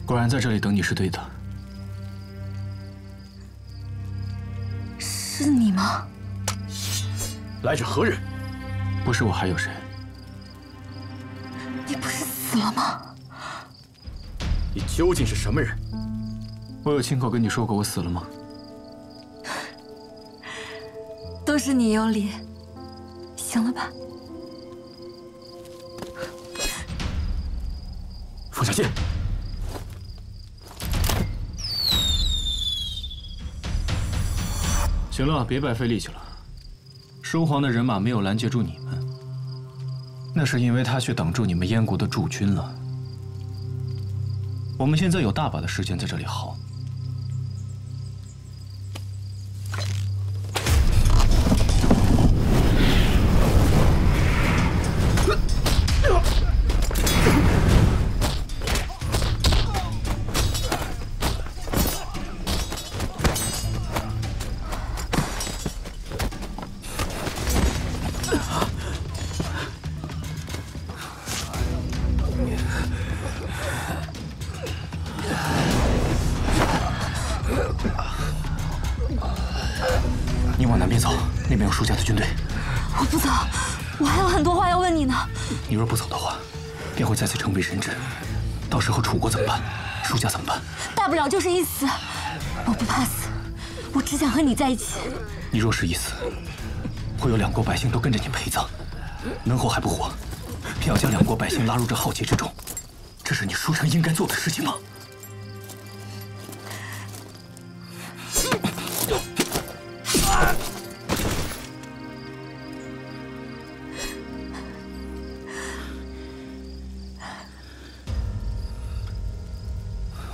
果然在这里等你是对的。是你吗？来者何人？不是我还有谁？你不是死了吗？你究竟是什么人？我有亲口跟你说过我死了吗？都是你有理。行了吧？凤小剑。 行了，别白费力气了。收皇的人马没有拦截住你们，那是因为他去挡住你们燕国的驻军了。我们现在有大把的时间在这里耗。你往南边走，那边有舒家的军队。我不走，我还有很多话要问你呢。你若不走的话，便会再次成为人质。到时候楚国怎么办？舒家怎么办？大不了就是一死。我不怕死，我只想和你在一起。你若是一死，会有2国百姓都跟着你陪葬。能活还不活，偏要将2国百姓拉入这浩劫之中，这是你舒城应该做的事情吗？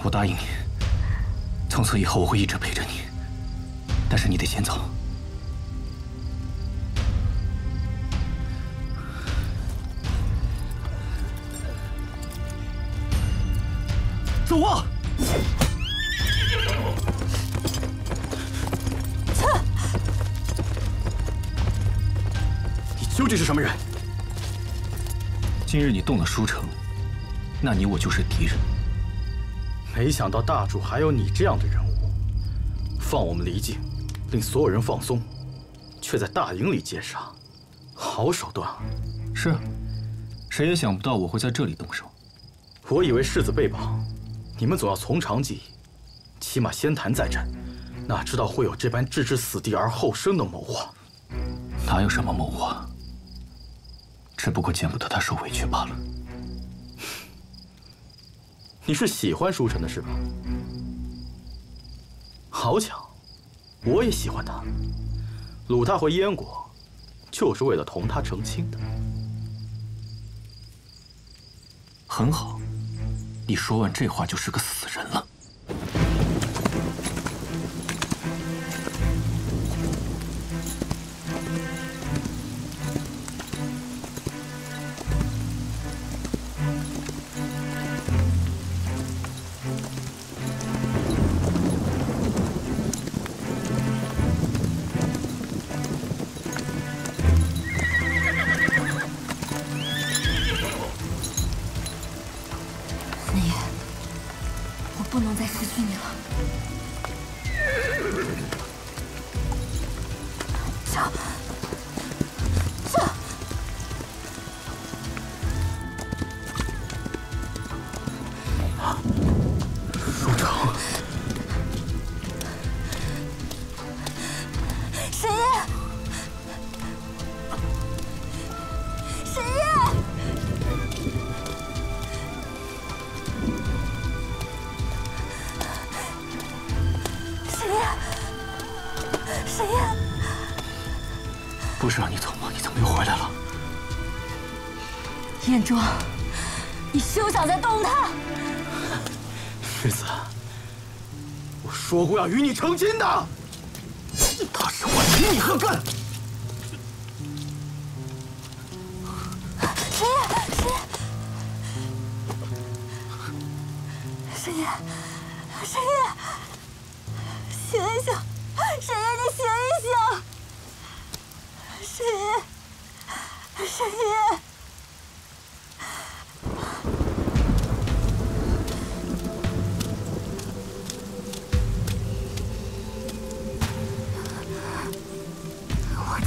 我答应你，从此以后我会一直陪着你，但是你得先走。走啊！你究竟是什么人？今日你动了舒城，那你我就是敌人。 没想到大主还有你这样的人物，放我们离境，令所有人放松，却在大营里劫杀，好手段啊！是啊，谁也想不到我会在这里动手。我以为世子被绑，你们总要从长计议，起码先谈再战，哪知道会有这般置之死地而后生的谋划。哪有什么谋划？只不过见不得他受委屈罢了。 你是喜欢舒城的是吧？好巧，我也喜欢他。掳他回燕国，就是为了同他成亲的。很好，你说完这话就是个死人了。不能再失去你了。走，走。舒城，沈烨，沈烨。 沈烨，不是让你走吗？你怎么又回来了？燕庄，你休想再动他！世子，我说过要与你成亲的。他是我，与你何干？沈烨，沈烨，沈烨，醒一醒！ 沈烨，你醒一醒！沈烨，沈烨，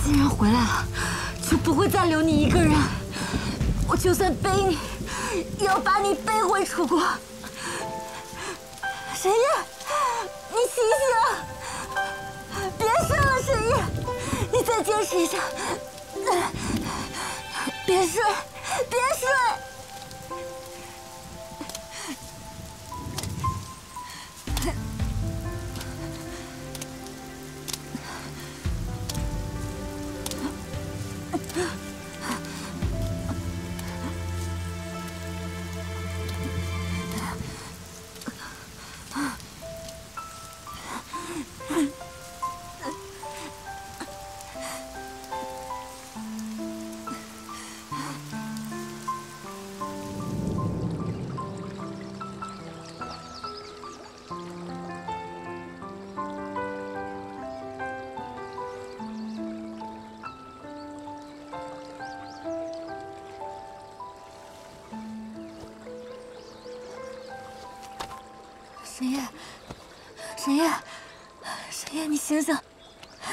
既然回来了，就不会再留你一个人。我就算背你，也要把你背回楚国。沈烨，你醒醒！别睡了，沈烨，你再坚持一下。别睡，别睡！沈烨，沈烨，沈烨，你醒醒！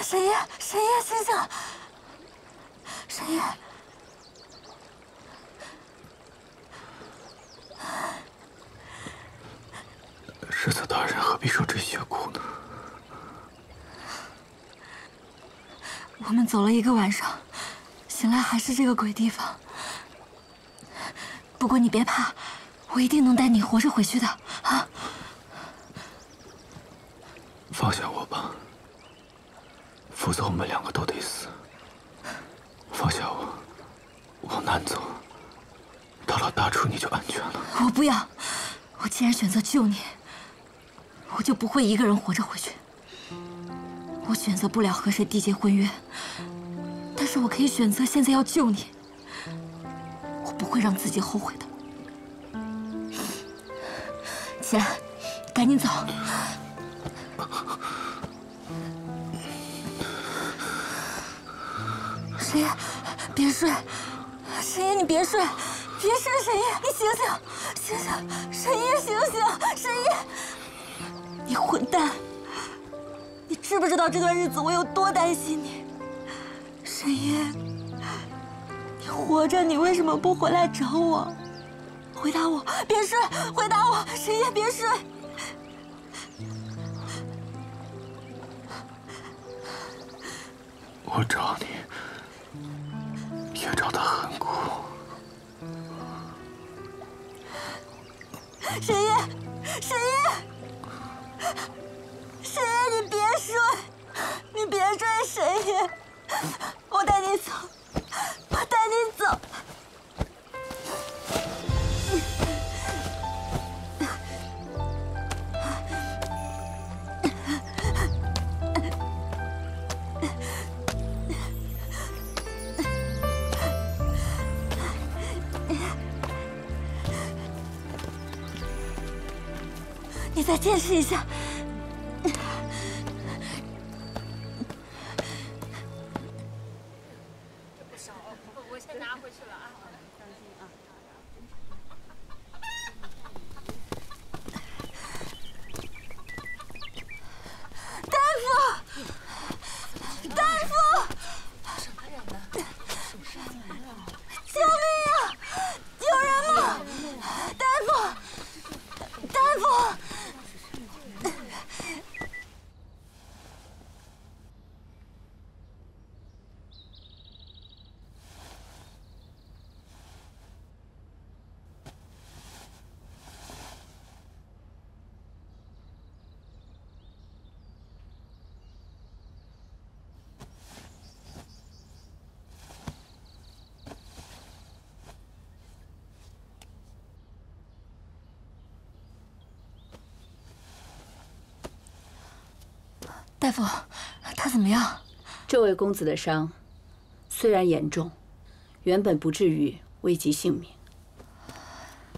沈烨，沈烨，醒醒！沈烨，世子大人何必受这些苦呢？我们走了1个晚上，醒来还是这个鬼地方。不过你别怕，我一定能带你活着回去的啊！放下我吧，否则我们2个都得死。放下我，往南走，到了大楚你就安全了。我不要，我既然选择救你，我就不会一个人活着回去。我选择不了和谁缔结婚约，但是我可以选择现在要救你。我不会让自己后悔的。起来，赶紧走。沈烨，别睡！沈烨，你别睡，别睡！沈烨，你醒醒，醒醒！沈烨，醒醒！沈烨，你混蛋！你知不知道这段日子我有多担心你？沈烨，你活着，你为什么不回来找我？回答我！别睡！回答我！沈烨，别睡！我找你，也找得很苦。沈烨，沈烨，沈烨，你别睡，你别睡，沈烨，我带你走，我带你走。你再坚持一下。我先拿回去了啊。大夫，大夫，什么人呢？救命啊！有人吗？大夫，大夫。大夫，他怎么样？这位公子的伤虽然严重，原本不至于危及性命，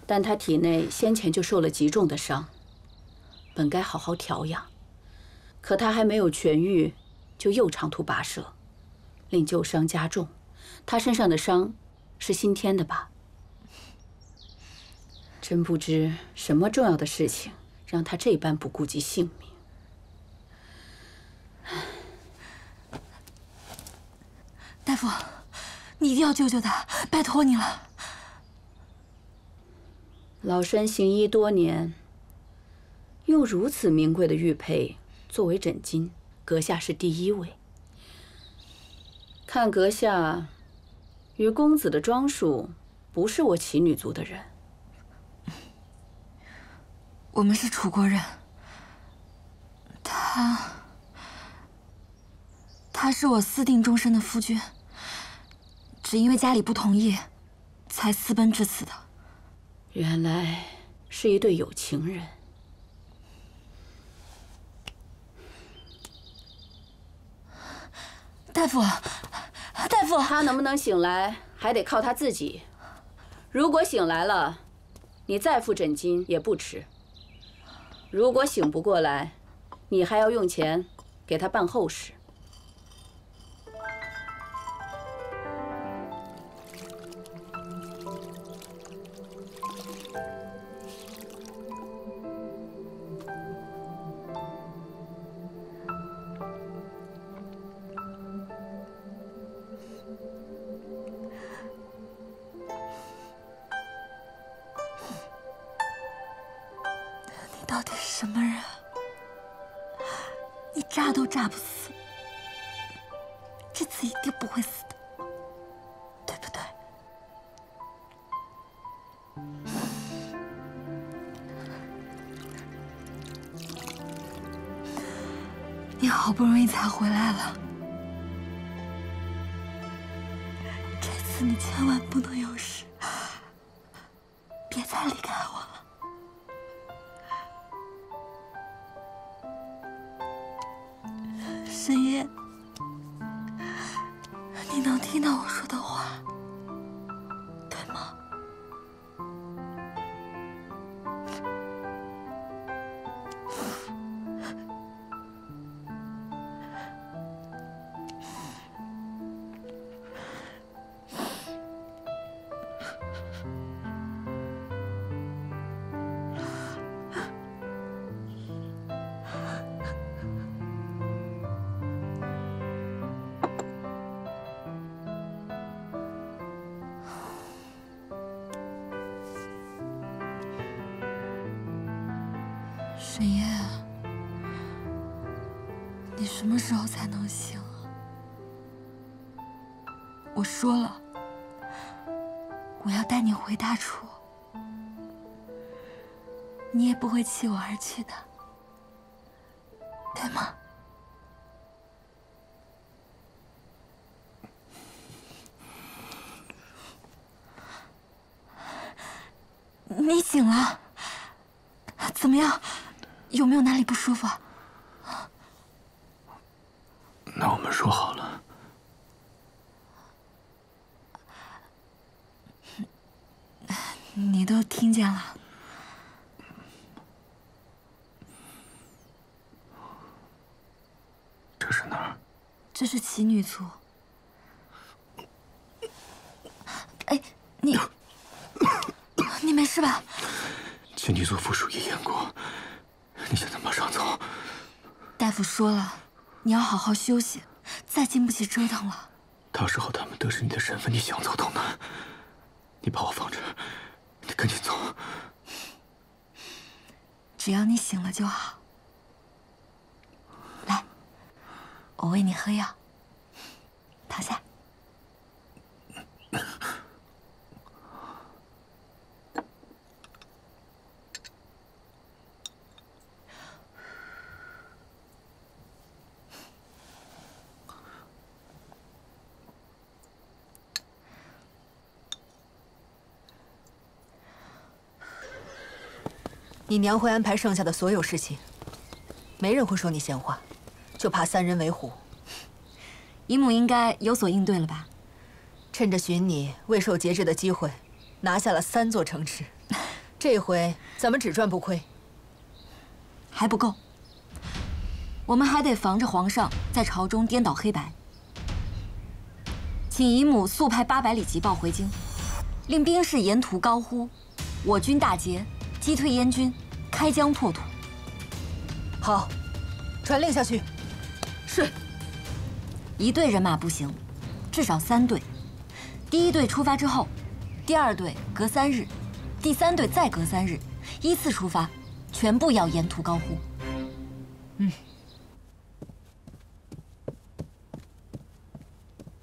但他体内先前就受了极重的伤，本该好好调养，可他还没有痊愈，就又长途跋涉，令旧伤加重。他身上的伤是新添的吧？真不知什么重要的事情让他这般不顾及性命。大夫，你一定要救救他，拜托你了。老身行医多年，用如此名贵的玉佩作为枕巾，阁下是第一位。看阁下与公子的装束，不是我齐女族的人。我们是楚国人。他是我私定终身的夫君，只因为家里不同意，才私奔至此的。原来是一对有情人。大夫，大夫，他能不能醒来，还得靠他自己。如果醒来了，你再付枕巾也不迟。如果醒不过来，你还要用钱给他办后事。你到底是什么人？你炸都炸不死，这次一定不会死的，对不对？你好不容易才回来了，这次你千万不能有事，别再离开我了。深夜，你能听到我说的话，对吗？深夜，你什么时候才能醒啊？我说了，我要带你回大楚，你也不会弃我而去的，对吗？你醒了，怎么样？有没有哪里不舒服？那我们说好了。你都听见了。这是哪儿？这是齐女族。哎，你没事吧？齐女族附属于燕国，你现在马上走。大夫说了，你要好好休息，再经不起折腾了。到时候他们得知你的身份，你想走都难。你把我放这儿，你赶紧走。只要你醒了就好。来，我喂你喝药。躺下。你娘会安排剩下的所有事情，没人会说你闲话，就怕三人为虎。姨母应该有所应对了吧？趁着寻你未受节制的机会，拿下了3座城池，这回怎么只赚不亏？还不够，我们还得防着皇上在朝中颠倒黑白。请姨母速派800里急报回京，令兵士沿途高呼“我军大捷，击退燕军，开疆拓土”。好，传令下去。是。1队人马不行，至少3队。第1队出发之后，第2队隔3日，第3队再隔3日，依次出发，全部要沿途高呼。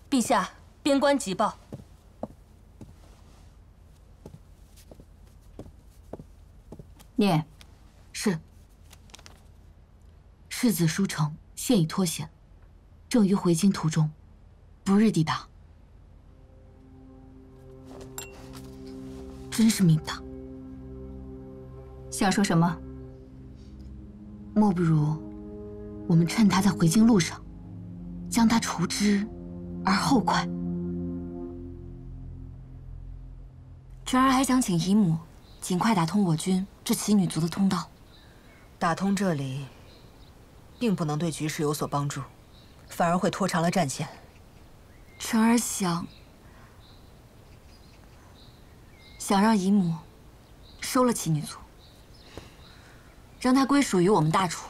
陛下，边关急报。念，是。世子书城现已脱险，正于回京途中，不日抵达。真是命大。想说什么？莫不如我们趁他在回京路上，将他除之而后快。辰儿还想请姨母尽快打通我军这奇女族的通道。打通这里，并不能对局势有所帮助，反而会拖长了战线。辰儿想让姨母收了奇女族，让她归属于我们大楚。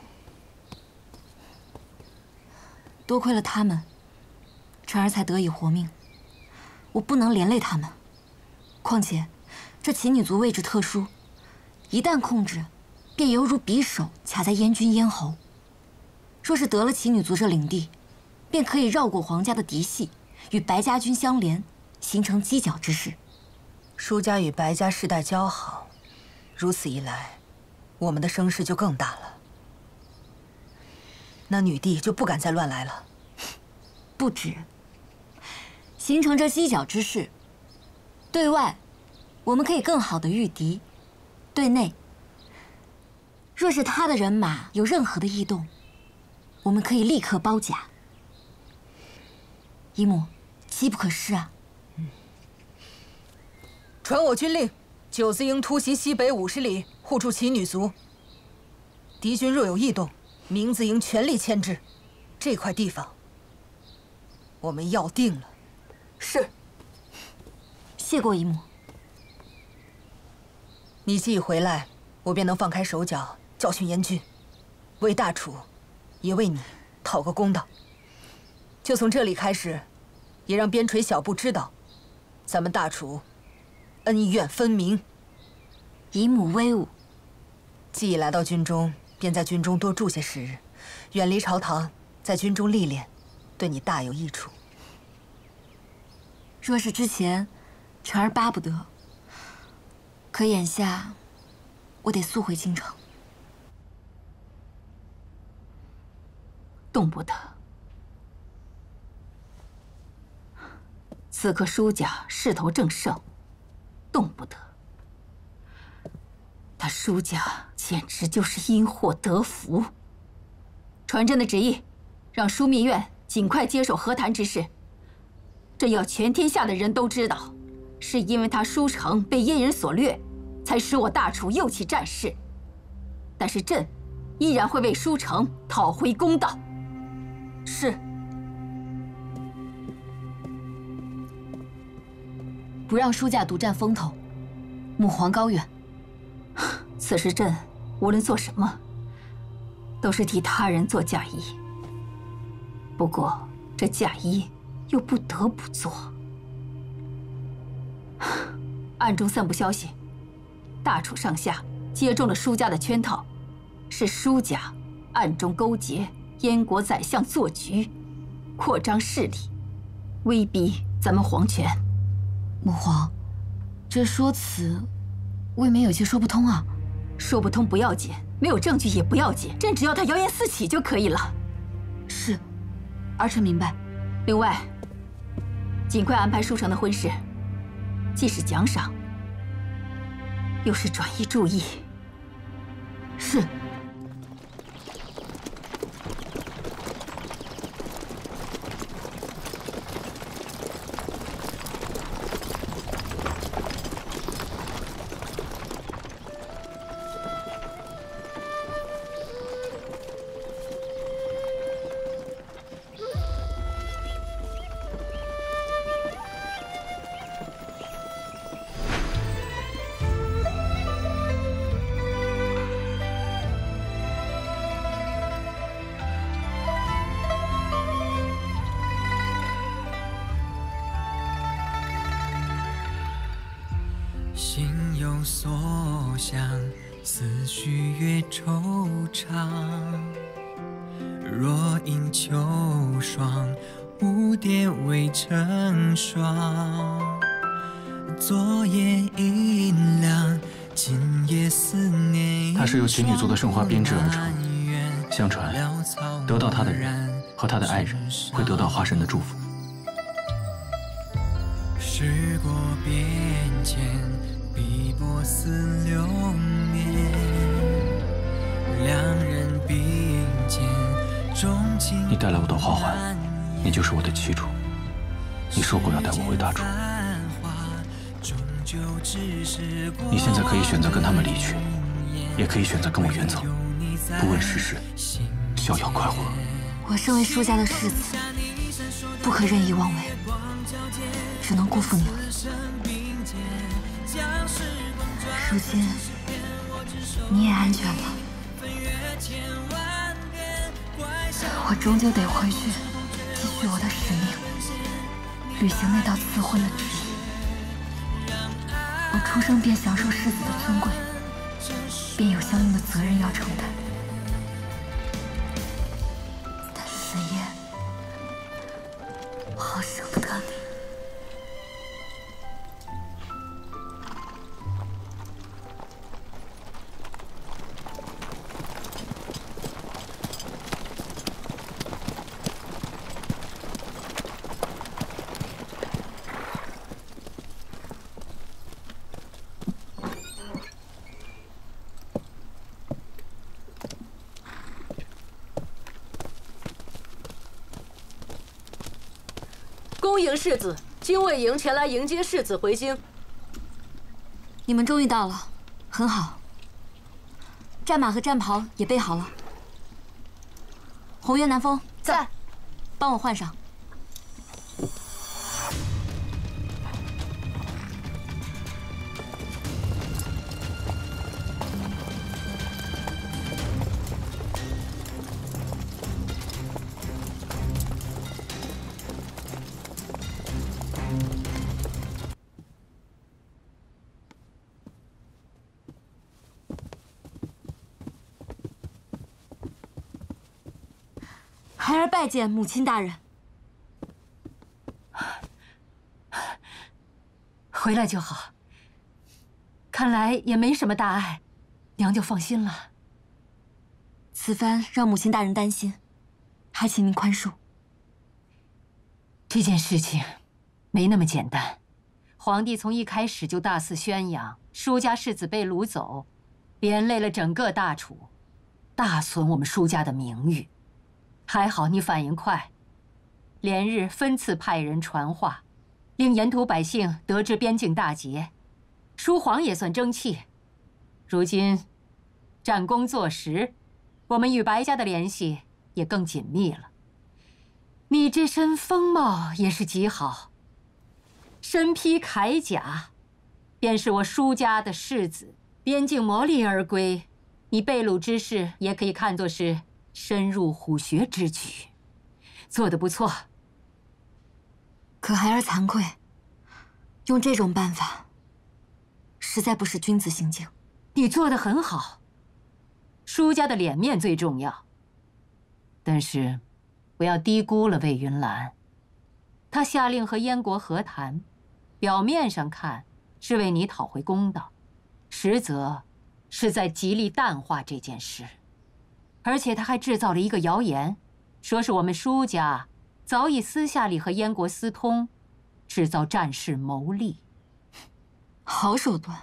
多亏了他们，辰儿才得以活命。我不能连累他们。况且，这奇女族位置特殊，一旦控制，便犹如匕首卡在燕军咽喉。若是得了奇女族这领地，便可以绕过皇家的嫡系，与白家军相连，形成犄角之势。舒家与白家世代交好，如此一来，我们的声势就更大了。那女帝就不敢再乱来了。不止，形成这犄角之势，对外我们可以更好的御敌；对内，若是他的人马有任何的异动，我们可以立刻包夹。姨母，机不可失啊！传我军令，九字营突袭西北50里，护住奇女族。敌军若有异动，明字营全力牵制。这块地方，我们要定了。是。谢过姨母。你既已回来，我便能放开手脚教训燕军，为大楚，也为你讨个公道。就从这里开始，也让边陲小部知道，咱们大楚恩怨分明。姨母威武。既已来到军中，便在军中多住些时日，远离朝堂，在军中历练，对你大有益处。若是之前，辰儿巴不得，可眼下，我得速回京城。动不得。此刻舒家势头正盛，动不得。他舒家简直就是因祸得福。传朕的旨意，让枢密院尽快接手和谈之事。朕要全天下的人都知道，是因为他舒城被燕人所掠，才使我大楚又起战事。但是朕依然会为舒城讨回公道。是。不让舒家独占风头，母皇高远。此时朕无论做什么，都是替他人做嫁衣。不过这嫁衣又不得不做。暗中散布消息，大楚上下接中了舒家的圈套，是舒家暗中勾结燕国宰相做局，扩张势力，威逼咱们皇权。母皇，这说辞未免有些说不通啊。说不通不要紧，没有证据也不要紧，朕只要他谣言四起就可以了。是，儿臣明白。另外，尽快安排舒城的婚事，既是奖赏，又是转移注意。是。有所想，思绪越惆怅。若因秋霜，蝴蝶未成双。昨夜阴凉，今夜思念。它是由琴女族的圣花编制而成。相传，得到它的人和他的爱人会得到花神的祝福。时过变迁，碧波似流年。两人并肩，钟情。你带来我的花环，你就是我的妻主。你说过要带我回大楚。你现在可以选择跟他们离去，也可以选择跟我远走，不问世事，逍遥快活。我身为舒家的世子，不可任意妄为，只能辜负你了。如今你也安全了，我终究得回去继续我的使命，履行那道赐婚的旨意。我出生便享受世子的尊贵，便有相应的责任要承担。但沈夜，我好舍不得你。恭迎世子，精卫营前来迎接世子回京。你们终于到了，很好。战马和战袍也备好了。红月、南风在，帮我换上。孩儿拜见母亲大人。回来就好。看来也没什么大碍，娘就放心了。此番让母亲大人担心，还请您宽恕。这件事情没那么简单。皇帝从一开始就大肆宣扬舒家世子被掳走，连累了整个大楚，大损我们舒家的名誉。还好你反应快，连日分次派人传话，令沿途百姓得知边境大捷，舒皇也算争气。如今战功坐实，我们与白家的联系也更紧密了。你这身风貌也是极好，身披铠甲，便是我舒家的世子。边境磨砺而归，你被掳之事也可以看作是深入虎穴之举，做得不错。可孩儿惭愧，用这种办法，实在不是君子行径。你做得很好，舒家的脸面最重要。但是，不要低估了魏云兰。他下令和燕国和谈，表面上看是为你讨回公道，实则是在极力淡化这件事。而且他还制造了一个谣言，说是我们舒家早已私下里和燕国私通，制造战事谋利。好手段。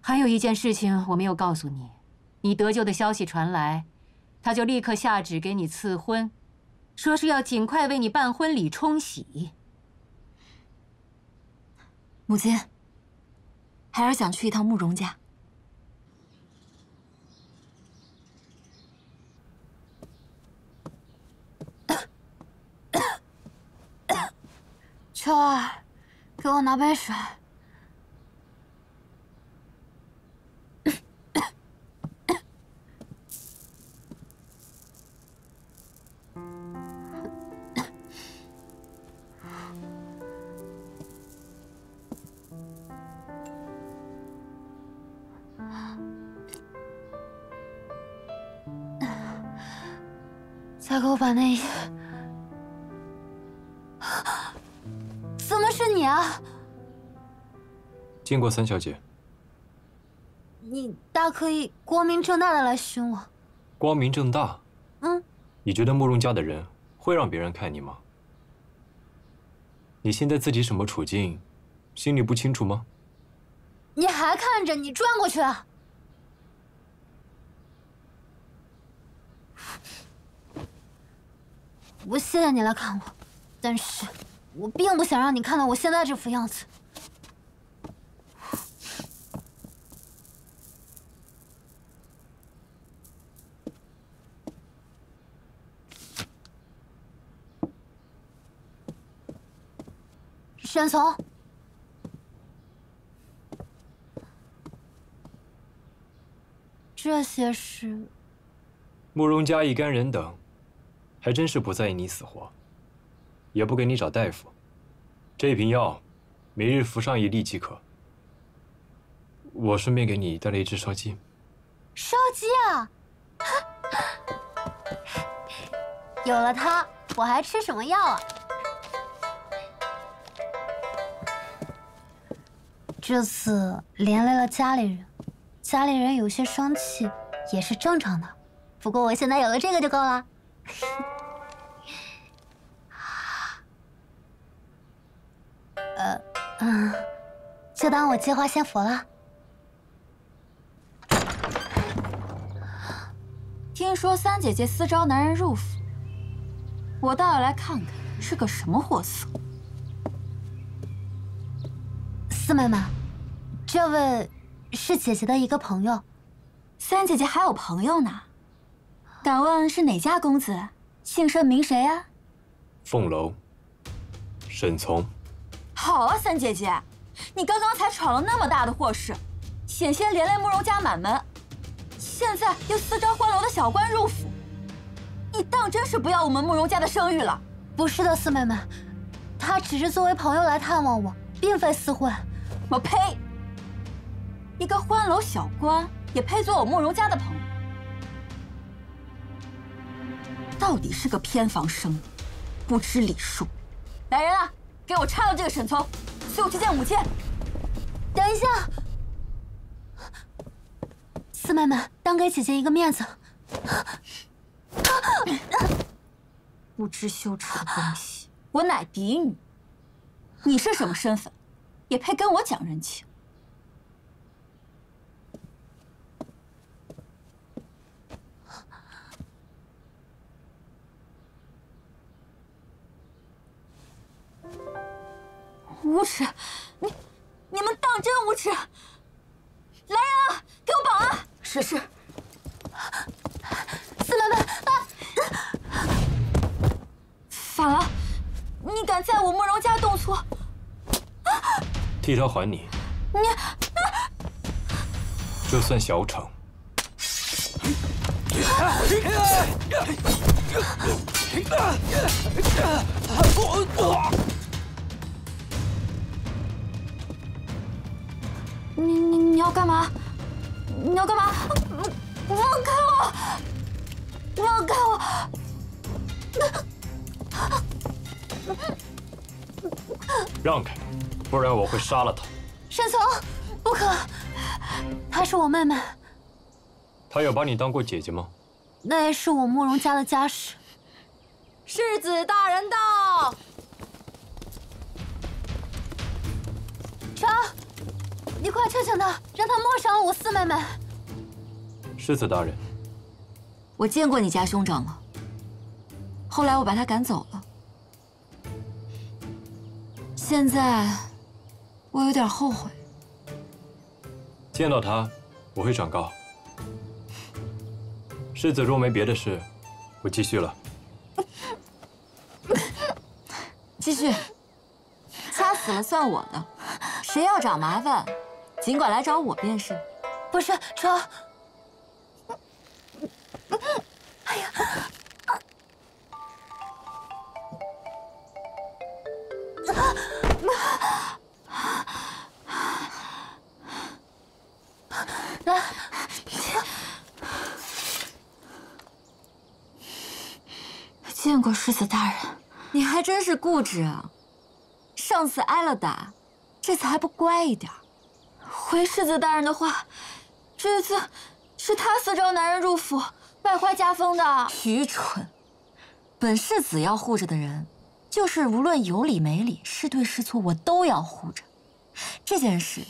还有一件事情我没有告诉你，你得救的消息传来，他就立刻下旨给你赐婚，说是要尽快为你办婚礼冲喜。母亲，孩儿想去一趟慕容家。秋儿，给我拿杯水。快给我把那……怎么是你啊？见过三小姐。你大可以光明正大的来寻我。光明正大？嗯。你觉得慕容家的人会让别人看你吗？你现在自己什么处境，心里不清楚吗？你还看着？你转过去啊！我谢谢你来看我，但是我并不想让你看到我现在这副样子。沈从，这些是慕容家一干人等，还真是不在意你死活，也不给你找大夫。这瓶药，每日服上1粒即可。我顺便给你带了一只烧鸡。烧鸡啊！有了它，我还吃什么药啊？这次连累了家里人，家里人有些生气也是正常的。不过我现在有了这个就够了。就当我计划先服了。听说三姐姐私招男人入府，我倒要来看看是个什么货色。四妹妹，这位是姐姐的一个朋友。三姐姐还有朋友呢？敢问是哪家公子？姓甚名谁啊？凤楼，沈从。好啊，三姐姐，你刚刚才闯了那么大的祸事，险些连累慕容家满门，现在又私招欢楼的小官入府，你当真是不要我们慕容家的声誉了？不是的，四妹妹，她只是作为朋友来探望我，并非私会。我呸！一个欢楼小官也配做我慕容家的朋友？到底是个偏房生意，不知礼数。来人啊，给我拆了这个沈从，随我去见母亲。等一下，四妹妹，当给姐姐一个面子。不知羞耻的东西！我乃嫡女，你是什么身份，也配跟我讲人情？无耻！你们当真无耻！来人啊，给我绑啊！是。四妹妹，反了！你敢在我慕容家动粗？替他还你，这算小惩。你要干嘛？你要干嘛？放开我！放开我！让开，不然我会杀了他。沈从，不可！她是我妹妹。她有把你当过姐姐吗？那也是我慕容家的家事。世子大人到。成，你快劝劝他，让他莫伤了我四妹妹。世子大人，我见过你家兄长了，后来我把他赶走了。现在我有点后悔。见到他，我会转告。世子若没别的事，我继续了。继续，掐死了算我的。谁要找麻烦，尽管来找我便是。不是，成。哎呀！来。过世子大人，你还真是固执啊！上次挨了打，这次还不乖一点？回世子大人的话，这次是他私招男人入府，败坏家风的。愚蠢！本世子要护着的人，就是无论有理没理、是对是错，我都要护着。这件事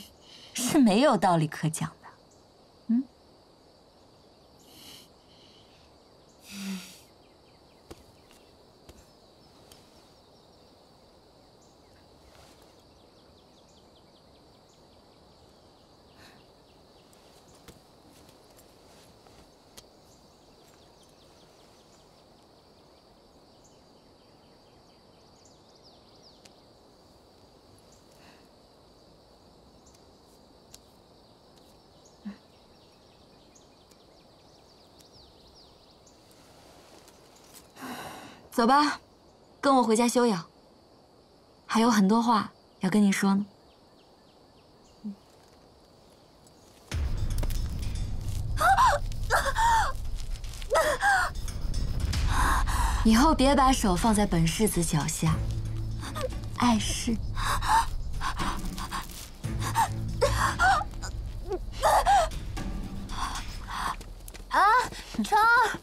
是没有道理可讲的。走吧，跟我回家休养。还有很多话要跟你说呢。以后别把手放在本世子脚下，碍事。啊，成儿。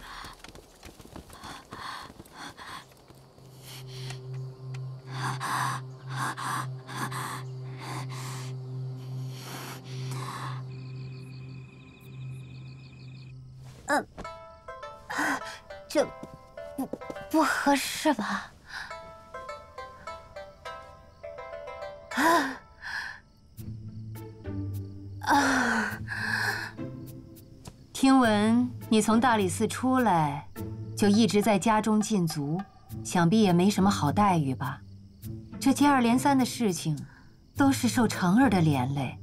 这不合适吧？听闻你从大理寺出来，就一直在家中禁足，想必也没什么好待遇吧？这接二连三的事情，都是受成儿的连累。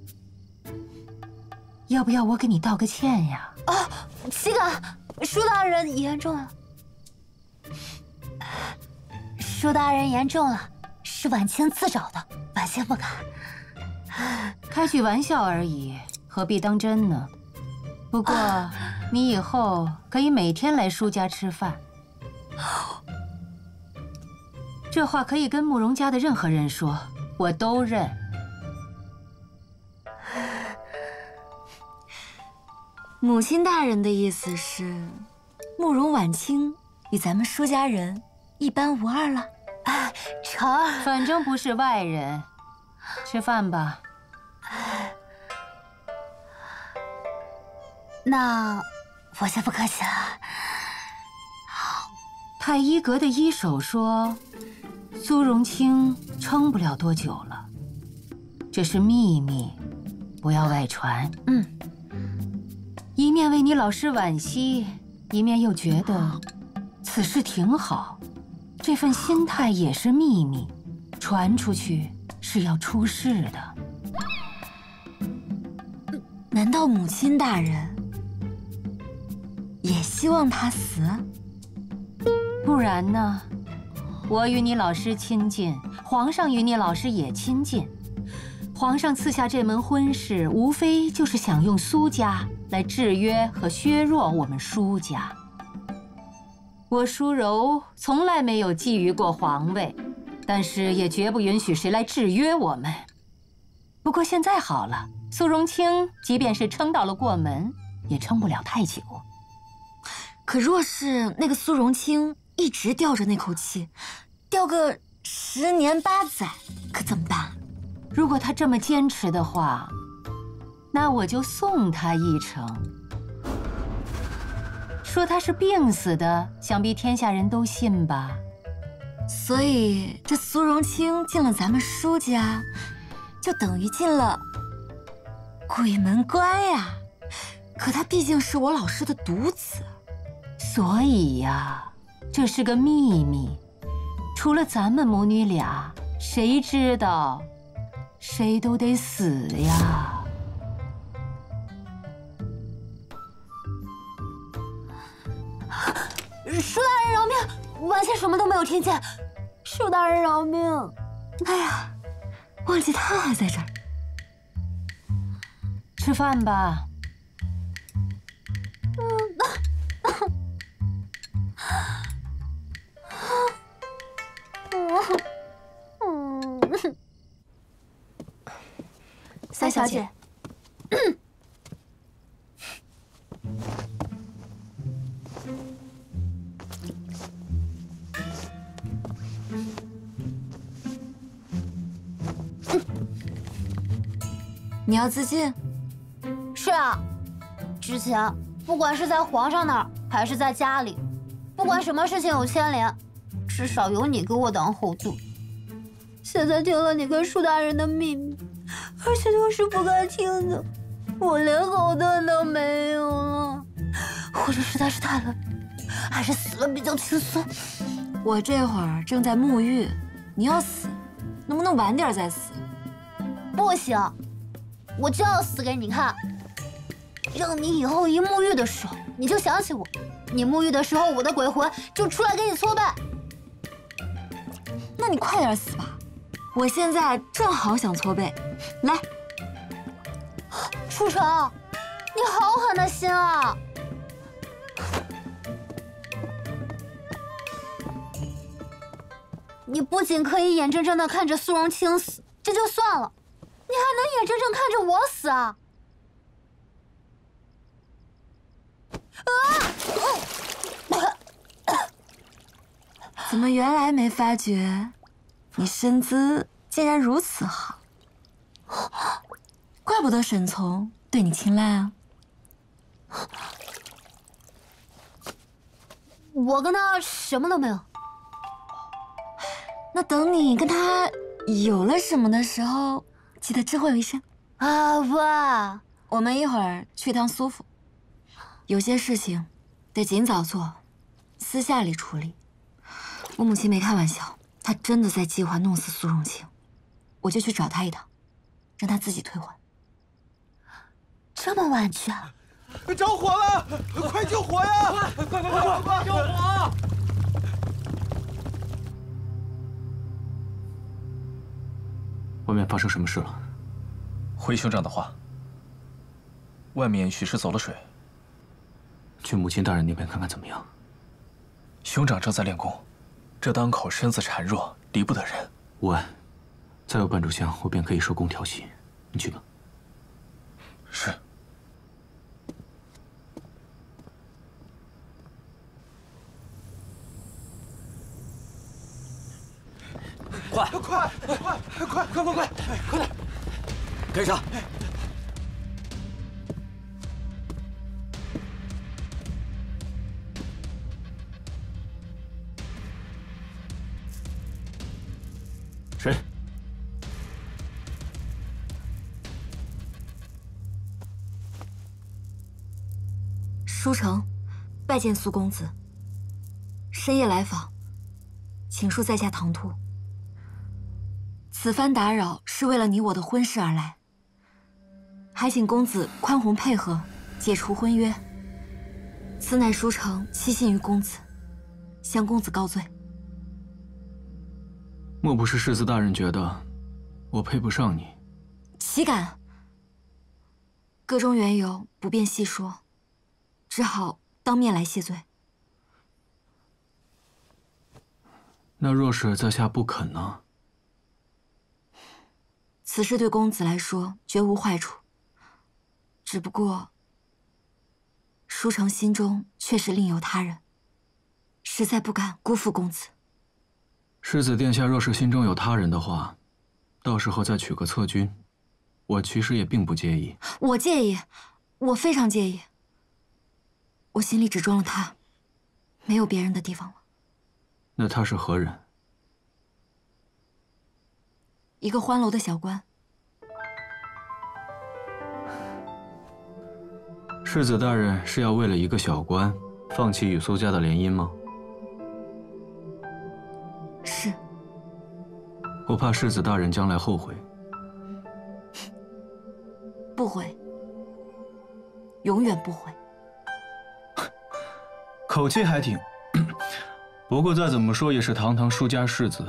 要不要我给你道个歉呀？啊，岂敢！舒大人言重了。舒大人言重了，是婉清自找的，婉清不敢。开句玩笑而已，何必当真呢？不过，你以后可以每天来舒家吃饭。这话可以跟慕容家的任何人说，我都认。母亲大人的意思是，慕容婉清与咱们舒家人一般无二了。成儿，反正不是外人，吃饭吧。那我先不客气了。太医阁的医手说，苏荣清撑不了多久了，这是秘密，不要外传。一面为你老师惋惜，一面又觉得此事挺好，这份心态也是秘密，传出去是要出事的。难道母亲大人也希望他死？不然呢？我与你老师亲近，皇上与你老师也亲近。皇上赐下这门婚事，无非就是想用苏家来制约和削弱我们舒家。我舒柔从来没有觊觎过皇位，但是也绝不允许谁来制约我们。不过现在好了，苏荣清即便是撑到了过门，也撑不了太久。可若是那个苏荣清一直吊着那口气，吊个10年8载，可怎么办？如果他这么坚持的话，那我就送他一程。说他是病死的，想必天下人都信吧。所以这苏荣清进了咱们舒家，就等于进了鬼门关呀。可他毕竟是我老师的独子，所以呀，这是个秘密，除了咱们母女俩，谁知道？谁都得死呀！舒大人饶命！婉清什么都没有听见。舒大人饶命！哎呀，忘记他还在这儿。吃饭吧。三小姐。你要自尽？是啊，之前不管是在皇上那儿，还是在家里，不管什么事情有牵连，至少有你给我当后盾。现在听了你跟舒大人的秘密，而且都是不该听的，我连后盾都没有了。或者实在是太累，还是死了比较轻松。我这会儿正在沐浴，你要死，能不能晚点再死？不行，我就要死给你看，让你以后一沐浴的时候，你就想起我。你沐浴的时候，我的鬼魂就出来给你搓背。那你快点死吧，我现在正好想搓背。来，舒城，你好狠的心啊！你不仅可以眼睁睁的看着苏荣清死，这就算了，你还能眼睁睁看着我死啊！怎么原来没发觉？你身姿竟然如此好，怪不得沈从对你青睐啊！我跟他什么都没有。那等你跟他有了什么的时候，记得知会我一声啊！不，我们一会儿去趟苏府，有些事情得尽早做，私下里处理。我母亲没开玩笑，她真的在计划弄死苏荣清，我就去找她一趟，让她自己退婚。这么晚去啊？着火了！快救火呀！快救火！外面发生什么事了？回兄长的话，外面许是走了水。去母亲大人那边看看怎么样？兄长正在练功，这当口身子孱弱，离不得人。无碍，再有半炷香，我便可以收工调息。你去吧。是。快点，跟上！谁？舒城，拜见苏公子。深夜来访，请恕在下唐突。此番打扰是为了你我的婚事而来，还请公子宽宏配合，解除婚约。此乃舒城欺信于公子，向公子告罪。莫不是世子大人觉得我配不上你？岂敢！个中缘由不便细说，只好当面来谢罪。那若是在下不肯呢？此事对公子来说绝无坏处，只不过舒城心中确实另有他人，实在不敢辜负公子。世子殿下若是心中有他人的话，到时候再娶个侧君，我其实也并不介意。我介意，我非常介意。我心里只装了他，没有别人的地方了。那他是何人？一个欢楼的小官。世子大人是要为了一个小官，放弃与苏家的联姻吗？是。我怕世子大人将来后悔。不悔，永远不悔。口气还挺，不过再怎么说也是堂堂舒家世子，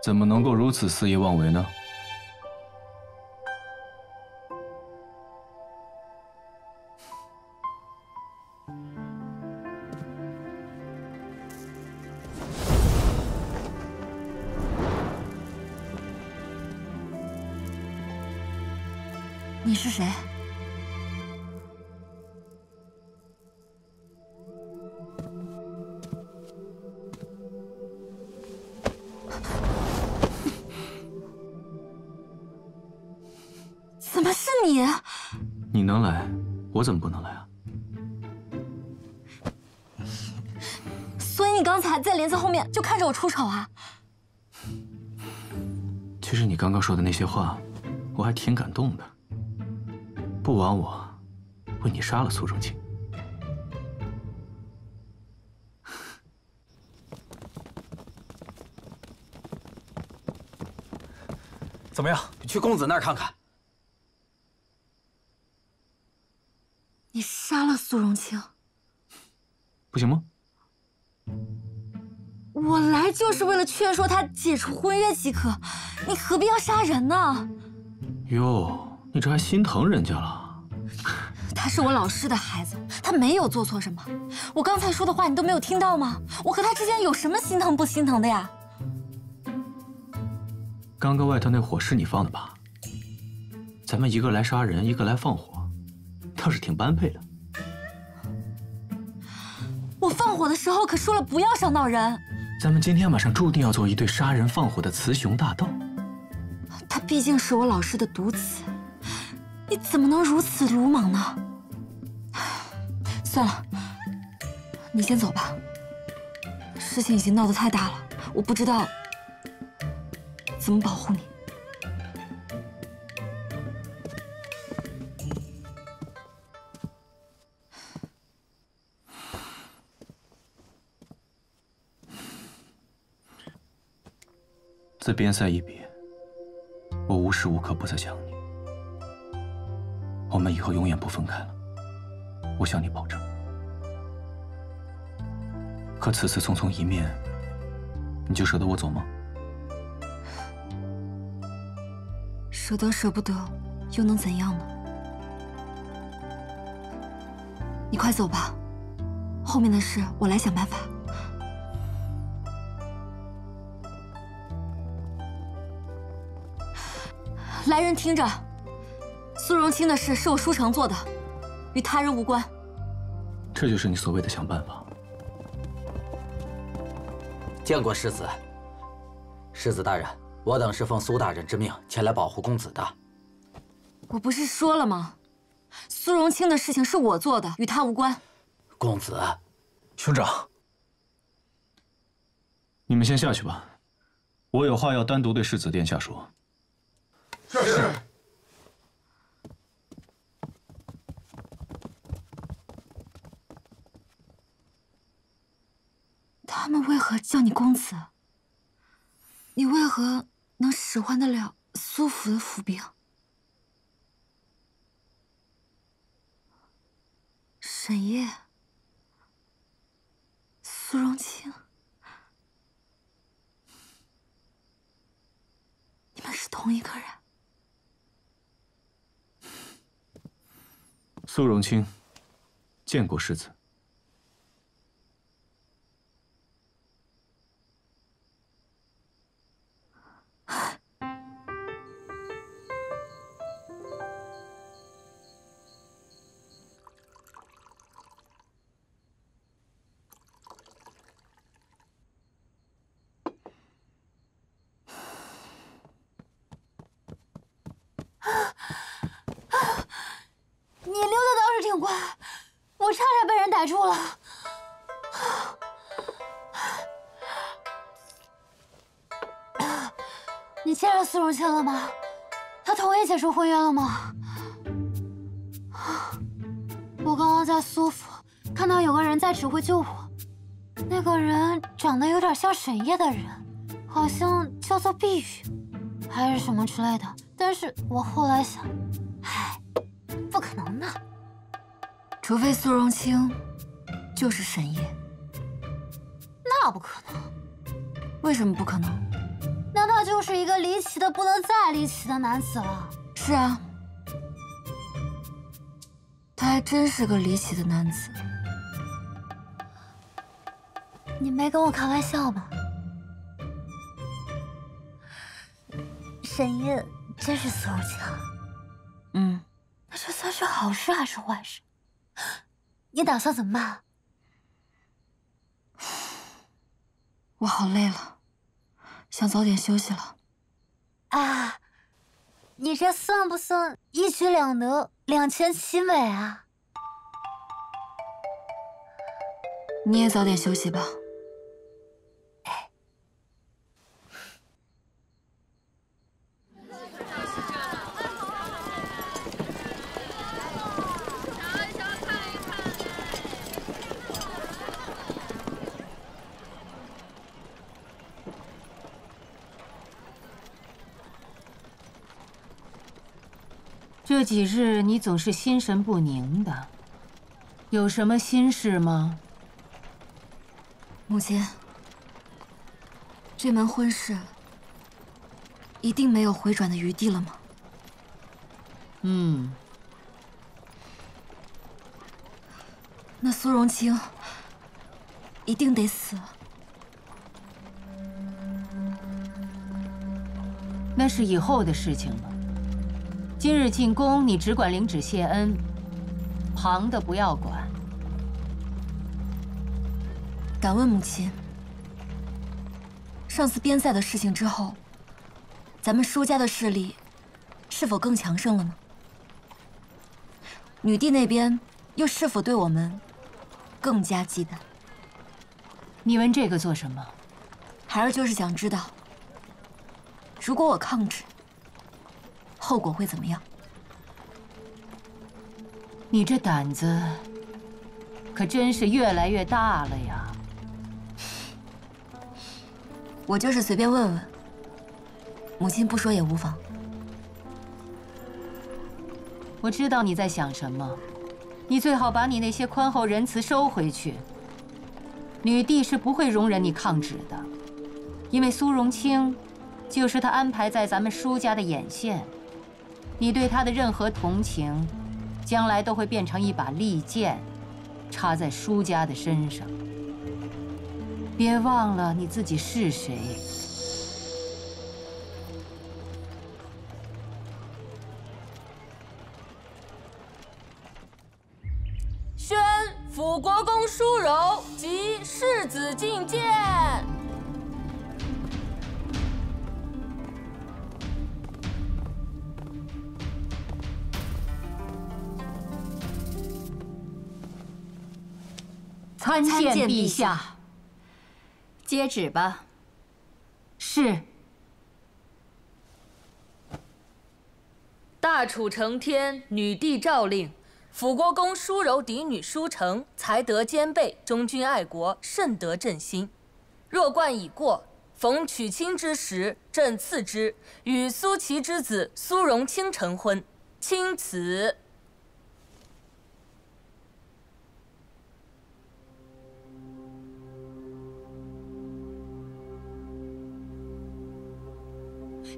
怎么能够如此肆意妄为呢？你是谁？怎么是你？你能来，我怎么不能来啊？所以你刚才在帘子后面就看着我出丑啊？其实你刚刚说的那些话，我还挺感动的。不枉我为你杀了苏荣清。怎么样？去公子那儿看看。你杀了苏荣清，不行吗？我来就是为了劝说他解除婚约即可，你何必要杀人呢？哟，你这还心疼人家了？他是我老师的孩子，他没有做错什么。我刚才说的话你都没有听到吗？我和他之间有什么心疼不心疼的呀？刚刚外头那火是你放的吧？咱们一个来杀人，一个来放火，倒是挺般配的。我放火的时候可说了不要伤到人。咱们今天晚上注定要做一对杀人放火的雌雄大盗。他毕竟是我老师的独子，你怎么能如此鲁莽呢？算了，你先走吧。事情已经闹得太大了，我不知道怎么保护你。自边塞一别，我无时无刻不在想你。我们以后永远不分开了，我向你保证。可此次匆匆一面，你就舍得我走吗？舍得舍不得，又能怎样呢？你快走吧，后面的事我来想办法。来人，听着，苏荣清的事是我舒城做的，与他人无关。这就是你所谓的想办法？见过世子。世子大人，我等是奉苏大人之命前来保护公子的。我不是说了吗？苏荣清的事情是我做的，与他无关。公子，兄长，你们先下去吧，我有话要单独对世子殿下说。是。他们为何叫你公子？你为何能使唤得了苏府的府兵？沈烨，苏荣清，你们是同一个人。苏荣清，见过世子。你溜的倒是挺快，我差点被人逮住了。你见着苏荣清了吗？他同意解除婚约了吗？我刚刚在苏府看到有个人在指挥救火，那个人长得有点像沈烨的人，好像叫做碧宇，还是什么之类的。但是我后来想，唉，不可能的。除非苏荣清就是沈烨。那不可能。为什么不可能？那他就是一个离奇的不能再离奇的男子了。是啊，他还真是个离奇的男子。你没跟我开玩笑吧？沈烨真是苏荣清？嗯，是好事还是坏事？你打算怎么办？我好累了，想早点休息了。啊，你这算不算一举两得、两全其美啊？你也早点休息吧。这几日你总是心神不宁的，有什么心事吗？母亲，这门婚事一定没有回转的余地了吗？那苏荣清一定得死。那是以后的事情了。今日进宫，你只管领旨谢恩，旁的不要管。敢问母亲，上次边塞的事情之后，咱们舒家的势力是否更强盛了呢？女帝那边又是否对我们更加忌惮？你问这个做什么？孩儿就是想知道，如果我抗旨，后果会怎么样？你这胆子可真是越来越大了呀！我就是随便问问，母亲不说也无妨。我知道你在想什么，你最好把你那些宽厚仁慈收回去。女帝是不会容忍你抗旨的，因为苏荣清就是她安排在咱们舒家的眼线。你对他的任何同情，将来都会变成一把利剑，插在舒家的身上。别忘了你自己是谁。宣辅国公舒柔及世子觐见。参见陛下。接旨吧。是。大楚承天，女帝诏令，辅国公舒柔嫡女舒成，才德兼备，忠君爱国，甚得朕心。若冠已过，逢娶亲之时，朕赐之，与苏齐之子苏荣清成婚，钦此。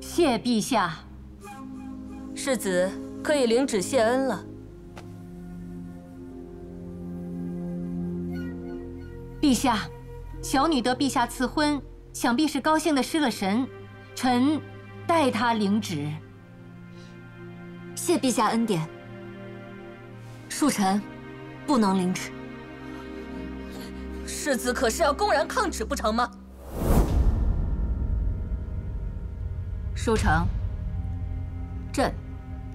谢陛下。世子可以领旨谢恩了。陛下，小女得陛下赐婚，想必是高兴的失了神，臣代她领旨。谢陛下恩典。恕臣不能领旨。世子可是要公然抗旨不成吗？舒成，朕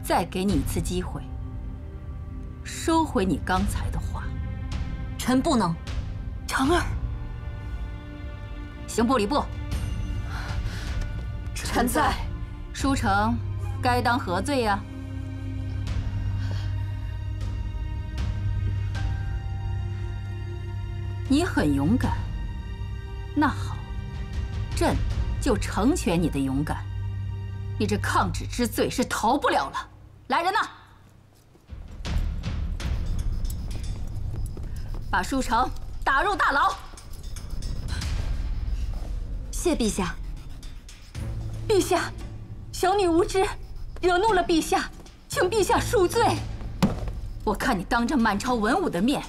再给你一次机会，收回你刚才的话。臣不能。成儿，刑部礼部，臣在。舒成，该当何罪呀？你很勇敢，那好，朕就成全你的勇敢。你这抗旨之罪是逃不了了。来人呐，把舒成打入大牢。谢陛下。陛下，小女无知，惹怒了陛下，请陛下恕罪。我看你当着满朝文武的面，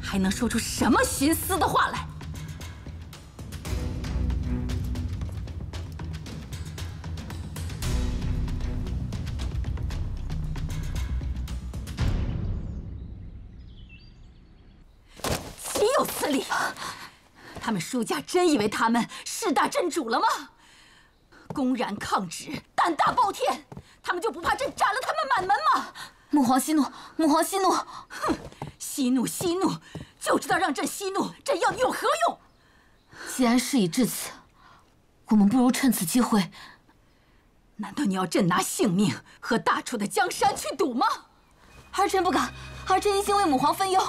还能说出什么徇私的话来？里。他们舒家真以为他们势大镇主了吗？公然抗旨，胆大包天，他们就不怕朕斩了他们满门吗？母皇息怒，母皇息怒！哼，息怒息怒，就知道让朕息怒，朕要你有何用？既然事已至此，我们不如趁此机会。难道你要朕拿性命和大楚的江山去赌吗？儿臣不敢，儿臣一心为母皇分忧。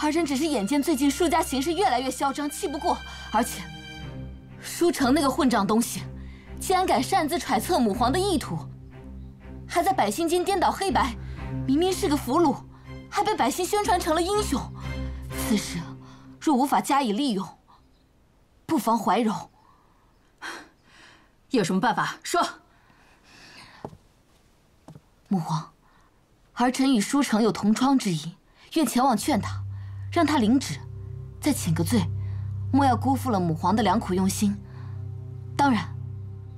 儿臣只是眼见最近舒家行事越来越嚣张，气不过，而且舒城那个混账东西，竟然敢擅自揣测母皇的意图，还在百姓间颠倒黑白，明明是个俘虏，还被百姓宣传成了英雄。此事若无法加以利用，不妨怀柔。有什么办法说？母皇，儿臣与舒城有同窗之谊，愿前往劝他，让他领旨，再请个罪，莫要辜负了母皇的良苦用心。当然，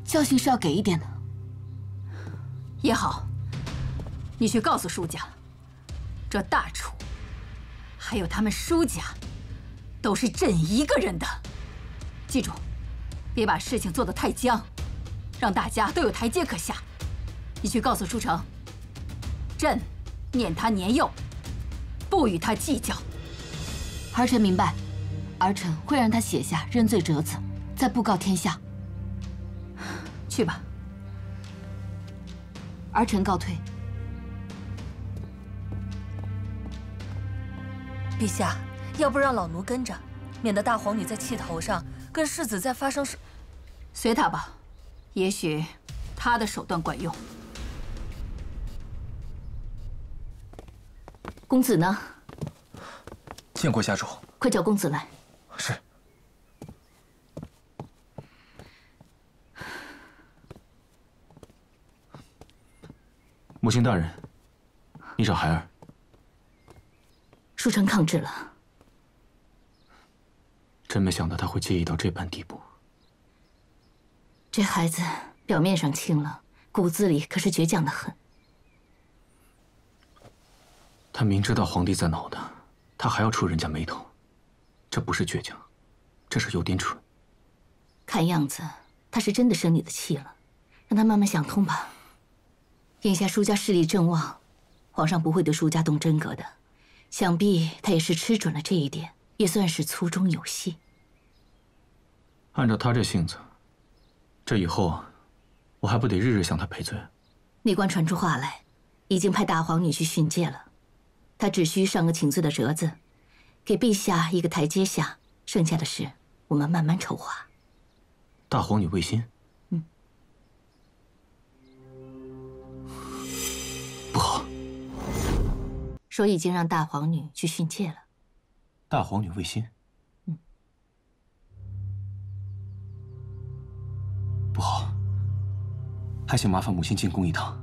教训是要给一点的。也好，你去告诉舒家，这大楚，还有他们舒家，都是朕一个人的。记住，别把事情做得太僵，让大家都有台阶可下。你去告诉舒城，朕念他年幼，不与他计较。儿臣明白，儿臣会让他写下认罪折子，再布告天下。去吧。儿臣告退。陛下，要不让老奴跟着，免得大皇女在气头上跟世子再发生事。随他吧，也许他的手段管用。公子呢？见过家主。快叫公子来。是。母亲大人，你找孩儿。舒城抗旨了。真没想到他会介意到这般地步。这孩子表面上轻了，骨子里可是倔强的很。他明知道皇帝在恼他，他还要触人家眉头，这不是倔强，这是有点蠢。看样子他是真的生你的气了，让他慢慢想通吧。眼下舒家势力正旺，皇上不会对舒家动真格的，想必他也是吃准了这一点，也算是粗中有细。按照他这性子，这以后我还不得日日向他赔罪？内官传出话来，已经派大皇女去训诫了，他只需上个请罪的折子，给陛下一个台阶下，剩下的事我们慢慢筹划。大皇女魏心？不好。说已经让大皇女去训诫了。大皇女魏心？不好，还请麻烦母亲进宫一趟。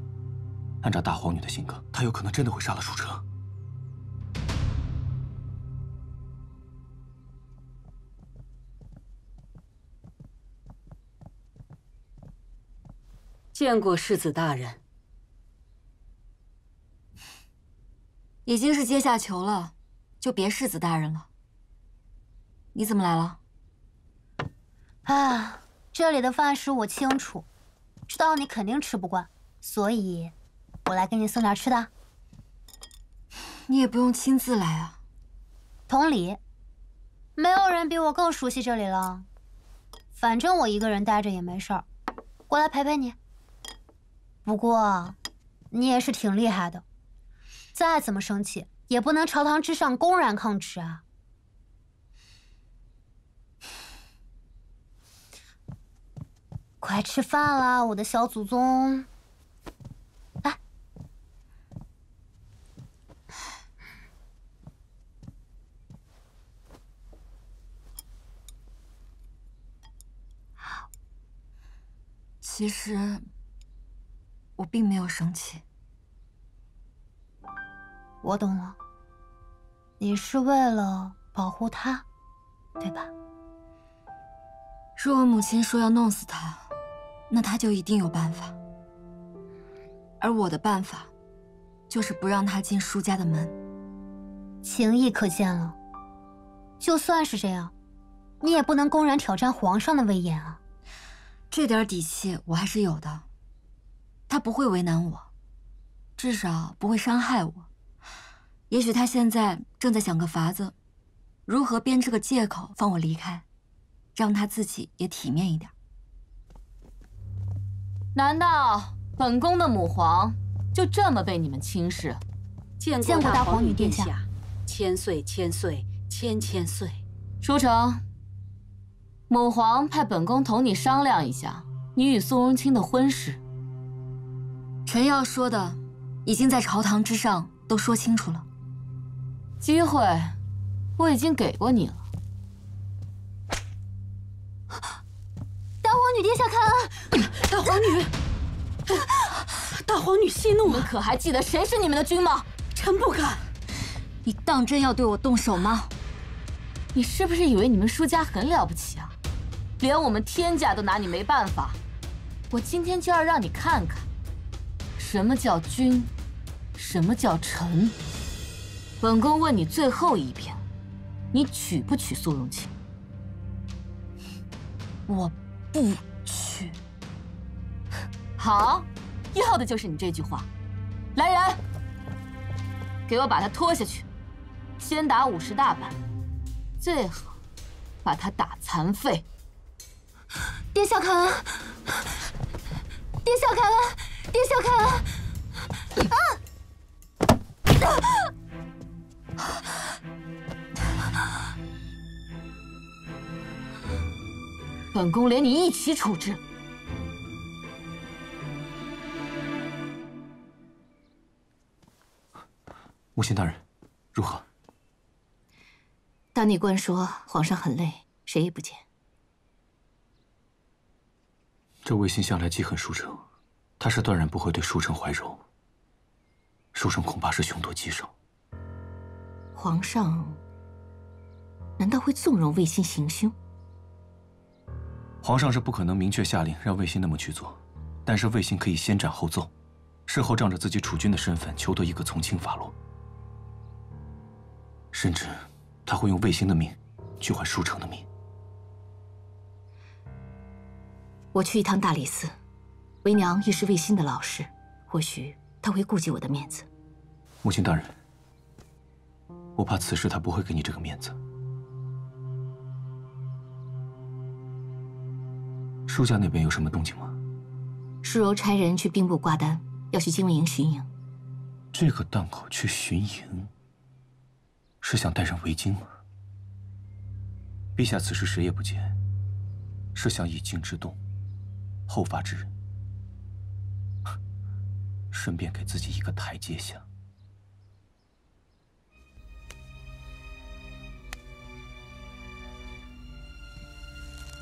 按照大皇女的性格，她有可能真的会杀了舒城。见过世子大人。已经是阶下囚了，就别世子大人了。你怎么来了？啊，这里的饭食我清楚，知道你肯定吃不惯，所以我来给你送点吃的。你也不用亲自来啊。同理，没有人比我更熟悉这里了。反正我一个人待着也没事儿，过来陪陪你。不过，你也是挺厉害的，再怎么生气也不能朝堂之上公然抗旨啊。快吃饭啦，我的小祖宗！来，其实我并没有生气。我懂了，你是为了保护他，对吧？若我母亲说要弄死他，那他就一定有办法。而我的办法，就是不让他进舒家的门。情意可见了。就算是这样，你也不能公然挑战皇上的威严啊。这点底气我还是有的。他不会为难我，至少不会伤害我。也许他现在正在想个法子，如何编织个借口放我离开，让他自己也体面一点。难道本宫的母皇就这么被你们轻视？见过大皇女殿下，千岁千岁千千岁。书成，母皇派本宫同你商量一下你与苏荣清的婚事。臣要说的，已经在朝堂之上都说清楚了。机会，我已经给过你了。大皇女殿下看安！大皇女，大皇女息怒！你们可还记得谁是你们的君吗？臣不敢。你当真要对我动手吗？你是不是以为你们舒家很了不起啊？连我们天家都拿你没办法。我今天就要让你看看，什么叫君，什么叫臣。本宫问你最后一遍，你娶不娶苏荣清？我不娶。好，要的就是你这句话。来人，给我把他拖下去，先打50大板，最好把他打残废。殿下看安！殿下看安！殿下看安！本宫连你一起处置。母亲大人，如何？大内官说皇上很累，谁也不见。这魏信向来记恨舒城，他是断然不会对舒城怀柔。舒城恐怕是凶多吉少。皇上难道会纵容魏信行凶？皇上是不可能明确下令让魏信那么去做，但是魏信可以先斩后奏，事后仗着自己储君的身份求得一个从轻发落，甚至他会用魏信的命去换舒城的命。我去一趟大理寺，为娘亦是魏信的老师，或许他会顾及我的面子。母亲大人，我怕此事他不会给你这个面子。舒家那边有什么动静吗？舒柔差人去兵部挂单，要去精卫营巡营。这个档口去巡营，是想带上围巾吗？陛下此时谁也不见，是想以静制动，后发制人，顺便给自己一个台阶下。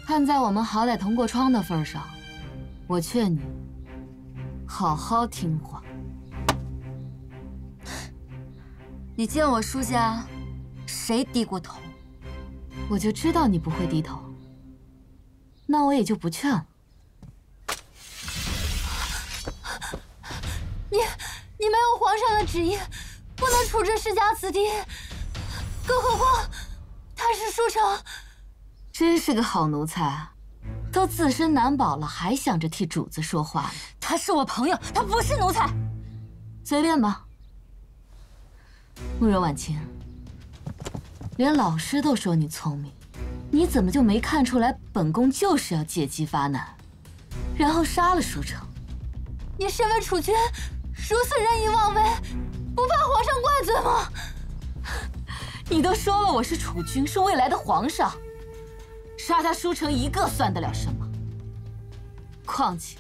看在我们好歹同过窗的份上，我劝你好好听话。你见我舒家谁低过头？我就知道你不会低头，那我也就不劝了。你没有皇上的旨意，不能处置世家子弟，更何况他是舒城。真是个好奴才，都自身难保了，还想着替主子说话呢。他是我朋友，他不是奴才。随便吧。慕容婉清，连老师都说你聪明，你怎么就没看出来本宫就是要借机发难，然后杀了舒城？你身为储君，如此任意妄为，不怕皇上怪罪吗？你都说了我是储君，是未来的皇上。杀他舒城一个算得了什么？况且，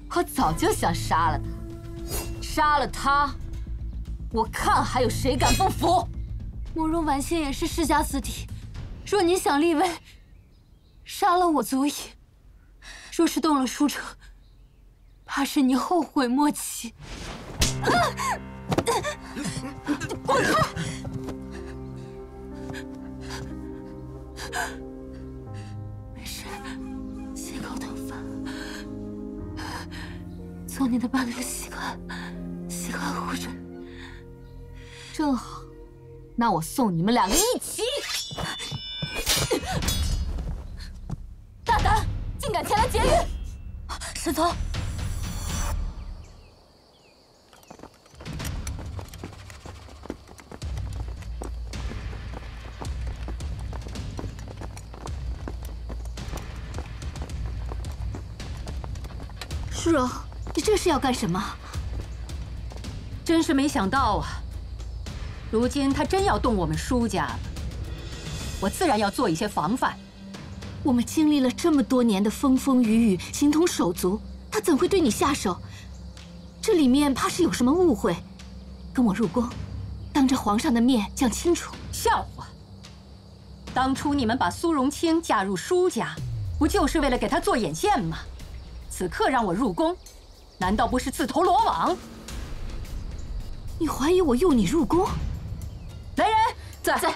我早就想杀了他。杀了他，我看还有谁敢不服？慕容婉清也是世家子弟，若你想立威，杀了我足矣。若是动了舒城，怕是你后悔莫及。滚开！心口疼烦，做你的伴侣习惯护着你。正好，那我送你们两个一起。沈从。舒柔，你这是要干什么？真是没想到啊！如今他真要动我们舒家了，我自然要做一些防范。我们经历了这么多年的风风雨雨，形同手足，他怎会对你下手？这里面怕是有什么误会。跟我入宫，当着皇上的面讲清楚。笑话！当初你们把苏荣清嫁入舒家，不就是为了给他做眼线吗？此刻让我入宫，难道不是自投罗网？你怀疑我诱你入宫？来人，在。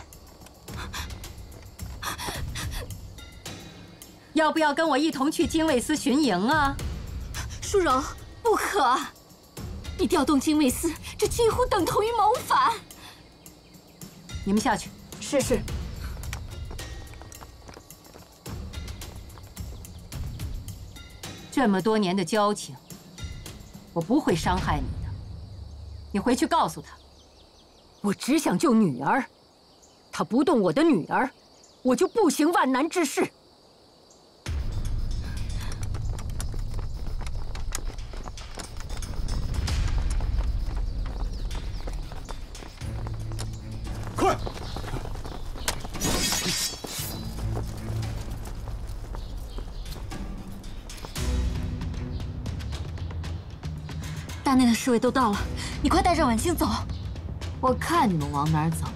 要不要跟我一同去精卫司巡营啊？舒柔，不可！你调动精卫司，这几乎等同于谋反。你们下去。是。这么多年的交情，我不会伤害你的。你回去告诉他，我只想救女儿，他不动我的女儿，我就不行万难之事。快！大内的侍卫都到了，你快带着婉清走。我看你们往哪儿走。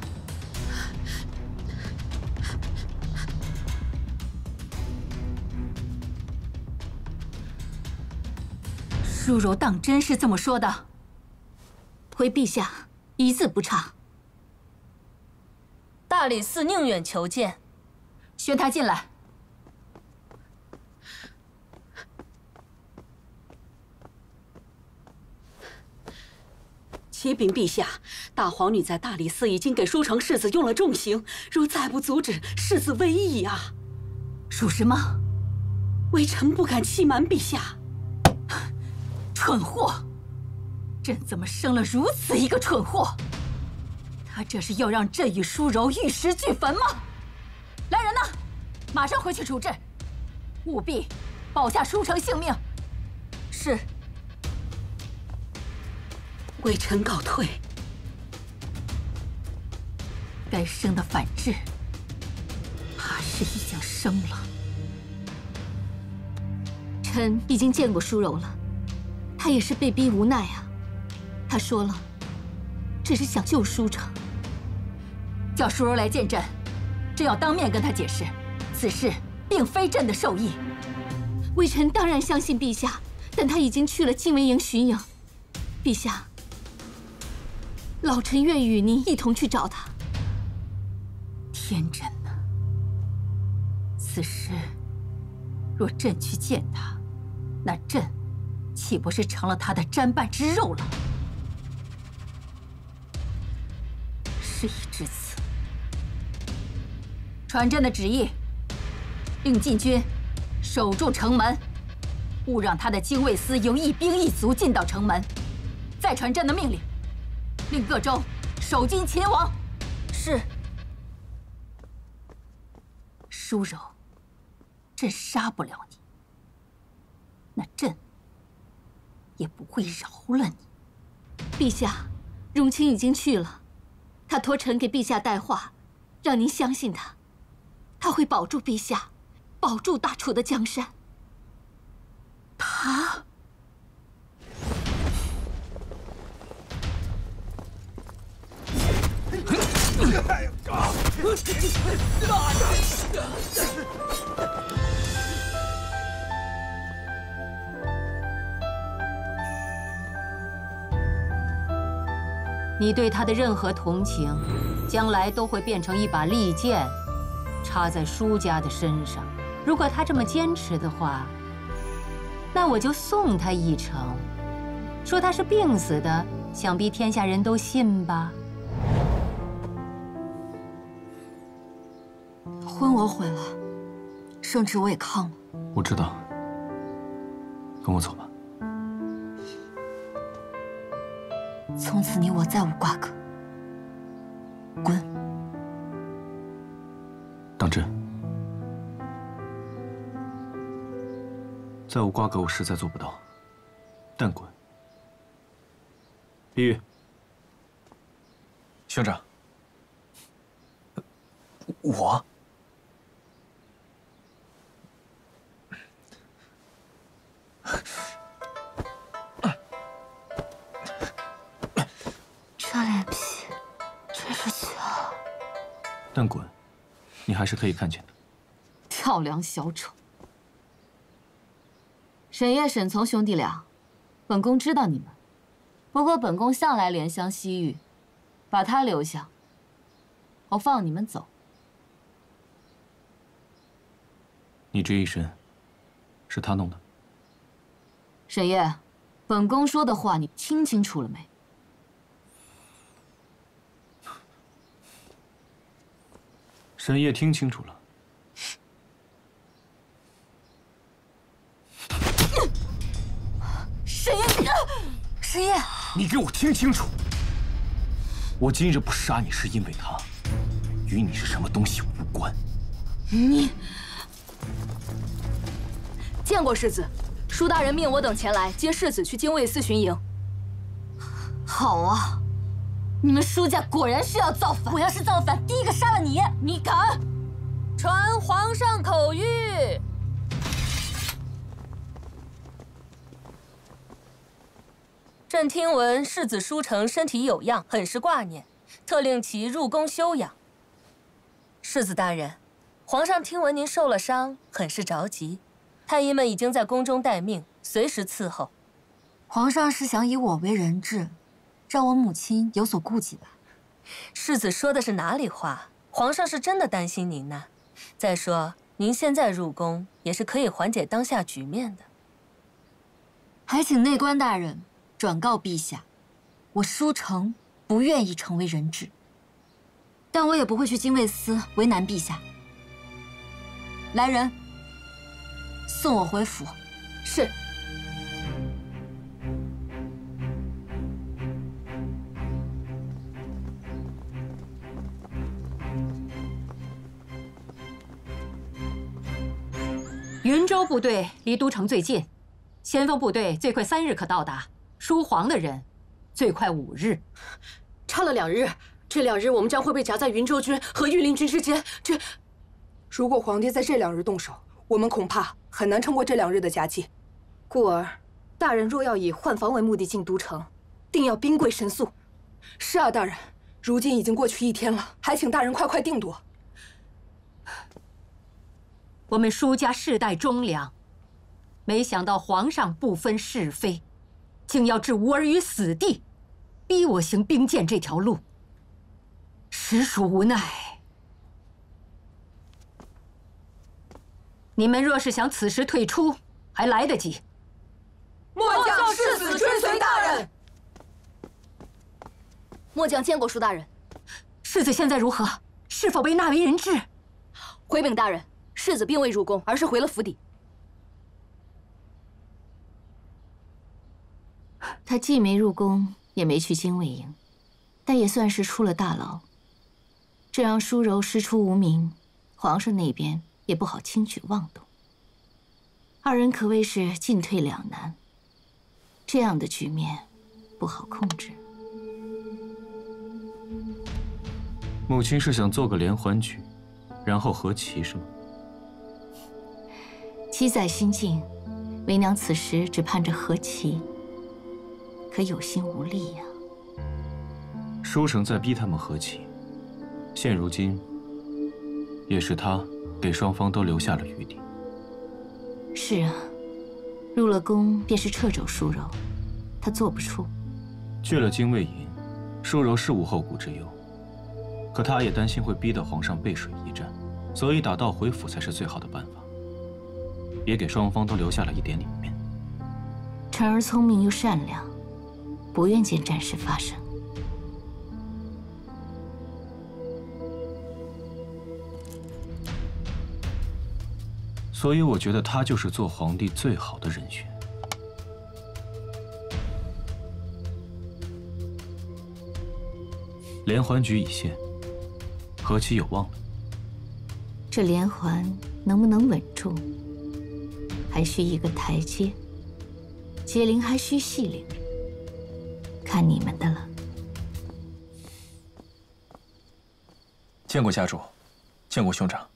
舒柔当真是这么说的？回陛下，一字不差。大理寺宁远求见。宣他进来。启禀陛下，大皇女在大理寺已经给舒城世子用了重刑，若再不阻止，世子危矣啊！属实吗？微臣不敢欺瞒陛下。蠢货！朕怎么生了如此一个蠢货？他这是要让朕与舒柔玉石俱焚吗？来人呐，马上回去处置，务必保下舒城性命。是。微臣告退。该生的反制，怕是已经生了。臣已经见过舒柔了，她也是被逼无奈啊。她说了，只是想救舒城。叫舒柔来见朕，朕要当面跟她解释，此事并非朕的授意。微臣当然相信陛下，但她已经去了禁卫营巡营。陛下。老臣愿与您一同去找他。天真呐！此时若朕去见他，那朕岂不是成了他的砧板之肉了？事已至此，传朕的旨意，令禁军守住城门，勿让他的精卫司有一兵一卒进到城门。再传朕的命令。令各州守金秦王。是。舒柔，朕杀不了你，那朕也不会饶了你。陛下，荣清已经去了，他托臣给陛下带话，让您相信他，他会保住陛下，保住大楚的江山。他。你对他的任何同情，将来都会变成一把利剑，插在舒家的身上。如果他这么坚持的话，那我就送他一程，说他是病死的，想必天下人都信吧。婚我毁了，圣旨我也抗了。我知道，跟我走吧。从此你我再无瓜葛。滚！当真？再无瓜葛，我实在做不到。但滚。碧玉，兄长，我。 这脸皮真是小。但滚，你还是可以看见的。跳梁小丑。沈烨、沈从兄弟俩，本宫知道你们，不过本宫向来怜香惜玉，把他留下，我放你们走。你这一身，是他弄的？ 沈烨，本宫说的话你听清楚了没？沈烨听清楚了。沈烨，沈烨，你给我听清楚！我今日不杀你，是因为他与你是什么东西无关。你见过世子。 舒大人命我等前来接世子去精卫司巡营。好啊，你们舒家果然是要造反！我要是造反，第一个杀了你！你敢？传皇上口谕。朕听闻世子舒成身体有恙，很是挂念，特令其入宫休养。世子大人，皇上听闻您受了伤，很是着急。 太医们已经在宫中待命，随时伺候。皇上是想以我为人质，让我母亲有所顾忌吧？世子说的是哪里话？皇上是真的担心您呢。再说，您现在入宫也是可以缓解当下局面的。还请内官大人转告陛下，我舒成不愿意成为人质，但我也不会去精卫司为难陛下。来人！ 送我回府。是。云州部队离都城最近，先锋部队最快3日可到达，输黄的人最快5日。差了2日，这2日我们将会被夹在云州军和御林军之间。如果皇帝在这2日动手， 我们恐怕很难撑过这2日的夹击，故而，大人若要以换防为目的进都城，定要兵贵神速。是啊，大人，如今已经过去1天了，还请大人快快定夺。我们舒家世代忠良，没想到皇上不分是非，竟要置吾儿于死地，逼我行兵谏这条路，实属无奈。 你们若是想此时退出，还来得及。末将誓死追随大人。末将见过舒大人。世子现在如何？是否被纳为人质？回禀大人，世子并未入宫，而是回了府邸。他既没入宫，也没去精卫营，但也算是出了大牢。这让舒柔师出无名，皇上那边 也不好轻举妄动，二人可谓是进退两难，这样的局面不好控制。母亲是想做个连环局，然后和棋是吗？妻在心境，为娘此时只盼着和棋，可有心无力呀。舒成在逼他们和棋，现如今也是他 给双方都留下了余地。是啊，入了宫便是掣肘舒柔，他做不出。去了精卫营，舒柔是无后顾之忧，可他也担心会逼得皇上背水一战，所以打道回府才是最好的办法，也给双方都留下了一点脸面。臣儿聪明又善良，不愿见战事发生。 所以我觉得他就是做皇帝最好的人选。连环局已现，何其有望了。这连环能不能稳住，还需一个台阶；解铃还需系铃，看你们的了。见过家主，见过兄长，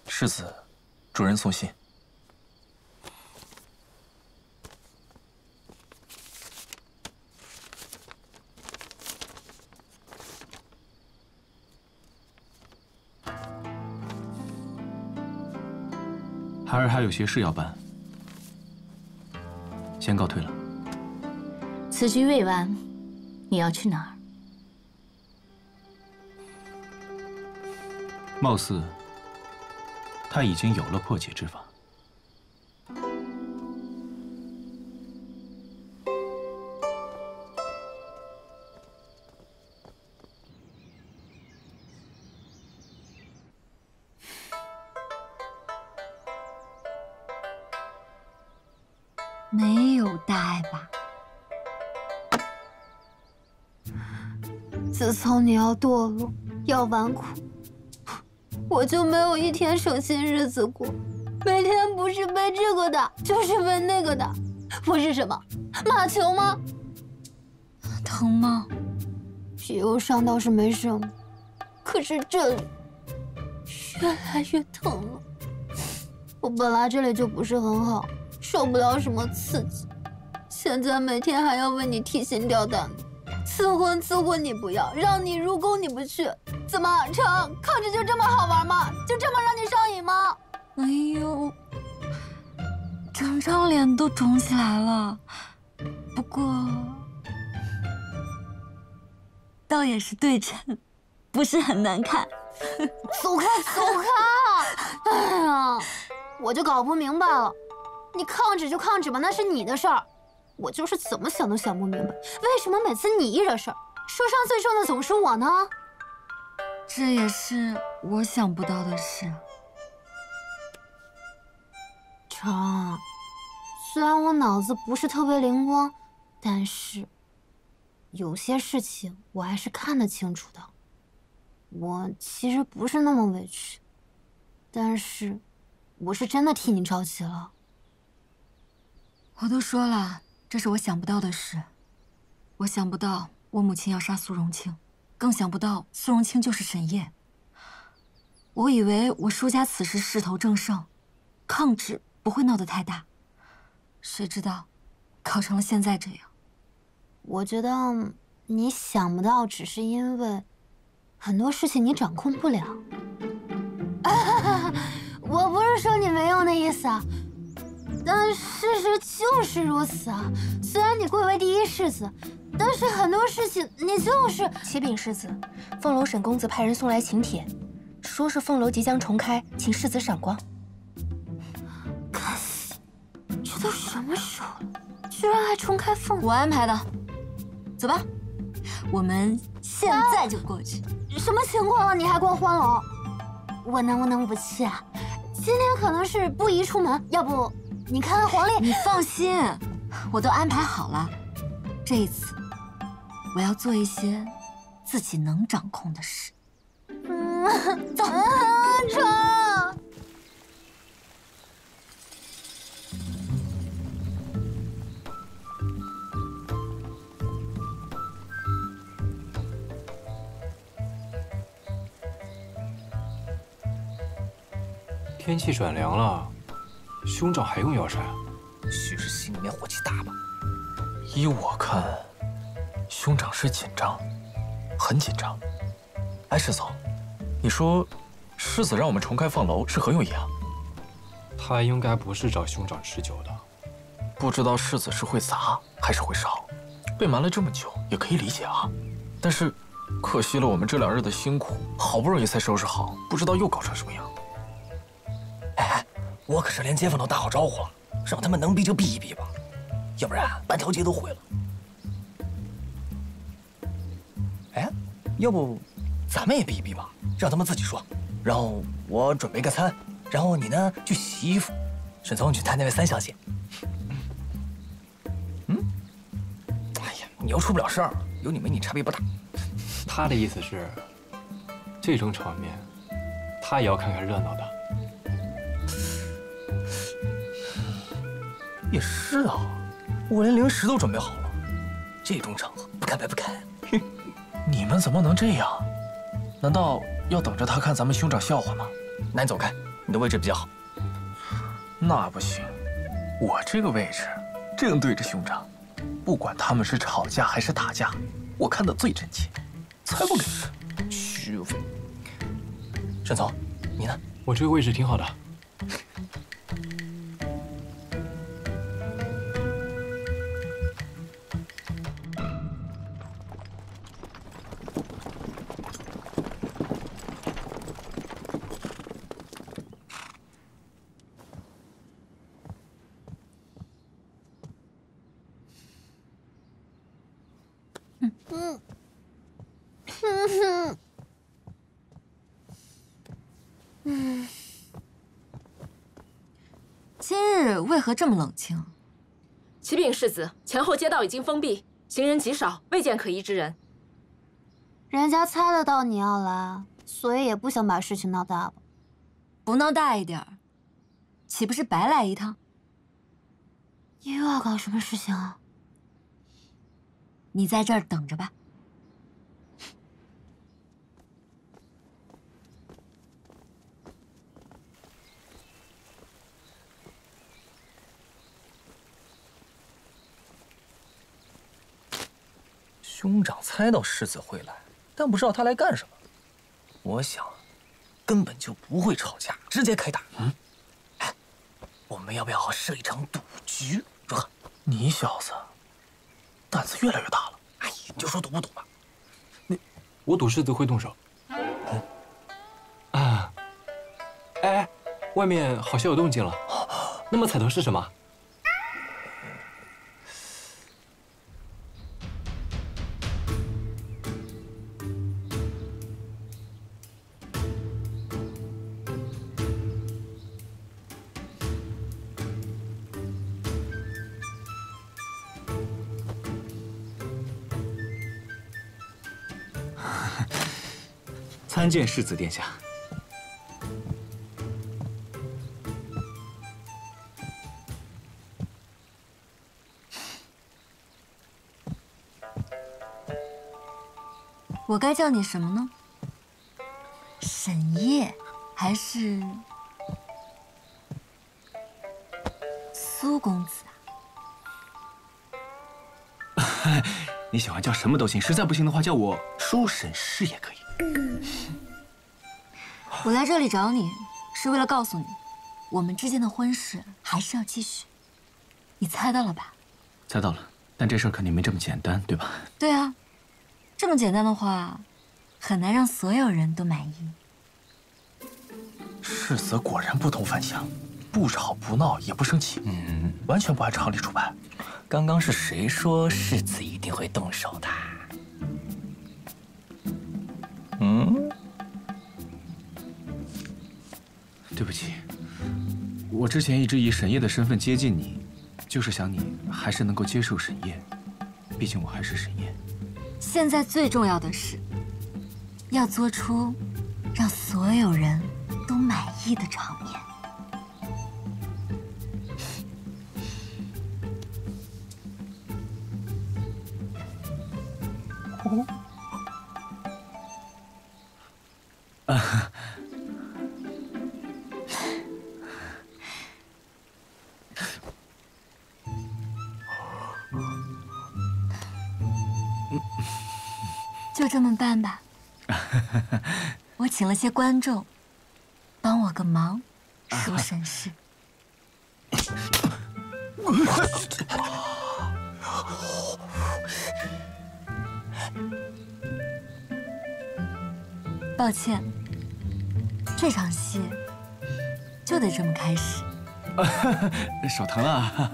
世子，主人送信。孩儿还有些事要办，先告退了。此局未完，你要去哪儿？貌似他已经有了破解之法。没有大碍吧？自从你要堕落，要纨绔，我就没有一天省心日子过，每天不是被这个打，就是被那个打。我是什么？马球吗？疼吗？皮肉伤倒是没什么，可是这里越来越疼了。我本来这里就不是很好，受不了什么刺激，现在每天还要为你提心吊胆的，赐婚你不要，让你入宫你不去，怎么成？抗旨就这么好玩吗？就这么让你上瘾吗？哎呦，整张脸都肿起来了。不过，倒也是对称，不是很难看。走开，走开！哎呀，我就搞不明白了，你抗旨就抗旨吧，那是你的事儿。我就是怎么想都想不明白，为什么每次你一惹事儿，受伤最重的总是我呢？这也是我想不到的事。成，虽然我脑子不是特别灵光，但是有些事情我还是看得清楚的。我其实不是那么委屈，但是我是真的替你着急了。我都说了，这是我想不到的事。我想不到我母亲要杀苏荣清，更想不到苏荣清就是沈烨。我以为我舒家此时势头正盛，抗旨不会闹得太大，谁知道搞成了现在这样。我觉得你想不到，只是因为很多事情你掌控不了。我不是说你没用的意思啊，但事实就是如此啊。虽然你贵为第一世子，但是很多事情你就是启禀世子，凤楼沈公子派人送来请帖，说是凤楼即将重开，请世子赏光。该死，这都什么时候了，居然还重开凤楼！我安排的，走吧，我们现在就过去。什么情况了？你还逛欢楼？我能不能不去啊？今天可能是不宜出门，要不你看看黄历。你放心，我都安排好了。这一次，我要做一些自己能掌控的事。走，成。天气转凉了，兄长还用药膳？许是心里面火气大吧？依我看，兄长是紧张，很紧张。哎，世总，你说，世子让我们重开凤楼是何用意啊？他应该不是找兄长吃酒的。不知道世子是会砸还是会烧，被瞒了这么久也可以理解啊。但是，可惜了我们这2日的辛苦，好不容易才收拾好，不知道又搞成什么样。哎，我可是连街坊都打好招呼了，让他们能避就避一避吧，要不然半条街都毁了。哎，要不咱们也避一避吧，让他们自己说。然后我准备个餐，然后你呢去洗衣服，沈从去谈那位3小姐。哎呀，你又出不了事儿，有你没你差别不大。他的意思是，这种场面，他也要看看热闹的。也是啊，我连零食都准备好了，这种场合不敢白不敢。你们怎么能这样？难道要等着他看咱们兄长笑话吗？那你走开，你的位置比较好。那不行，我这个位置正对着兄长，不管他们是吵架还是打架，我看得最真切，才不给。虚伪。沈总，你呢？我这个位置挺好的。今日为何这么冷清？启禀世子，前后街道已经封闭，行人极少，未见可疑之人。人家猜得到你要来，所以也不想把事情闹大吧？不闹大一点，岂不是白来一趟？你又要搞什么事情啊？你在这儿等着吧。兄长猜到世子会来，但不知道他来干什么。我想，根本就不会吵架，直接开打。哎，我们要不要设一场赌局？如何？你小子胆子越来越大了。哎，你就说赌不赌吧。我赌世子会动手。啊！哎，外面好像有动静了。那么彩头是什么？参见世子殿下。我该叫你什么呢？沈烨，还是苏公子啊？你喜欢叫什么都行，实在不行的话，叫我舒沈氏也可以。我来这里找你，是为了告诉你，我们之间的婚事还是要继续。你猜到了吧？猜到了，但这事儿肯定没这么简单，对吧？对啊，这么简单的话，很难让所有人都满意。世子果然不同凡响，不吵不闹也不生气，完全不按常理出牌。刚刚是谁说世子一定会动手的？对不起，我之前一直以沈烨的身份接近你，就是想你还是能够接受沈烨，毕竟我还是沈烨。现在最重要的是，要做出让所有人都满意的场面。就这么办吧。我请了些观众，帮我个忙，舒沈氏。抱歉，这场戏就得这么开始。手疼啊！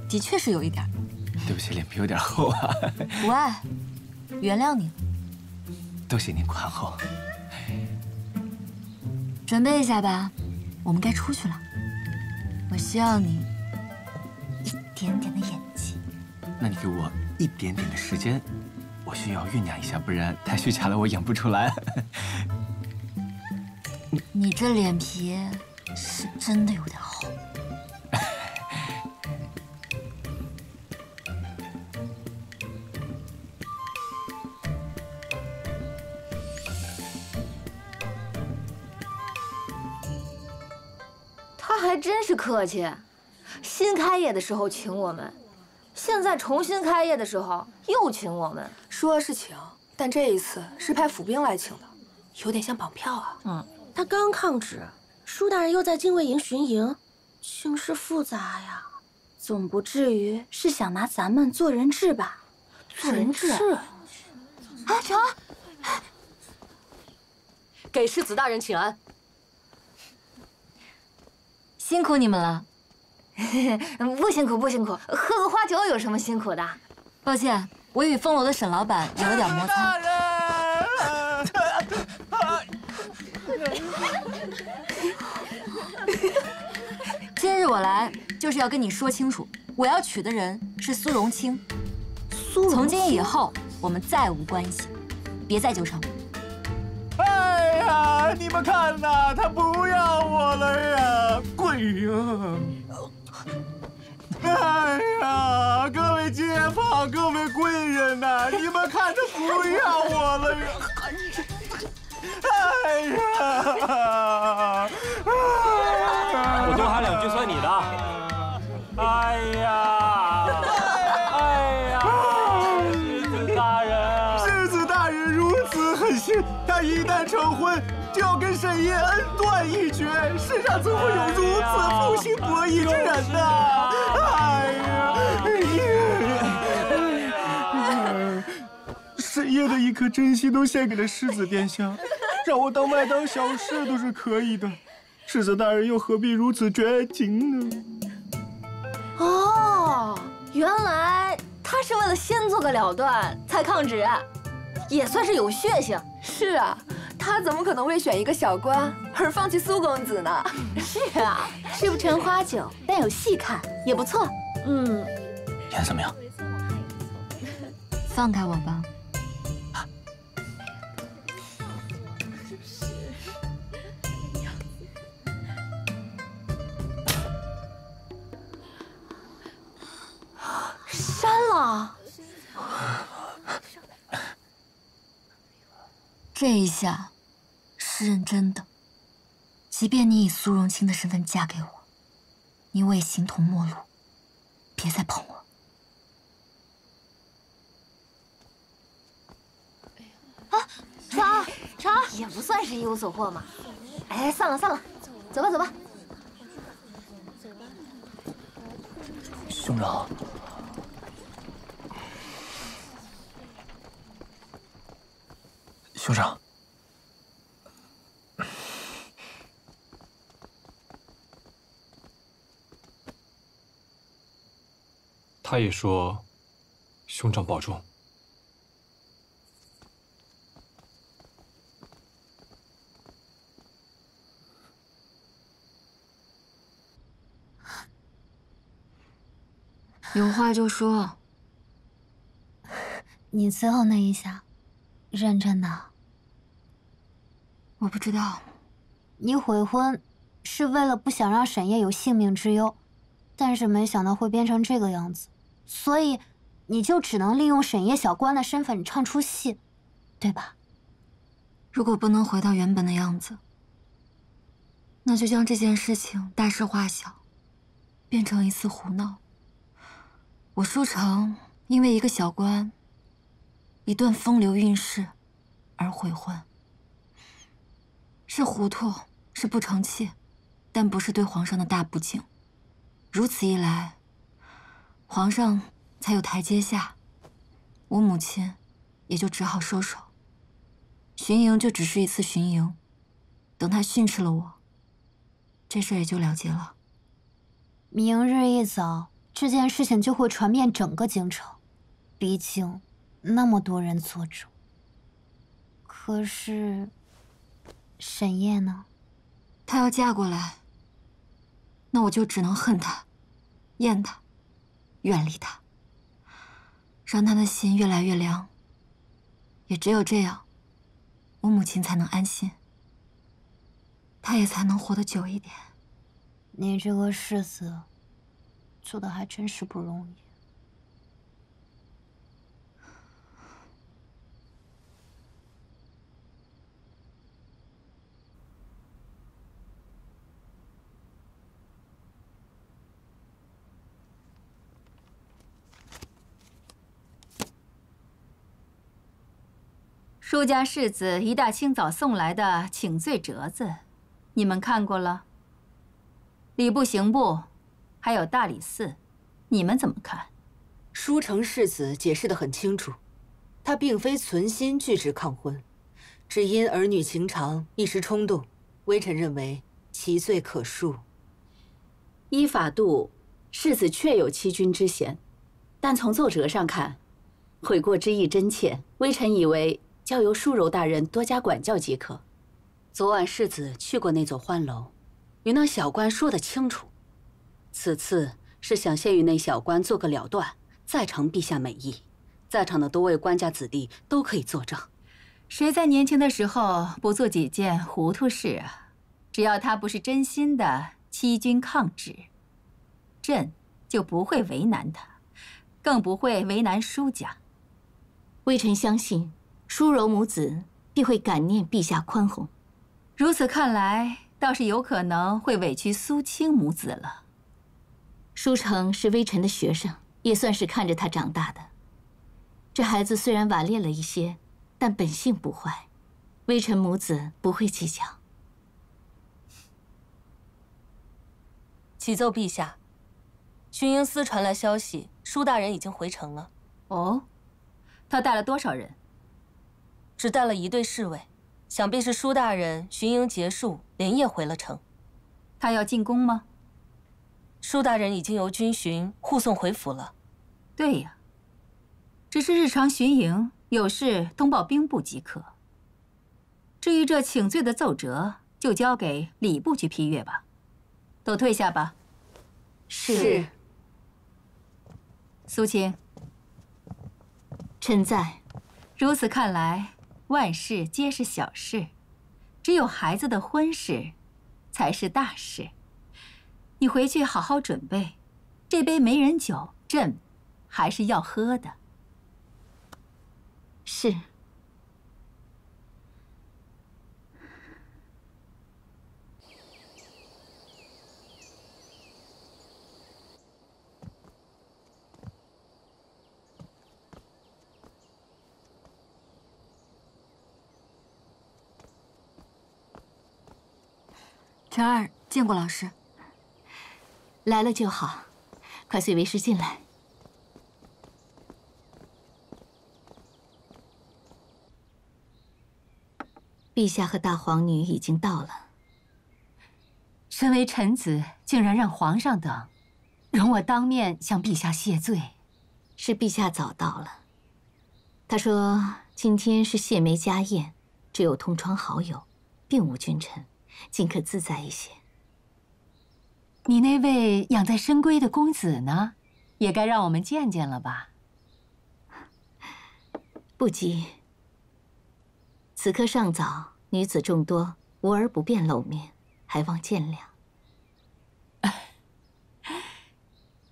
的确是有一点。对不起，脸皮有点厚啊。不爱，原谅你了。多谢您宽厚。准备一下吧，我们该出去了。我需要你一点点的演技。那你给我一点点的时间，我需要酝酿一下，不然太虚假了，我演不出来。你这脸皮是真的有点厚。他还真是客气，新开业的时候请我们，现在重新开业的时候又请我们。说是请，但这一次是派府兵来请的，有点像绑票啊。他刚抗旨，舒大人又在禁卫营巡营，形势复杂呀，总不至于是想拿咱们做人质吧？做人质？啊，成，给世子大人请安。辛苦你们了。不辛苦，不辛苦，喝个花酒有什么辛苦的？抱歉，我与风楼的沈老板有了点摩擦。今日我来就是要跟你说清楚，我要娶的人是苏荣清。从今以后我们再无关系，别再纠缠我。哎呀，你们看呐，他不要我了呀！贵呀！哎呀，各位街坊，各位贵人呐，你们看他不要我了呀！哎呀！我多喊2句算你的。哎呀！哎呀！世子大人，世子大人如此狠心，他一旦成婚，就要跟沈烨恩断义绝，世上怎会有如此负心薄义之人呢？哎呀！沈烨的一颗真心都献给了世子殿下，让我当麦当小事都是可以的，世子大人又何必如此绝情呢？哦，原来他是为了先做个了断才抗旨，也算是有血性。是啊，他怎么可能为选一个小官而放弃苏公子呢？是啊，吃不成花酒，但有戏看也不错。演怎么样？放开我吧。删了。这一下是认真的。即便你以苏荣清的身份嫁给我，你我也形同陌路，别再碰我。啊，成，也不算是一无所获嘛。哎，散了，走吧，走吧。兄长，兄长，他也说，兄长保重。有话就说。你最后那一下，认真的？我不知道。你悔婚是为了不想让沈烨有性命之忧，但是没想到会变成这个样子，所以你就只能利用沈烨小官的身份唱出戏，对吧？如果不能回到原本的样子，那就将这件事情大事化小，变成一次胡闹。我舒城因为一个小官，一段风流韵事而悔婚，是糊涂，是不成器，但不是对皇上的大不敬。如此一来，皇上才有台阶下，我母亲也就只好收手。巡营就只是一次巡营，等他训斥了我，这事也就了结了。明日一早，这件事情就会传遍整个京城，毕竟那么多人做主。可是，沈烨呢？她要嫁过来，那我就只能恨她、厌她、远离她。让他的心越来越凉。也只有这样，我母亲才能安心，她也才能活得久一点。你这个世子，做的还真是不容易。舒家世子一大清早送来的请罪折子，你们看过了？礼部、刑部，还有大理寺，你们怎么看？舒城世子解释得很清楚，他并非存心拒止抗婚，只因儿女情长，一时冲动。微臣认为其罪可恕。依法度，世子确有欺君之嫌，但从奏折上看，悔过之意真切。微臣以为交由舒柔大人多加管教即可。昨晚世子去过那座欢楼，与那小官说得清楚。此次是想先与那小官做个了断，再承陛下美意。在场的多位官家子弟都可以作证。谁在年轻的时候不做几件糊涂事啊？只要他不是真心的欺君抗旨，朕就不会为难他，更不会为难舒家。微臣相信舒柔母子必会感念陛下宽宏。如此看来，倒是有可能会委屈苏青母子了。舒城是微臣的学生，也算是看着他长大的。这孩子虽然顽劣了一些，但本性不坏，微臣母子不会计较。启奏陛下，巡营司传来消息，舒大人已经回城了。哦，他带了多少人？只带了1队侍卫，想必是舒大人巡营结束，连夜回了城。他要进宫吗？舒大人已经由军巡护送回府了。对呀，只是日常巡营，有事通报兵部即可。至于这请罪的奏折，就交给礼部去批阅吧。都退下吧。是。苏青，臣在。如此看来，万事皆是小事，只有孩子的婚事才是大事。你回去好好准备，这杯媒人酒，朕还是要喝的。是。晨儿见过老师。来了就好，快随为师进来。陛下和大皇女已经到了。身为臣子，竟然让皇上等，容我当面向陛下谢罪。是陛下早到了。他说今天是谢媒家宴，只有同窗好友，并无君臣，尽可自在一些。你那位养在深闺的公子呢？也该让我们见见了吧？不急。此刻尚早，女子众多，吾儿不便露面，还望见谅。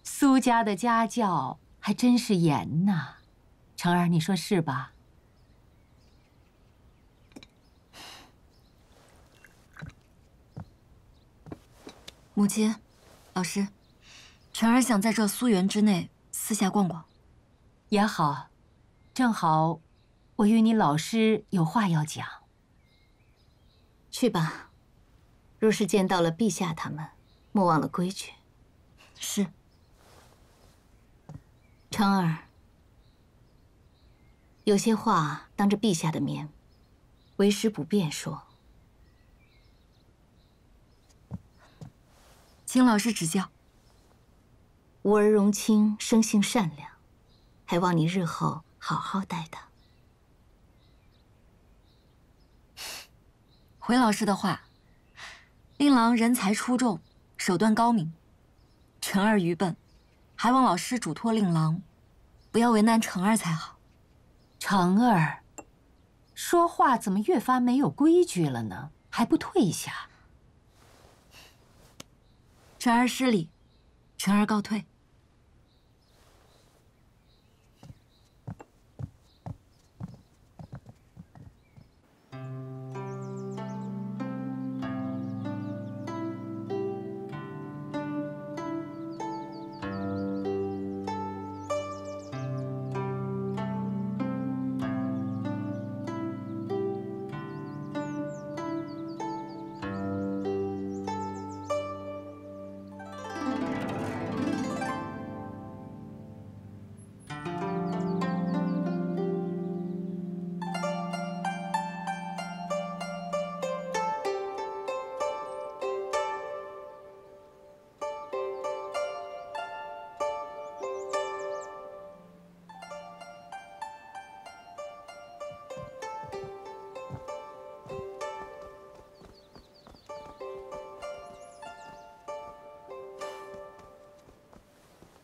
苏家的家教还真是严呐，成儿，你说是吧？母亲，老师，晨儿想在这苏园之内私下逛逛。也好，正好我与你老师有话要讲。去吧，若是见到了陛下他们，莫忘了规矩。是。成儿，有些话当着陛下的面，为师不便说。请老师指教。吾儿容卿生性善良，还望你日后好好待他。回老师的话，令郎人才出众，手段高明，晨儿愚笨，还望老师嘱托令郎不要为难成儿才好。成儿，说话怎么越发没有规矩了呢？还不退下？成儿失礼，成儿告退。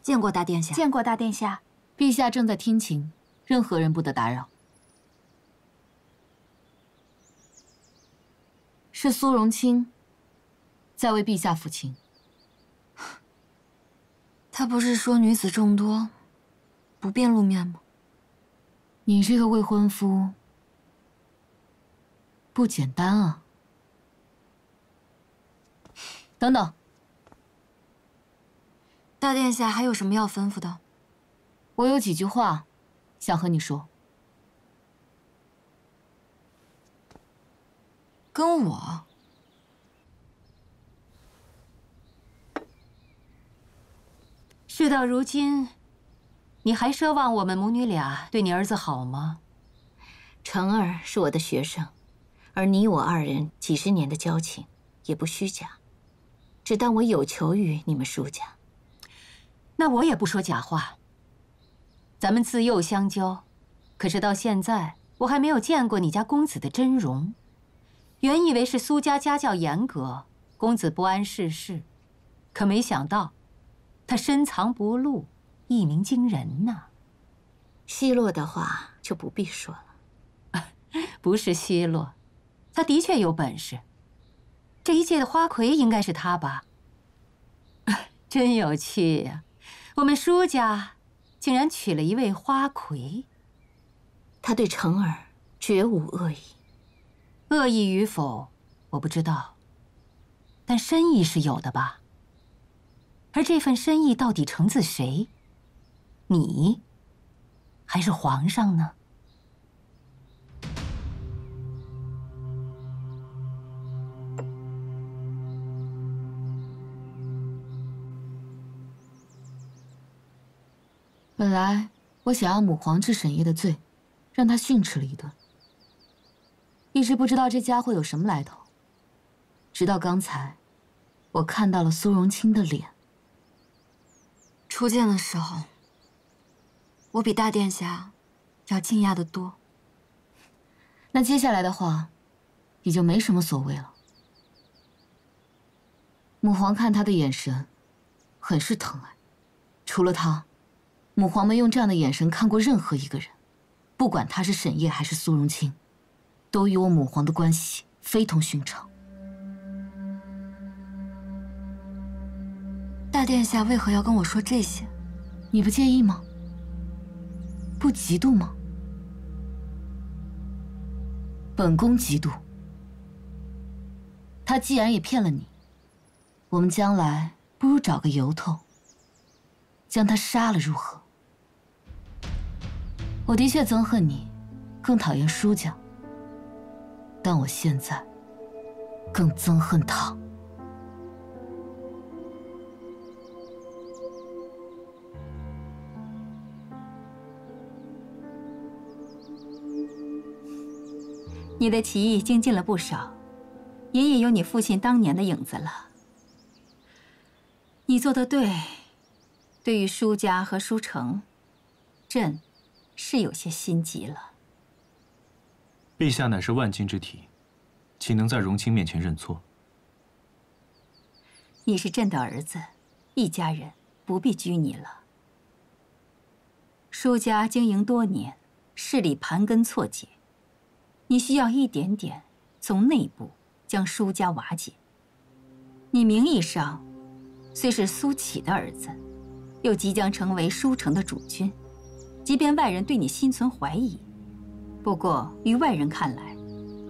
见过大殿下。见过大殿下。陛下正在听琴，任何人不得打扰。是苏荣清在为陛下抚琴。他不是说女子众多，不便露面吗？你这个未婚夫不简单啊！等等。大殿下还有什么要吩咐的？我有几句话想和你说。跟我？事到如今，你还奢望我们母女俩对你儿子好吗？成儿是我的学生，而你我二人几十年的交情也不虚假，只当我有求于你们舒家。那我也不说假话。咱们自幼相交，可是到现在我还没有见过你家公子的真容。原以为是苏家家教严格，公子不谙世事，可没想到，他深藏不露，一鸣惊人呐。奚落的话就不必说了。不是奚落，他的确有本事。这一届的花魁应该是他吧？真有趣呀！我们舒家竟然娶了一位花魁。他对成儿绝无恶意。恶意与否，我不知道，但深意是有的吧？而这份深意到底承自谁？你，还是皇上呢？本来我想要母皇治沈烨的罪，让他训斥了一顿。一直不知道这家伙有什么来头，直到刚才，我看到了苏荣清的脸。初见的时候，我比大殿下要惊讶得多。那接下来的话，也就没什么所谓了。母皇看他的眼神，很是疼爱。除了他，母皇没用这样的眼神看过任何一个人，不管他是沈烨还是苏荣清，都与我母皇的关系非同寻常。大殿下为何要跟我说这些？你不介意吗？不嫉妒吗？本宫嫉妒。他既然也骗了你，我们将来不如找个由头，将他杀了如何？我的确憎恨你，更讨厌舒家，但我现在更憎恨他。你的棋艺精进了不少，也有你父亲当年的影子了。你做得对，对于舒家和舒城，朕是有些心急了。陛下乃是万金之体，岂能在荣清面前认错？你是朕的儿子，一家人不必拘泥了。舒家经营多年，势力盘根错节，你需要一点点从内部将舒家瓦解。你名义上虽是苏启的儿子，又即将成为舒城的主君，即便外人对你心存怀疑，不过于外人看来，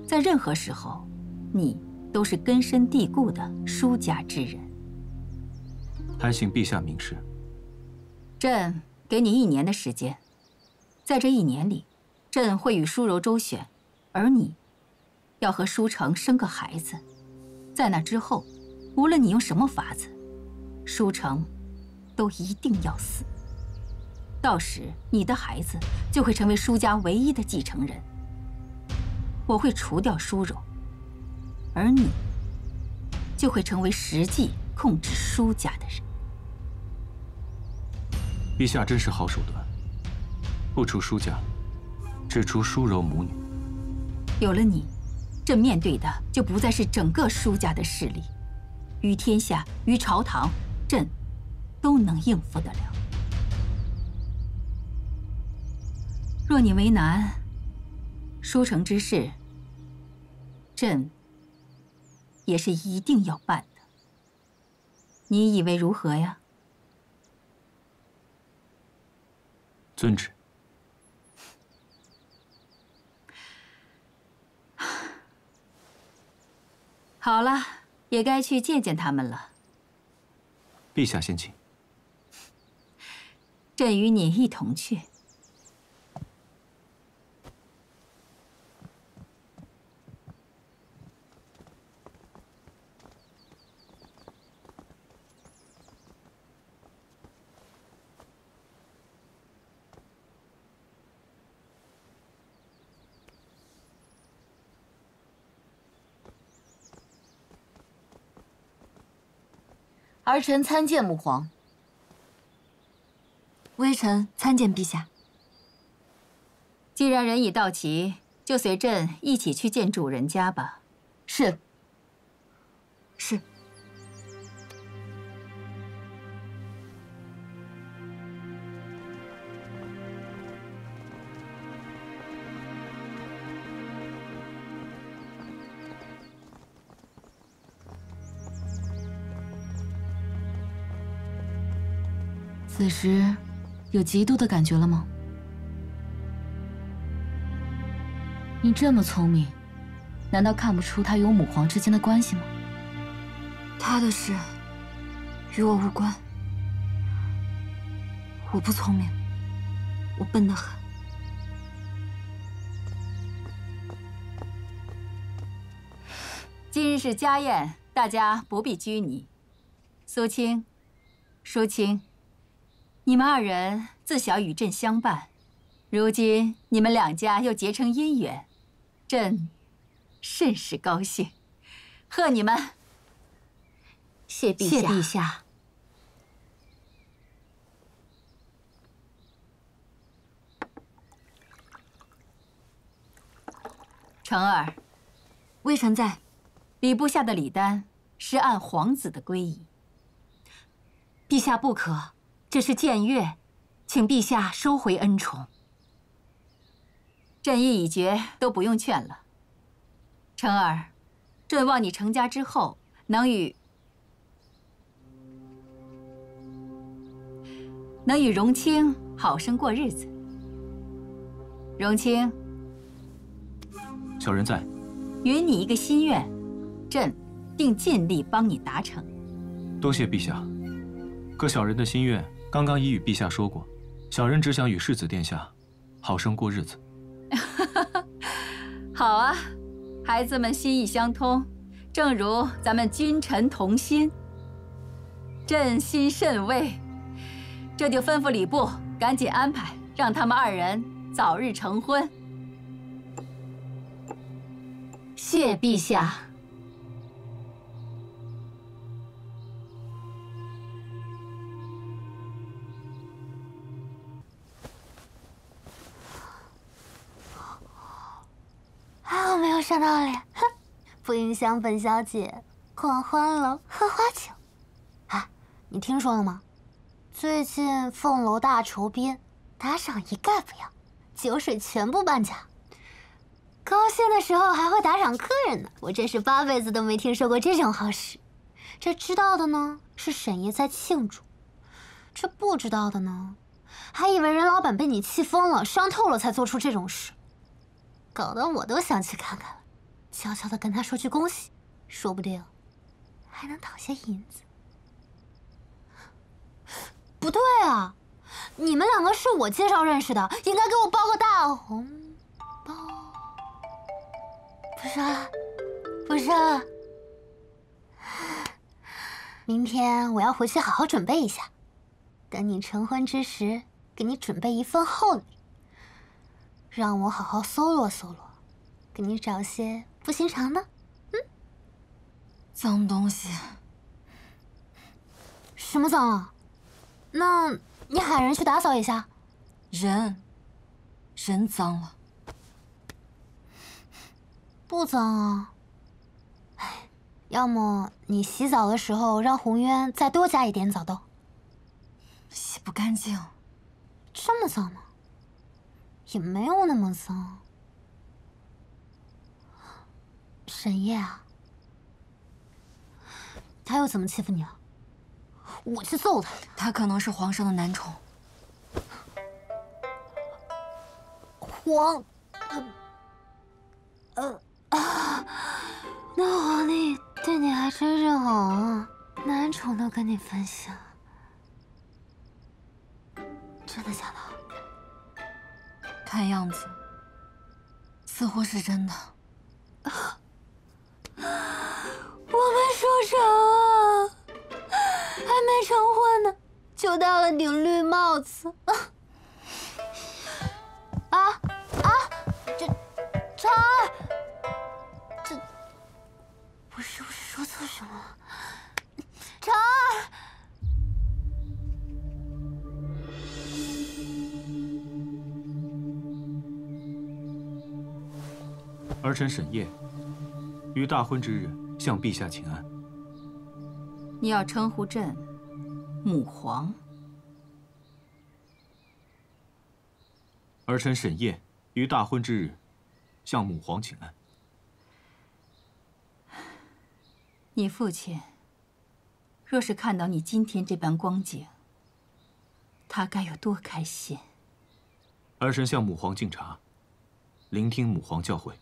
在任何时候，你都是根深蒂固的舒家之人。还请陛下明示。朕给你1年的时间，在这1年里，朕会与舒柔周旋，而你要和舒城生个孩子。在那之后，无论你用什么法子，舒城都一定要死。到时，你的孩子就会成为舒家唯一的继承人。我会除掉舒柔，而你就会成为实际控制舒家的人。陛下真是好手段，不除舒家，只除舒柔母女。有了你，朕面对的就不再是整个舒家的势力，于天下，于朝堂，朕都能应付得了。若你为难，舒城之事，朕也是一定要办的。你以为如何呀？遵旨。好了，也该去见见他们了。陛下先请。朕与你一同去。儿臣参见母皇。微臣参见陛下。既然人已到齐，就随朕一起去见主人家吧。是。是。此时，有嫉妒的感觉了吗？你这么聪明，难道看不出他与我母皇之间的关系吗？他的事与我无关。我不聪明，我笨得很。今日是家宴，大家不必拘泥。苏青、舒青，你们2人自小与朕相伴，如今你们2家又结成姻缘，朕甚是高兴，贺你们！谢陛下。谢陛下。成儿，微臣在。礼部下的礼单是按皇子的规仪。陛下不可，这是僭越，请陛下收回恩宠。朕意已决，都不用劝了。成儿，朕望你成家之后能与荣清好生过日子。荣清，小人在。允你一个心愿，朕定尽力帮你达成。多谢陛下。可小人的心愿刚刚已与陛下说过，小人只想与世子殿下好生过日子。好啊，孩子们心意相通，正如咱们君臣同心。朕心甚慰，这就吩咐礼部赶紧安排，让他们2人早日成婚。谢陛下。还好没有伤到脸，哼！不影响本小姐狂欢楼荷花酒。啊，你听说了吗？最近凤楼大酬宾，打赏一概不要，酒水全部半价。高兴的时候还会打赏客人呢，我真是8辈子都没听说过这种好事。这知道的呢，是沈爷在庆祝；这不知道的呢，还以为任老板被你气疯了、伤透了才做出这种事，搞得我都想去看看了，悄悄地跟他说句恭喜，说不定还能讨些银子。不对啊，你们2个是我介绍认识的，应该给我包个大红包。不是，明天我要回去好好准备一下，等你成婚之时，给你准备一份厚礼，让我好好搜罗搜罗，给你找些不寻常的。脏东西。什么脏啊？那你喊人去打扫一下。人脏了。不脏啊。要么你洗澡的时候让红渊再多加一点澡豆。洗不干净。这么脏吗？也没有那么脏。沈夜啊，他又怎么欺负你了？我去揍他！他可能是皇上的男宠。那皇帝对你还真是好啊，男宠都跟你分享。真的假的？看样子，似乎是真的。我没收成啊，还没成婚呢，就戴了顶绿帽子。婵儿，这我是不是说错什么了？婵儿。儿臣沈夜，于大婚之日向陛下请安。你要称呼朕母皇。儿臣沈夜于大婚之日向母皇请安。你父亲若是看到你今天这般光景，他该有多开心？儿臣向母皇敬茶，聆听母皇教诲。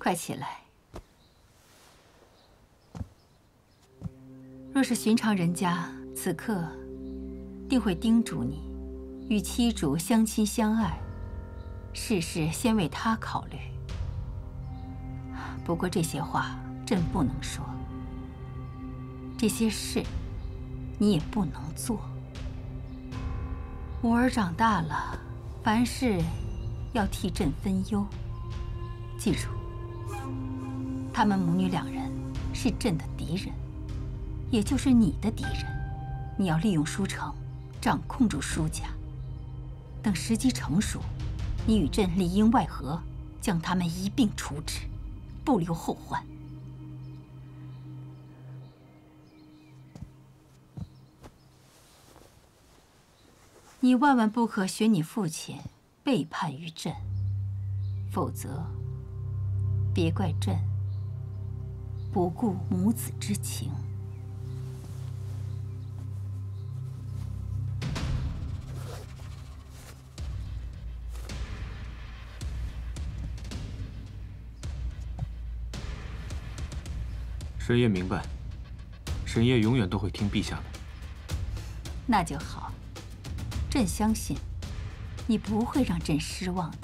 快起来！若是寻常人家，此刻定会叮嘱你，与妻主相亲相爱，事事先为他考虑。不过这些话朕不能说，这些事你也不能做。母儿长大了，凡事要替朕分忧。记住，他们母女2人是朕的敌人，也就是你的敌人。你要利用舒城，掌控住舒家。等时机成熟，你与朕里应外合，将他们一并处置，不留后患。你万万不可学你父亲背叛于朕，否则别怪朕不顾母子之情。沈夜明白，沈夜永远都会听陛下的。那就好，朕相信你不会让朕失望的。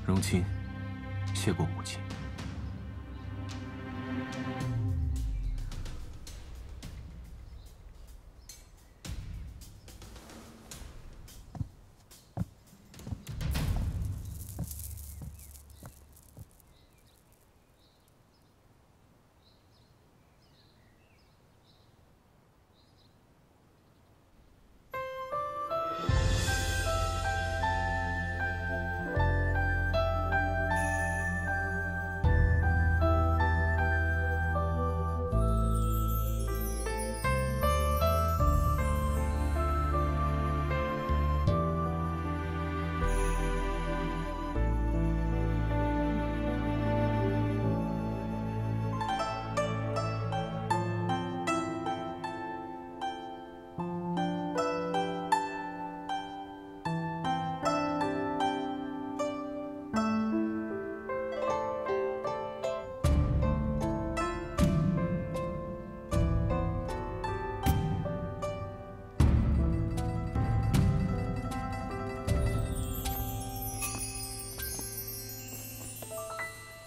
荣亲，谢过母亲。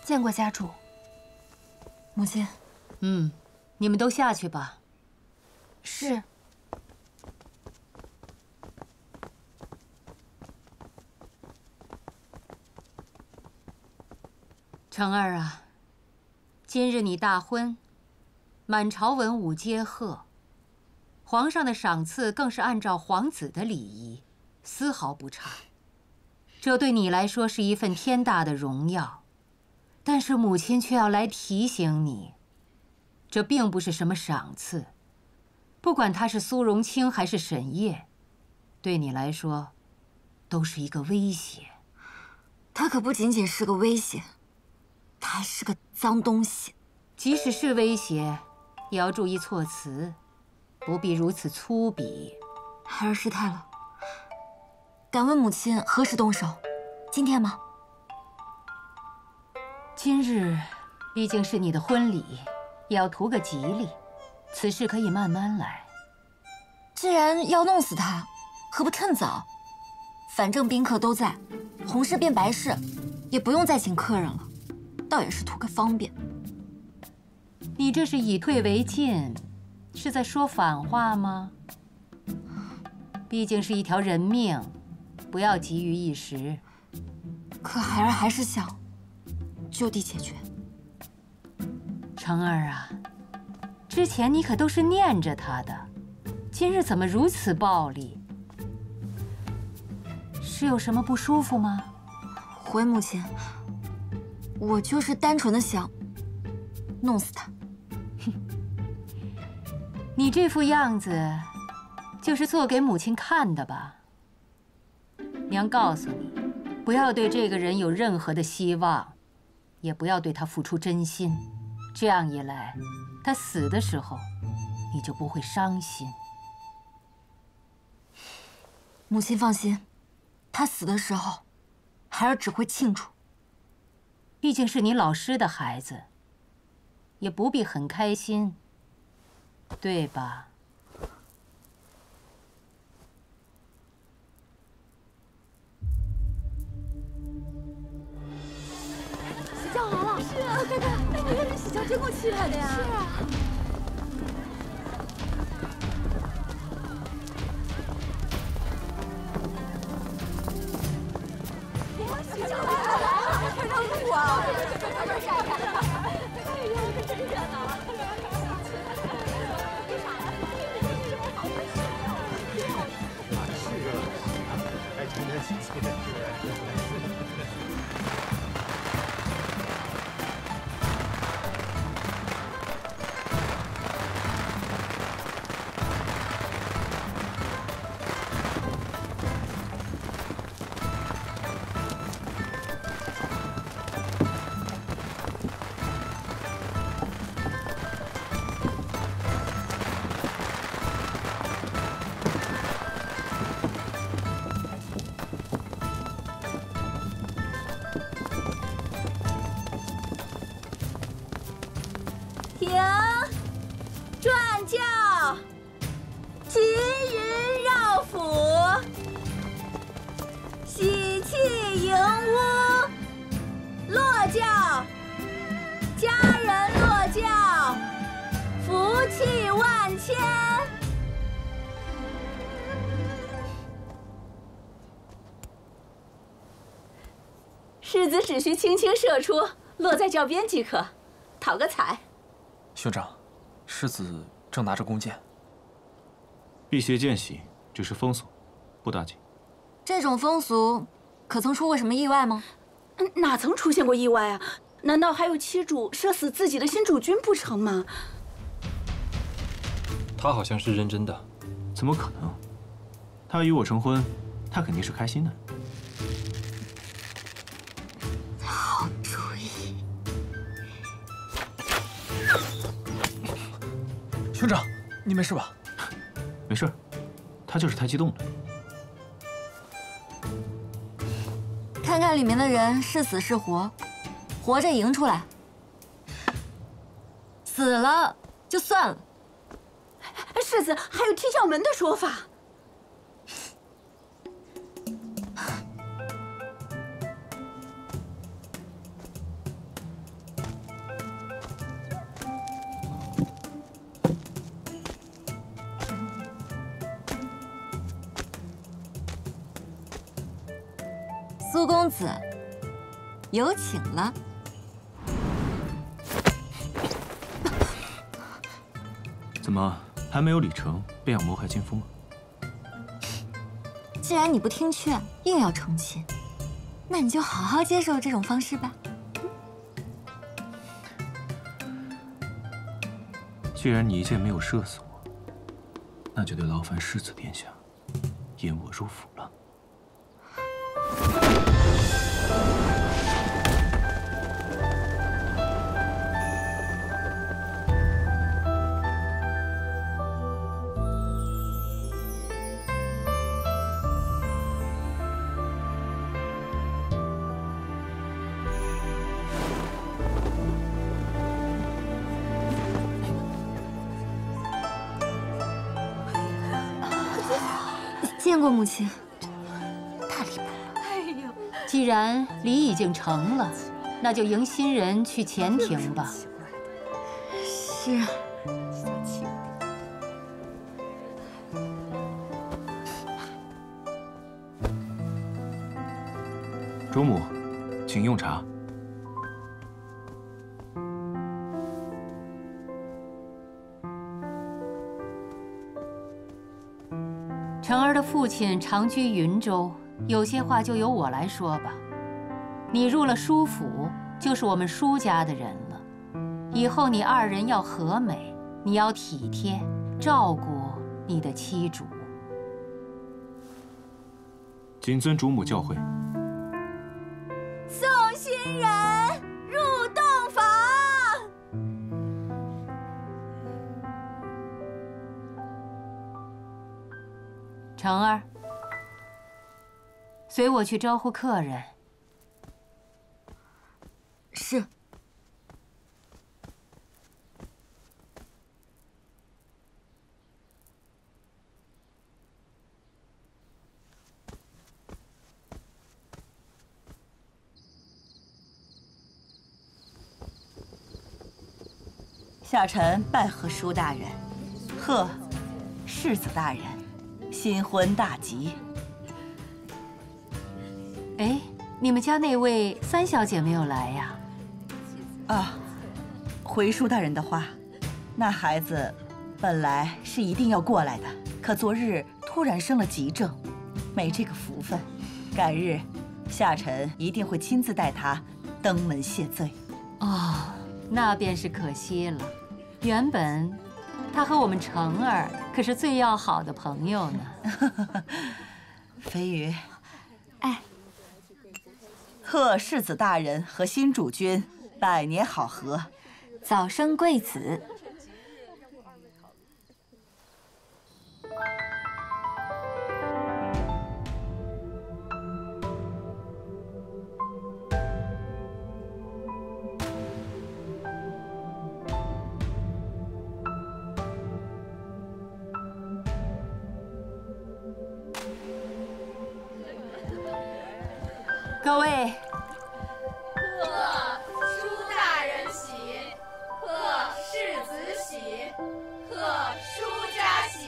见过家主。母亲。你们都下去吧。是。成儿啊，今日你大婚，满朝文武皆贺，皇上的赏赐更是按照皇子的礼仪，丝毫不差。这对你来说是一份天大的荣耀，但是母亲却要来提醒你，这并不是什么赏赐，不管他是苏荣清还是沈烨，对你来说，都是一个威胁。他可不仅仅是个威胁，他还是个脏东西。即使是威胁，也要注意措辞，不必如此粗鄙。孩儿失态了。敢问母亲何时动手？今天吗？今日毕竟是你的婚礼，也要图个吉利，此事可以慢慢来。既然要弄死他，何不趁早？反正宾客都在，红事变白事，也不用再请客人了，倒也是图个方便。你这是以退为进，是在说反话吗？毕竟是一条人命，不要急于一时。可孩儿还是想就地解决。成儿啊，之前你可都是念着他的，今日怎么如此暴力？是有什么不舒服吗？回母亲，我就是单纯的想弄死他。你这副样子，就是做给母亲看的吧？娘告诉你，不要对这个人有任何的希望，也不要对他付出真心。这样一来，他死的时候，你就不会伤心。母亲放心，他死的时候，孩儿只会庆祝。毕竟是你老师的孩子，也不必很开心，对吧？喜轿来了！是啊，快看，那个人喜轿真够气派的呀！是啊。喜轿来了，快让路啊！快点下去！哎呀，可真热闹！是啊，还真的亲切。停！转轿，吉云绕府，喜气迎屋。落轿，家人落轿，福气万千。柿子只需轻轻射出，落在轿边即可，讨个彩。兄长，世子正拿着弓箭。辟邪见喜只是风俗，不打紧。这种风俗，可曾出过什么意外吗？哪曾出现过意外啊？难道还有妻主射死自己的新主君不成吗？他好像是认真的。怎么可能？他与我成婚，他肯定是开心的。好主意。兄长，你没事吧？没事，他就是太激动了。看看里面的人是死是活，活着迎出来，死了就算了。世子还有踢轿门的说法。苏公子，有请了。怎么还没有礼成，便要谋害金夫吗？既然你不听劝，硬要成亲，那你就好好接受这种方式吧。既然你一箭没有射死我，那就得劳烦世子殿下引我入府了。见过母亲，太离谱了！哎呦，既然礼已经成了，那就迎新人去前庭吧。是啊。主母，请用茶。成儿的父亲常居云州，有些话就由我来说吧。你入了舒府，就是我们舒家的人了。以后你二人要和美，你要体贴照顾你的妻主。谨遵主母教诲。送新人入洞房。成儿，随我去招呼客人。是。下臣拜贺舒大人，贺世子大人新婚大吉。哎，你们家那位三小姐没有来呀？啊，回舒大人的话，那孩子本来是一定要过来的，可昨日突然生了急症，没这个福分。改日，下臣一定会亲自带他登门谢罪。哦，那便是可惜了。原本，他和我们成儿可是最要好的朋友呢。飞鱼，哎，贺世子大人和新主君百年好合，早生贵子。各位，贺舒大人喜，贺世子喜，贺舒家喜。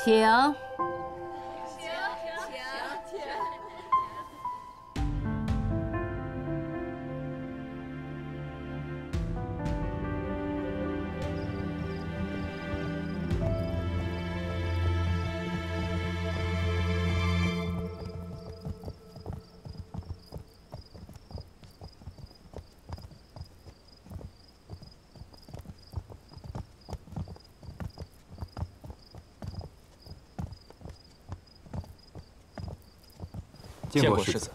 请。见过世子。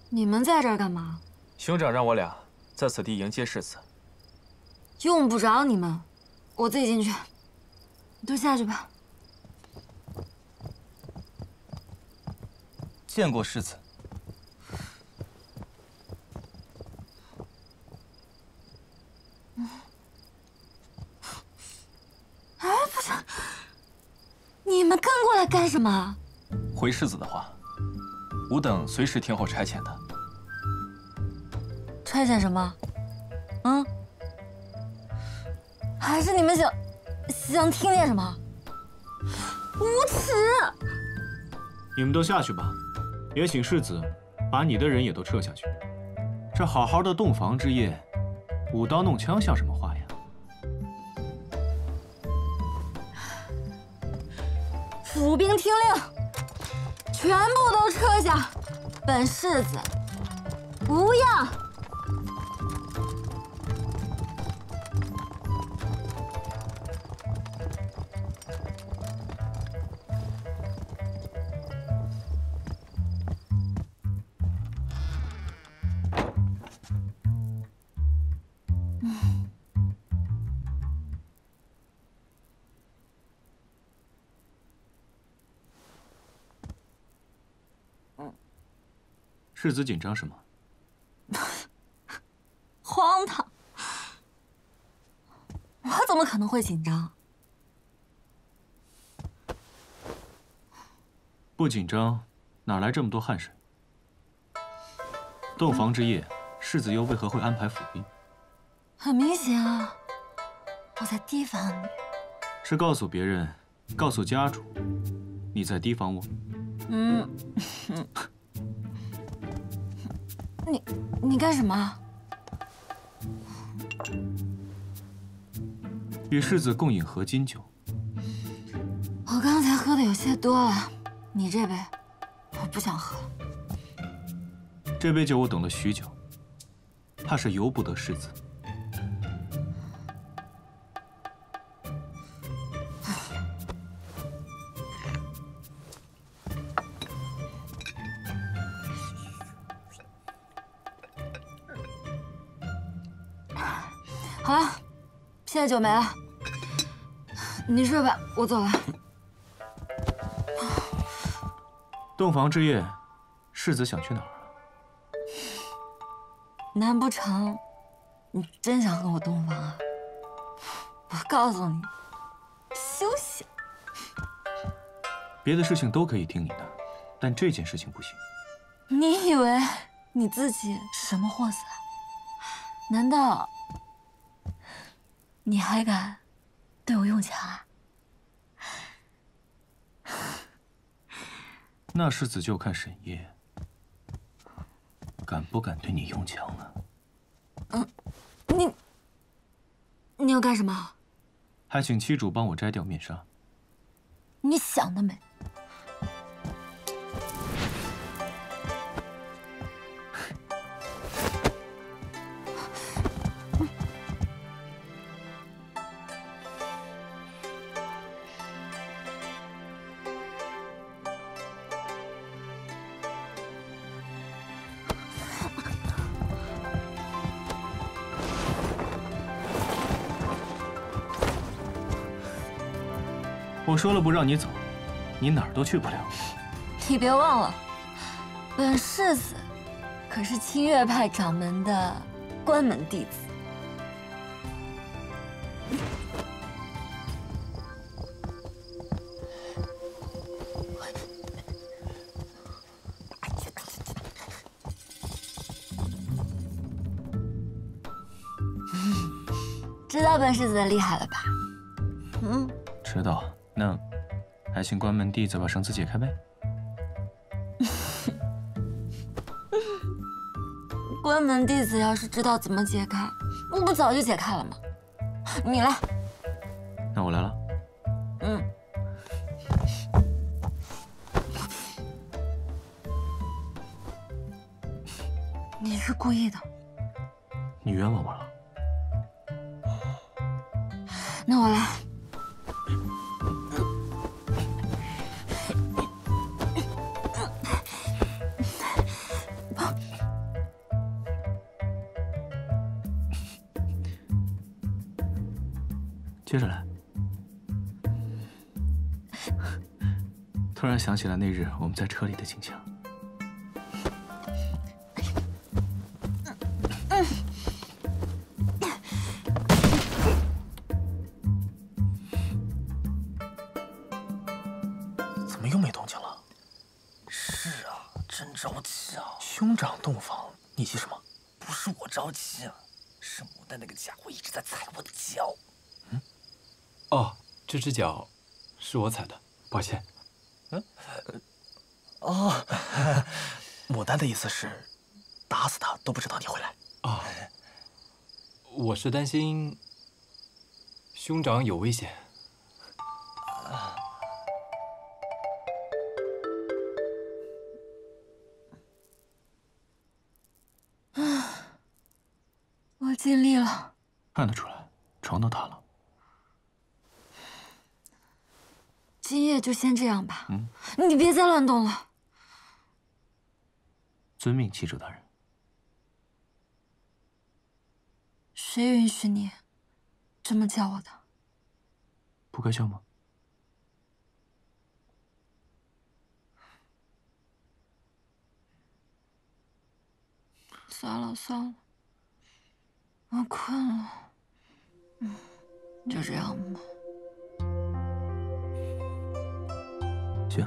你们在这儿干嘛？兄长让我俩在此地迎接世子。用不着你们，我自己进去。你都下去吧。见过世子。哎，不是。你们跟过来干什么？回世子的话，吾等随时听候差遣的。差遣什么？嗯？还是你们想听见什么？无耻！你们都下去吧，也请世子把你的人也都撤下去。这好好的洞房之夜，舞刀弄枪像什么话呀？府兵听令，全部都撤下！本世子不要。世子紧张什么？荒唐！我怎么可能会紧张？不紧张，哪来这么多汗水？洞房之夜，世子又为何会安排府兵？很明显啊，我在提防你。是告诉别人，告诉家主，你在提防我？你干什么？与世子共饮合金酒。我刚才喝的有些多了，你这杯我不想喝了。这杯酒我等了许久，怕是由不得世子。好了，现在酒没了，你睡吧，我走了。洞房之夜，世子想去哪儿？难不成你真想和我洞房啊？我告诉你，休想！别的事情都可以听你的，但这件事情不行。你以为你自己什么货色？难道你还敢对我用强啊？那世子就看沈烨敢不敢对你用强了。你要干什么？还请七主帮我摘掉面纱。你想得美！我说了不让你走，你哪儿都去不了。你别忘了，本世子可是清月派掌门的关门弟子。知道本世子的厉害了吧？知道。那，还请关门弟子把绳子解开呗。关门弟子要是知道怎么解开，我不早就解开了吗？你来。那我来了。你是故意的。你冤枉我了。那我来。接着来。突然想起来那日我们在车里的景象。怎么又没动静了？是啊，真着急啊！兄长洞房，你急什么？不是我着急啊，是牡丹那个家伙一直在踩我的脚。哦，这只脚是我踩的，抱歉。哦，牡丹的意思是，打死他都不知道你会来。啊，我是担心兄长有危险。我尽力了。看得出来，床都塌了。今夜就先这样吧。你别再乱动了。遵命，骑主大人。谁允许你这么叫我的？不该叫吗？算了算了，我困了。就这样吧。行。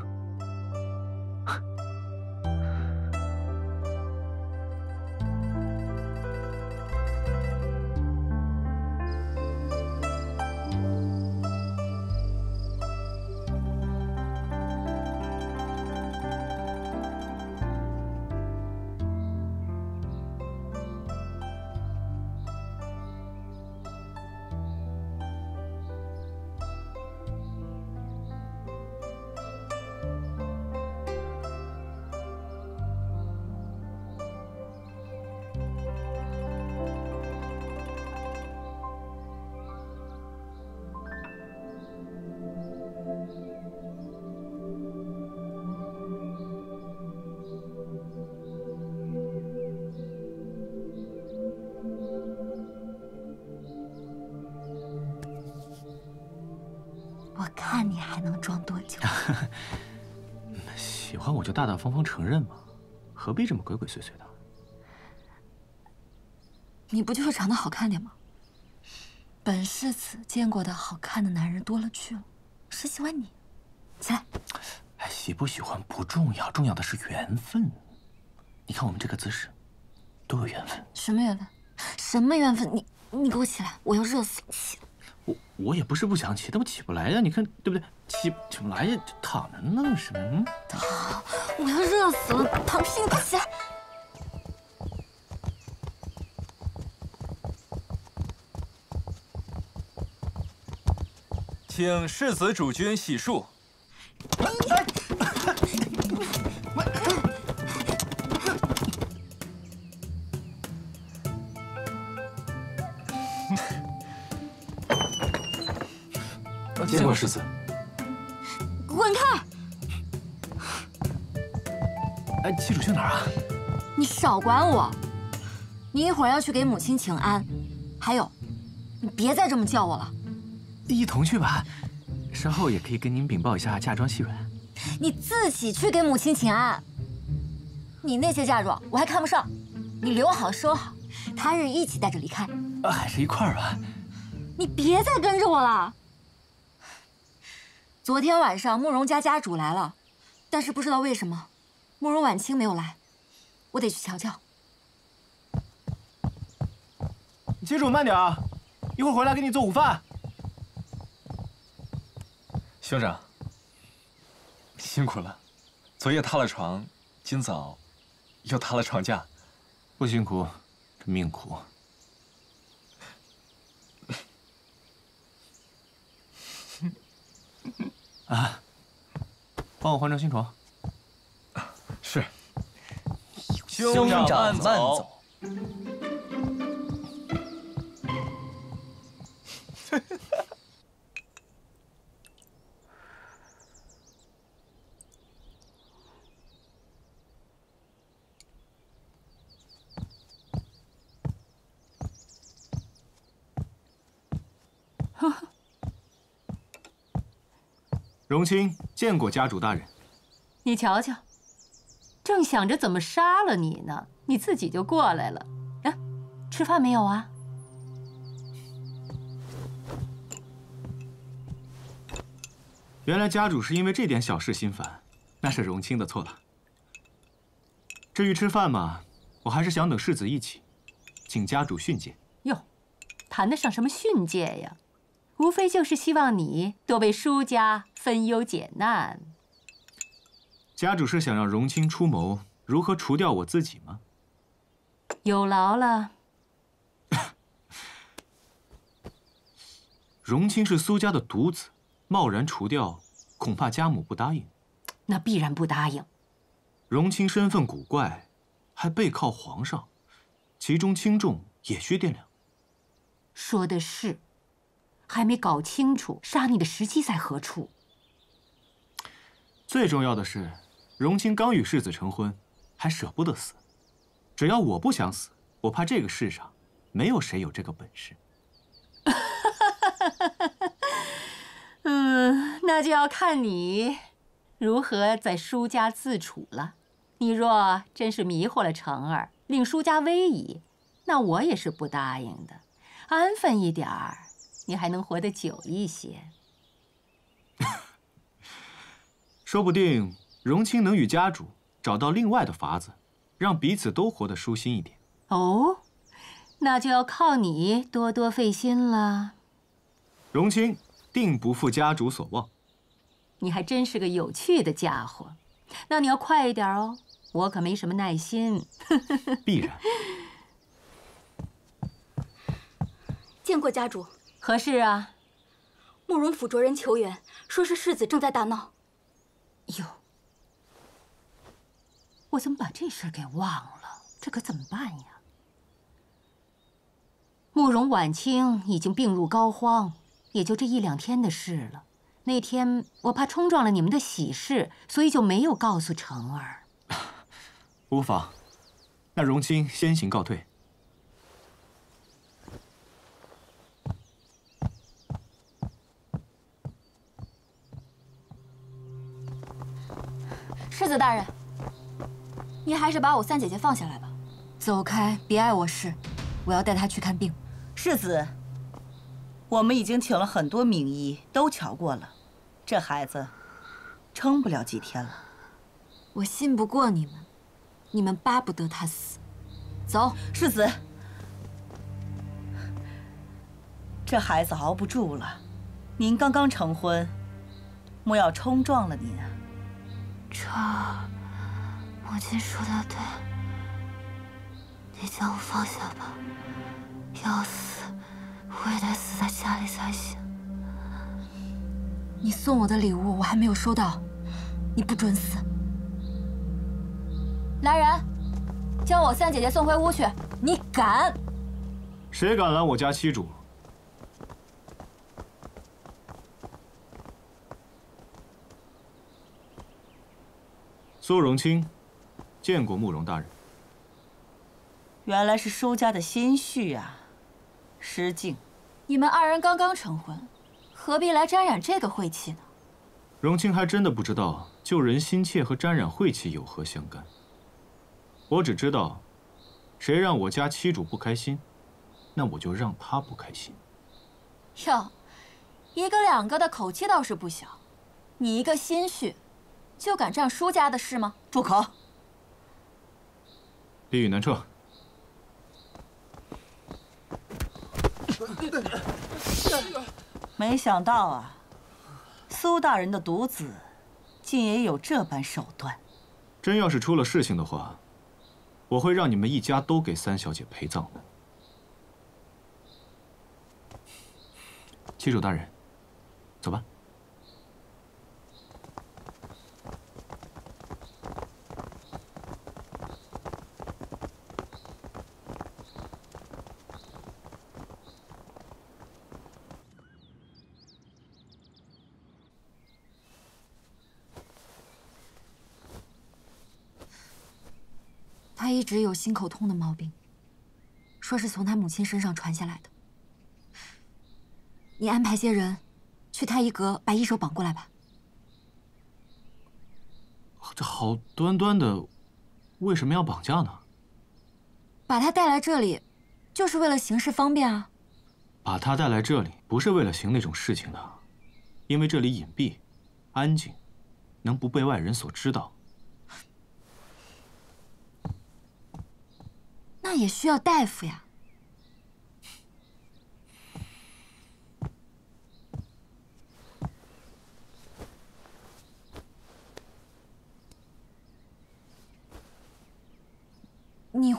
我看你还能装多久？喜欢我就大大方方承认嘛，何必这么鬼鬼祟祟的？你不就是长得好看点吗？本世子见过的好看的男人多了去了，谁喜欢你？起来。哎，喜不喜欢不重要，重要的是缘分。你看我们这个姿势，多有缘分。什么缘分？什么缘分？你给我起来，我要热死了！起来。我也不是不想起，但我起不来呀。你看对不对？起不来呀，就躺着呢，是吗？躺，我要热死了！躺屁！你快起来！请世子主君洗漱。见过世子。滚开！哎，妻主去哪儿啊？你少管我！你一会儿要去给母亲请安，还有，你别再这么叫我了。一同去吧，稍后也可以跟您禀报一下嫁妆细软。你自己去给母亲请安。你那些嫁妆我还看不上，你留好收好，他日一起带着离开。还是一块儿吧。你别再跟着我了。昨天晚上慕容家家主来了，但是不知道为什么，慕容婉清没有来，我得去瞧瞧。妻主慢点啊，一会儿回来给你做午饭。兄长，辛苦了，昨夜塌了床，今早又塌了床架。不辛苦，这命苦。啊，帮我换张新床。是。兄长慢走。荣卿见过家主大人。你瞧瞧，正想着怎么杀了你呢，你自己就过来了。啊，吃饭没有啊？原来家主是因为这点小事心烦，那是荣卿的错了。至于吃饭嘛，我还是想等世子一起，请家主训诫。哟，谈得上什么训诫呀？无非就是希望你多为舒家分忧解难。家主是想让荣清出谋如何除掉我自己吗？有劳了。荣清是苏家的独子，贸然除掉，恐怕家母不答应。那必然不答应。荣清身份古怪，还背靠皇上，其中轻重也需掂量。说的是，还没搞清楚杀你的时机在何处。最重要的是，荣清刚与世子成婚，还舍不得死。只要我不想死，我怕这个世上没有谁有这个本事。那就要看你如何在舒家自处了。你若真是迷惑了成儿，令舒家危矣，那我也是不答应的。安分一点儿，你还能活得久一些。说不定荣清能与家主找到另外的法子，让彼此都活得舒心一点。哦，那就要靠你多多费心了。荣清定不负家主所望。你还真是个有趣的家伙，那你要快一点哦，我可没什么耐心。必然。见过家主。何事啊？慕容府着人求援，说是世子正在大闹。哟，我怎么把这事儿给忘了？这可怎么办呀？慕容婉清已经病入膏肓，也就这1、2天的事了。那天我怕冲撞了你们的喜事，所以就没有告诉成儿。无妨，那荣清先行告退。世子大人，你还是把我三姐姐放下来吧。走开，别碍我事，我要带她去看病。世子，我们已经请了很多名医，都瞧过了，这孩子撑不了几天了。我信不过你们，你们巴不得他死。走，世子，这孩子熬不住了。您刚刚成婚，莫要冲撞了您啊。成儿，母亲说的对，你将我放下吧。要死，我也得死在家里才行。你送我的礼物我还没有收到，你不准死。来人，将我三姐姐送回屋去！你敢？谁敢拦我家七主？苏荣清，见过慕容大人。原来是舒家的心绪啊，失敬。你们二人刚刚成婚，何必来沾染这个晦气呢？荣清还真的不知道救人心切和沾染晦气有何相干。我只知道，谁让我家七主不开心，那我就让他不开心。哟，一个两个的口气倒是不小，你一个心绪，就敢仗舒家的事吗？住口！李宇南撤。没想到啊，苏大人的独子，竟也有这般手段。真要是出了事情的话，我会让你们一家都给三小姐陪葬的。七主大人，走吧。他一直有心口痛的毛病，说是从他母亲身上传下来的。你安排些人去太医阁把医手绑过来吧。这好端端的，为什么要绑架呢？把他带来这里，就是为了行事方便啊。把他带来这里，不是为了行那种事情的，因为这里隐蔽、安静，能不被外人所知道。那也需要大夫呀。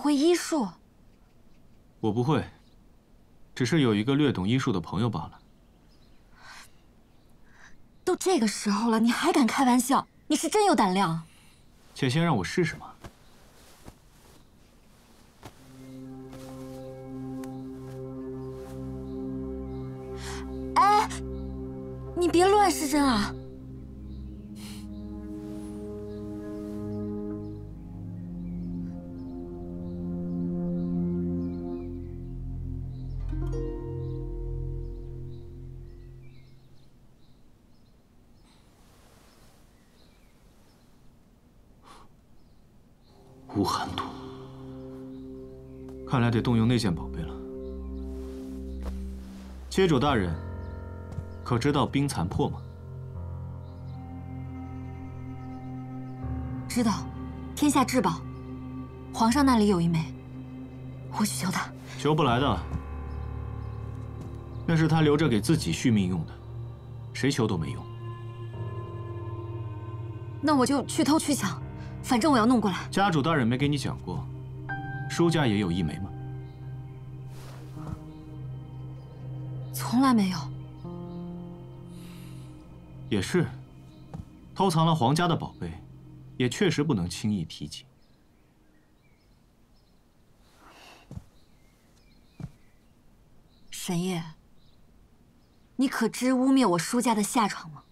会医术？我不会，只是有一个略懂医术的朋友罢了。都这个时候了，你还敢开玩笑？你是真有胆量。且先让我试试嘛。哎，你别乱施针啊！无寒毒，看来得动用那件宝贝了。接主大人，可知道冰残破吗？知道，天下至宝，皇上那里有一枚，我去求他。求不来的，那是他留着给自己续命用的，谁求都没用。那我就去偷去抢。反正我要弄过来。家主大人没给你讲过，舒家也有一枚吗？从来没有。也是，偷藏了皇家的宝贝，也确实不能轻易提及。沈夜，你可知污蔑我舒家的下场吗？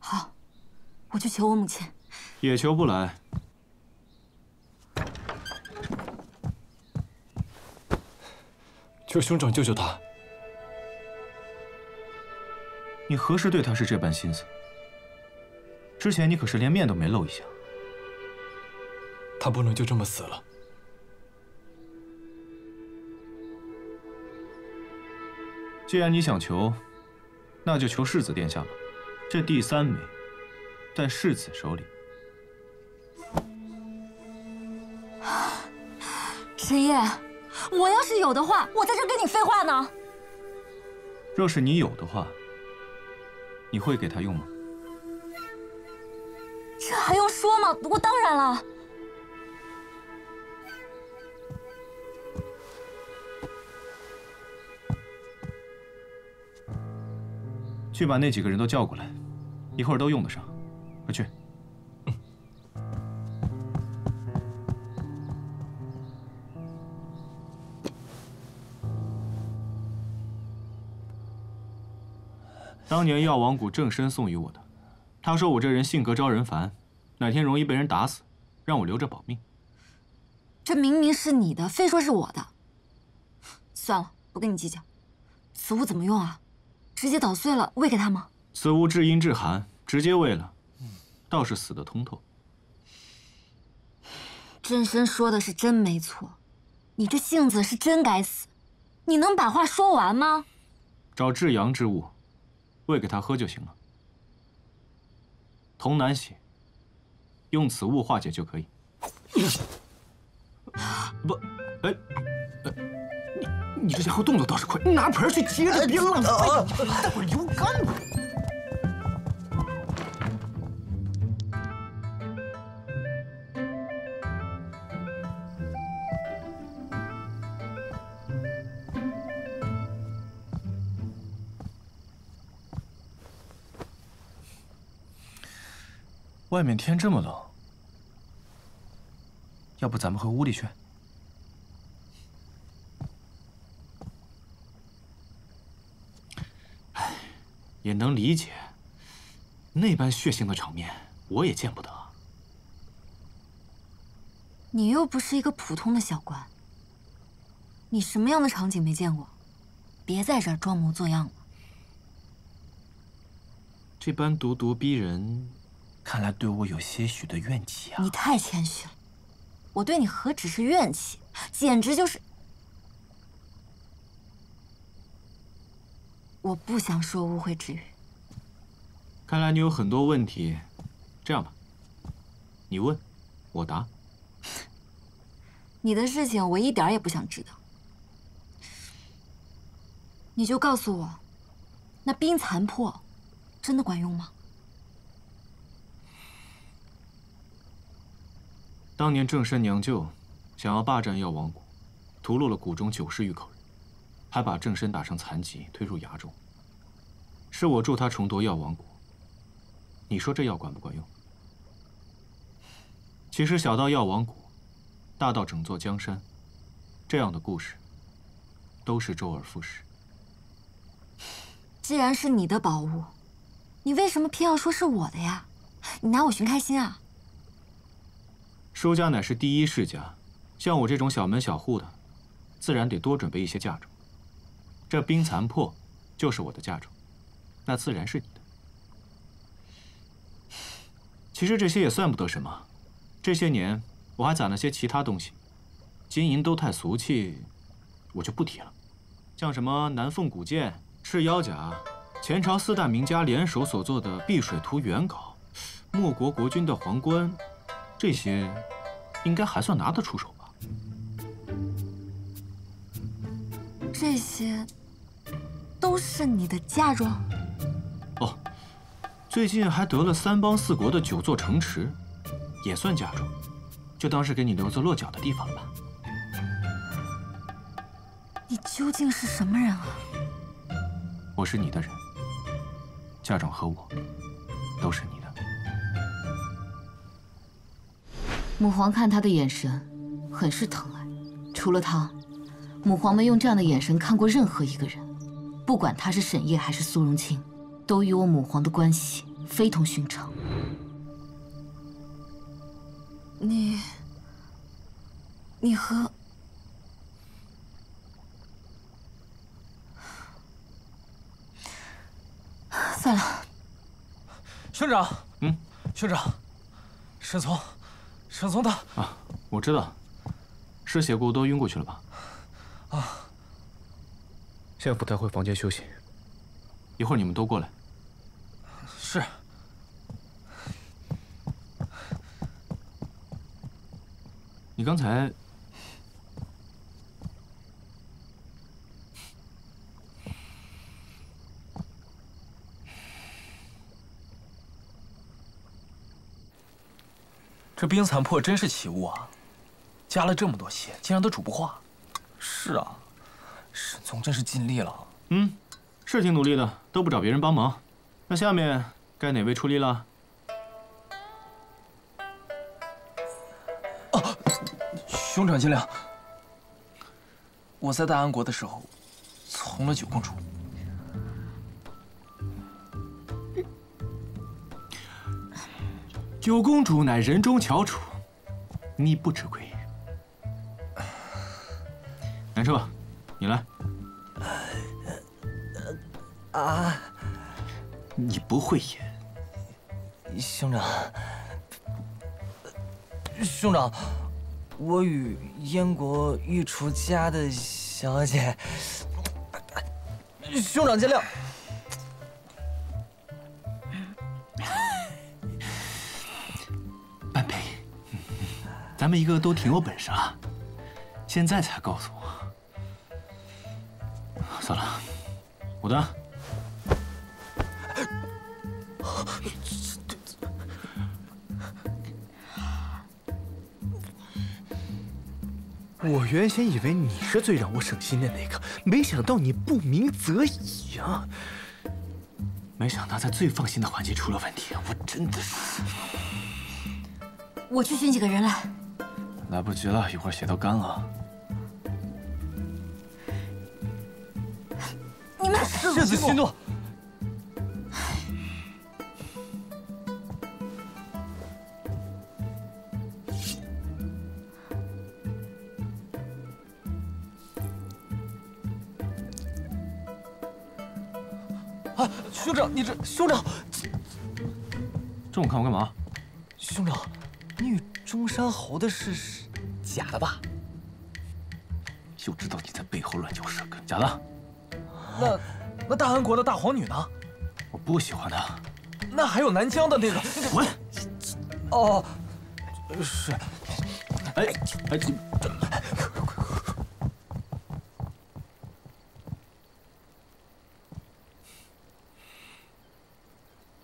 好，我去求我母亲。也求不来。求兄长救救他！你何时对他是这般心思？之前你可是连面都没露一下。他不能就这么死了。既然你想求，那就求世子殿下吧。这第3枚，在世子手里。沈夜，我要是有的话，我在这跟你废话呢。若是你有的话，你会给他用吗？这还用说吗？我当然了。去把那几个人都叫过来，一会儿都用得上。快去。当年药王谷正身送予我的，他说我这人性格招人烦，哪天容易被人打死，让我留着保命。这明明是你的，非说是我的。算了，不跟你计较。此物怎么用啊？直接捣碎了喂给他吗？此物至阴至寒，直接喂了，倒是死得通透。真身说的是真没错，你这性子是真该死。你能把话说完吗？找至阳之物，喂给他喝就行了。童难血，用此物化解就可以。不，哎，你这家伙动作倒是快，拿盆去接着，别浪费，待会儿流干了。外面天这么冷，要不咱们回屋里去？哎，也能理解，那般血腥的场面我也见不得。你又不是一个普通的小官，你什么样的场景没见过？别在这儿装模作样了。这般咄咄逼人。看来对我有些许的怨气啊！你太谦虚了，我对你何止是怨气，简直就是……我不想说污秽之语。看来你有很多问题，这样吧，你问，我答。你的事情我一点也不想知道，你就告诉我，那冰残破真的管用吗？当年正身娘舅想要霸占药王谷，屠戮了谷中90余口人，还把正身打成残疾，推入崖中。是我助他重夺药王谷。你说这药管不管用？其实小到药王谷，大到整座江山，这样的故事都是周而复始。既然是你的宝物，你为什么偏要说是我的呀？你拿我寻开心啊？舒家乃是第一世家，像我这种小门小户的，自然得多准备一些嫁妆。这冰残破就是我的嫁妆，那自然是你的。其实这些也算不得什么，这些年我还攒了些其他东西，金银都太俗气，我就不提了。像什么南凤古剑、赤腰甲，前朝4大名家联手所做的碧水图原稿，莫国国君的皇冠，这些应该还算拿得出手吧？这些都是你的嫁妆？哦，最近还得了3邦4国的9座城池，也算嫁妆，就当是给你留作落脚的地方了吧。你究竟是什么人啊？我是你的人，嫁妆和我都是你的。母皇看他的眼神，很是疼爱。除了他，母皇没用这样的眼神看过任何一个人，不管他是沈烨还是苏荣清，都与我母皇的关系非同寻常。你和……算了。兄长，兄长，沈从他啊，我知道，失血过多晕过去了吧？啊，先扶他回房间休息，一会儿你们都过来。是。你刚才……这冰残破真是奇物啊！加了这么多血，竟然都煮不化。是啊，沈从真是尽力了。是挺努力的，都不找别人帮忙。那下面该哪位出力了？兄长见谅。我在大安国的时候，从了9公主。9公主乃人中翘楚，你不吃亏。南彻，你来。你不会演。兄长，我与燕国御厨家的小姐，兄长见谅。般配，咱们一个个都挺有本事啊，现在才告诉我。算了，武丹。我原先以为你是最让我省心的那个，没想到你不鸣则已啊！没想到在最放心的环节出了问题，我真的是……我去寻几个人来。来不及了，一会儿血都干了。你们世子息怒。兄长，你这兄长，这么看我干嘛？兄长，你与中山侯的事是假的吧？就知道你在背后乱嚼舌根，假的。那大安国的大皇女呢？我不喜欢她。那还有南疆的那个……滚！哦，是。哎，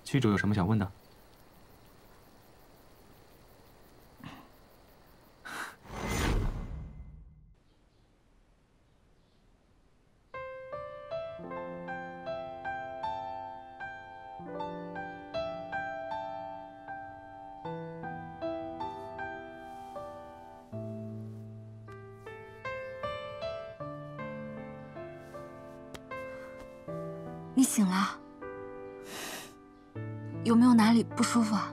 区主有什么想问的？你醒了？有没有哪里不舒服啊？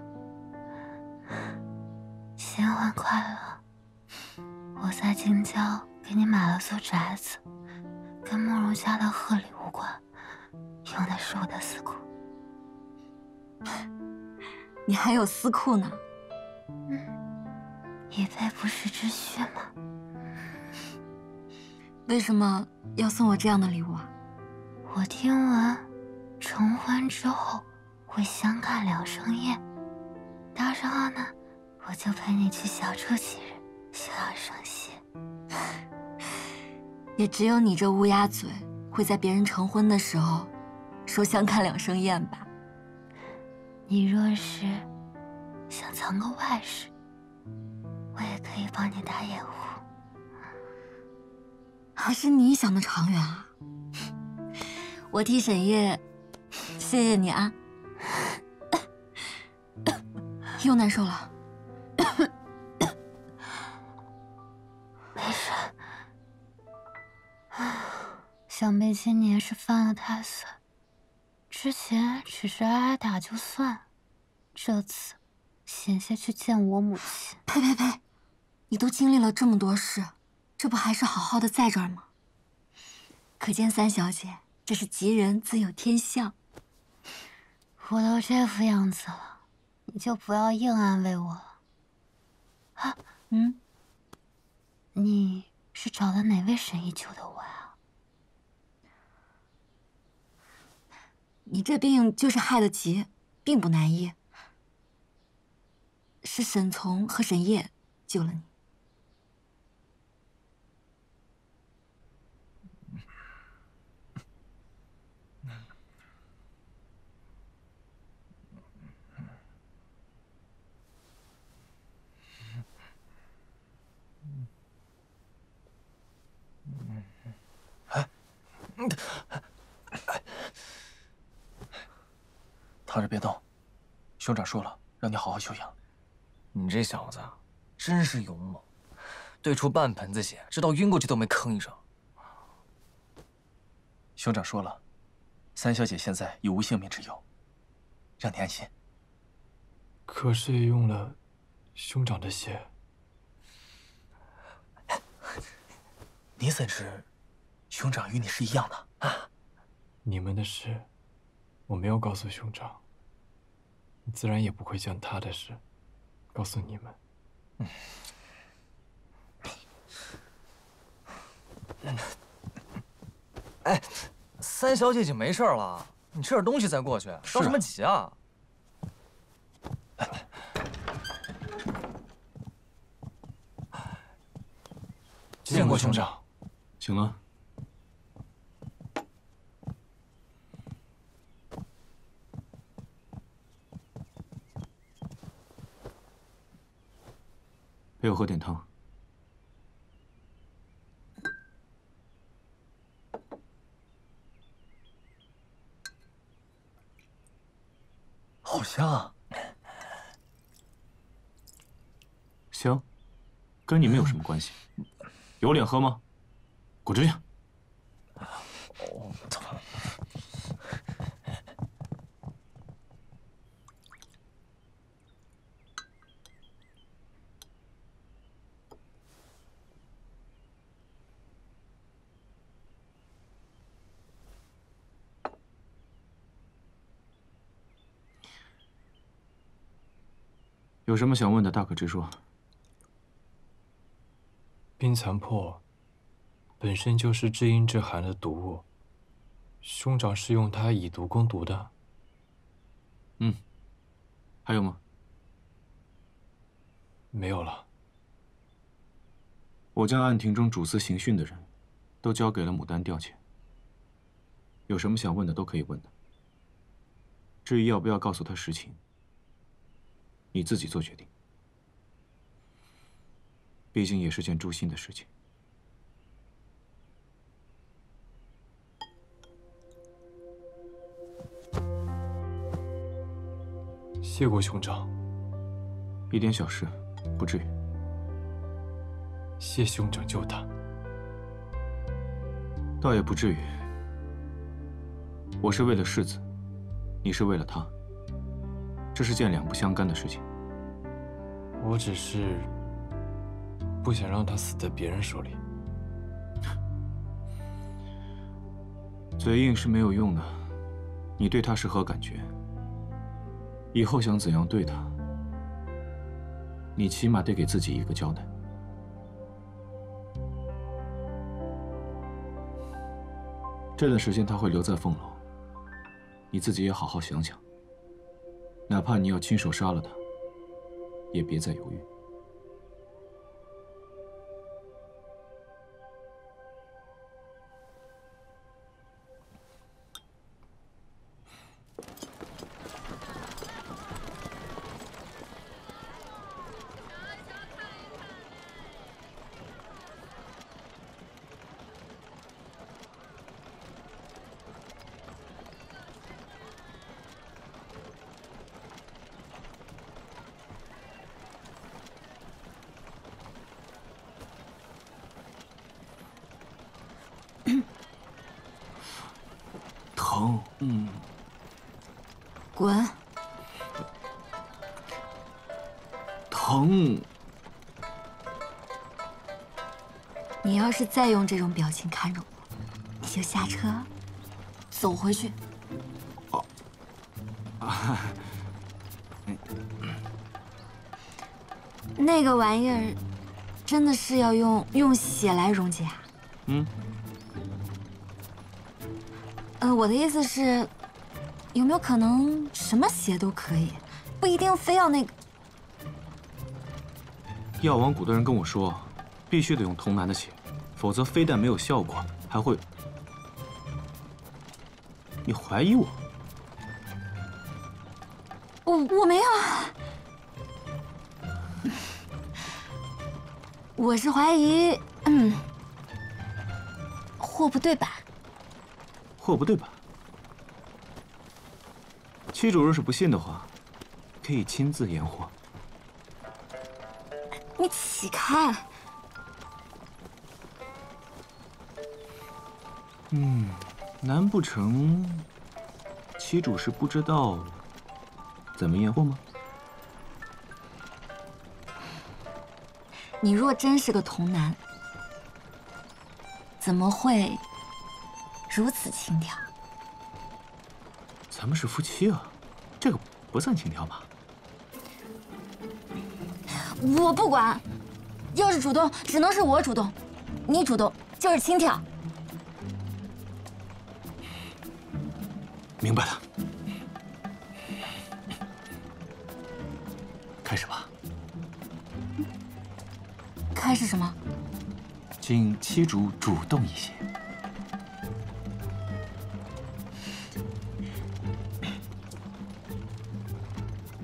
新婚快乐！我在京郊给你买了座宅子，跟慕容家的贺礼无关，用的是我的私库。你还有私库呢？以备不时之需嘛。为什么要送我这样的礼物啊？我听闻，成婚之后会相看两生厌，到时候呢，我就陪你去小住几日，休养生息。也只有你这乌鸦嘴，会在别人成婚的时候说相看两生厌吧？你若是想藏个外事，我也可以帮你打掩护。还是你想的长远啊！我替沈烨，谢谢你啊！又难受了。没事。想必今年是犯了太岁，之前只是挨挨打就算，这次险些去见我母亲。呸呸呸！你都经历了这么多事，这不还是好好的在这儿吗？可见三小姐，这是吉人自有天相。我都这副样子了，你就不要硬安慰我了。啊，你是找了哪位神医救的我呀？你这病就是害得急，并不难医。是沈从和沈烨救了你。躺着别动，兄长说了，让你好好休养。你这小子真是勇猛，对出半盆子血，直到晕过去都没吭一声。兄长说了，三小姐现在已无性命之忧，让你安心。可是也用了兄长的血。你怎知兄长与你是一样的啊？你们的事，我没有告诉兄长，自然也不会将他的事告诉你们。哎，三小姐已经没事了，你吃点东西再过去，着什么急啊？见过兄长。醒了。陪我喝点汤。好香啊！香，跟你们有什么关系？有脸喝吗？滚出去！有什么想问的，大可直说。冰残破本身就是至阴至寒的毒物，兄长是用它以毒攻毒的。还有吗？没有了。我将案庭中主司刑讯的人，都交给了牡丹调遣。有什么想问的都可以问的。至于要不要告诉他实情，你自己做决定。毕竟也是件诛心的事情。谢过兄长。一点小事，不至于。谢兄长救他。倒也不至于。我是为了世子，你是为了他，这是件两不相干的事情。我只是不想让他死在别人手里。嘴硬是没有用的，你对他是何感觉？以后想怎样对他，你起码得给自己一个交代。这段时间他会留在凤楼，你自己也好好想想，哪怕你要亲手杀了他，也别再犹豫。疼，滚！疼！你要是再用这种表情看着我，你就下车，走回去。那个玩意儿，真的是要用血来溶解啊？我的意思是，有没有可能什么血都可以，不一定非要那个？药王谷的人跟我说，必须得用童男的血，否则非但没有效果，还会……你怀疑我？我没有啊，我是怀疑，货不对版。货不对版。七主若是不信的话，可以亲自验货。你起开！难不成七主是不知道怎么验货吗？你若真是个童男，怎么会如此轻佻？咱们是夫妻啊，这个不算轻佻吧？我不管，要是主动，只能是我主动，你主动就是轻佻。明白了，开始吧。开始什么？请七主主动一些。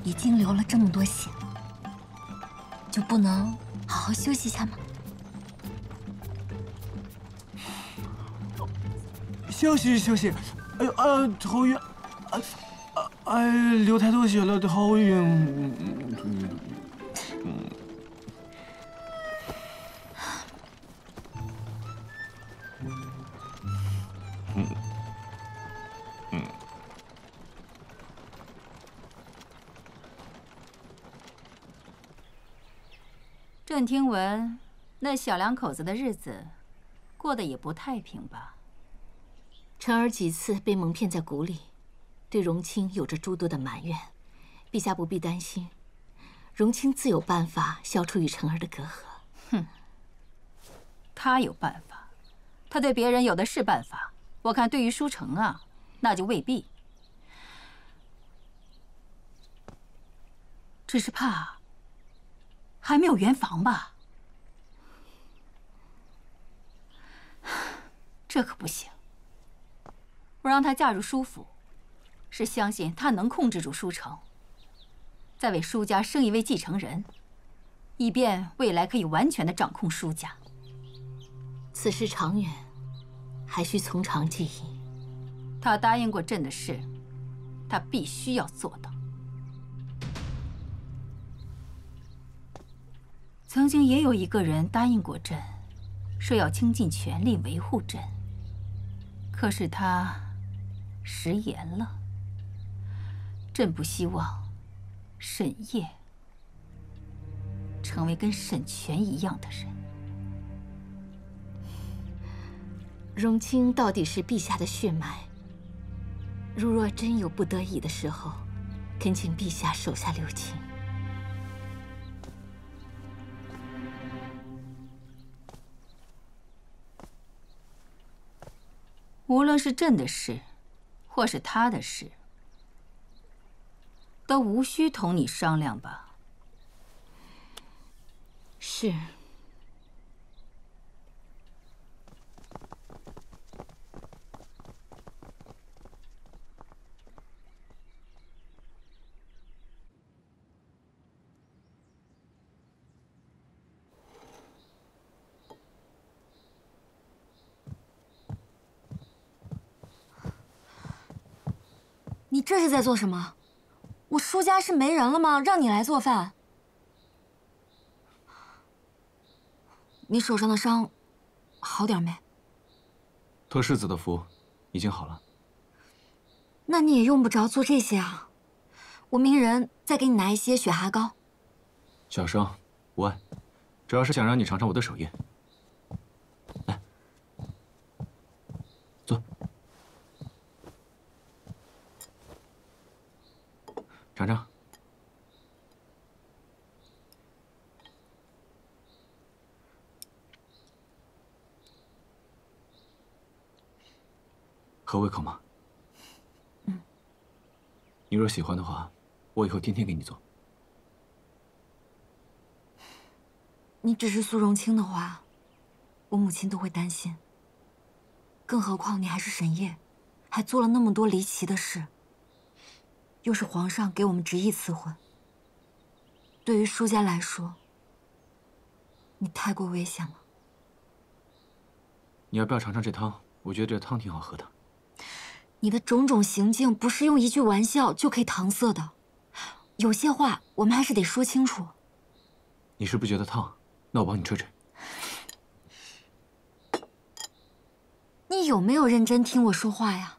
已经流了这么多血了，就不能好好休息一下吗？休息休息。哎呦头晕，流太多血了，头晕。朕听闻，那小两口子的日子过得也不太平吧？辰儿几次被蒙骗在谷里，对荣清有着诸多的埋怨。陛下不必担心，荣清自有办法消除与辰儿的隔阂。哼，他有办法，他对别人有的是办法。我看对于舒城啊，那就未必。只是怕还没有圆房吧？这可不行。我让她嫁入舒府，是相信她能控制住舒城，再为舒家生一位继承人，以便未来可以完全的掌控舒家。此事长远，还需从长计议。她答应过朕的事，她必须要做到。曾经也有一个人答应过朕，说要倾尽全力维护朕，可是他食言了。朕不希望沈烨成为跟沈泉一样的人。荣清到底是陛下的血脉，如若真有不得已的时候，恳请陛下手下留情。无论是朕的事，或是他的事，都无需同你商量吧？是。你这是在做什么？我舒家是没人了吗？让你来做饭？你手上的伤好点没？托世子的福，已经好了。那你也用不着做这些啊。我命人再给你拿一些雪蛤膏。小伤无碍，主要是想让你尝尝我的手艺。来，坐。尝尝。合胃口吗？嗯。你若喜欢的话，我以后天天给你做。你只是苏荣清的话，我母亲都会担心。更何况你还是沈烨，还做了那么多离奇的事。又是皇上给我们执意赐婚，对于舒家来说，你太过危险了。你要不要尝尝这汤？我觉得这汤挺好喝的。你的种种行径不是用一句玩笑就可以搪塞的，有些话我们还是得说清楚。你是不是觉得烫？那我帮你吹吹。你有没有认真听我说话呀？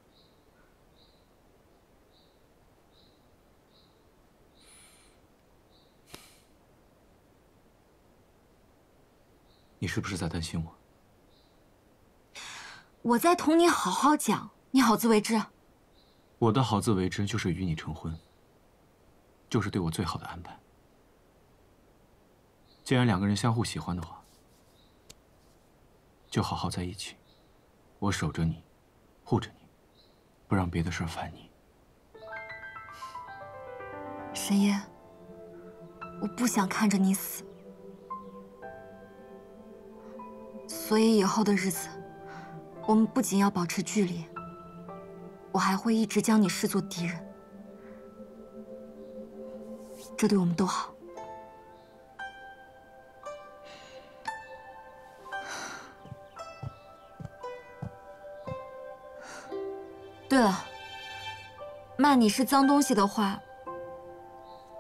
你是不是在担心我？我在同你好好讲，你好自为之。我的好自为之就是与你成婚，就是对我最好的安排。既然两个人相互喜欢的话，就好好在一起。我守着你，护着你，不让别的事儿烦你。沈烨，我不想看着你死。所以以后的日子，我们不仅要保持距离，我还会一直将你视作敌人，这对我们都好。对了，骂你是脏东西的话，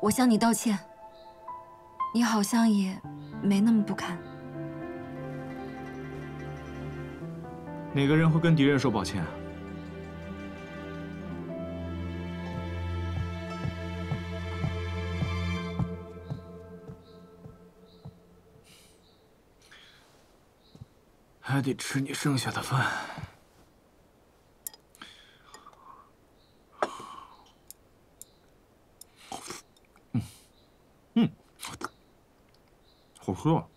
我向你道歉。你好像也没那么不堪。哪个人会跟敌人说抱歉啊？还得吃你剩下的饭。好喝啊。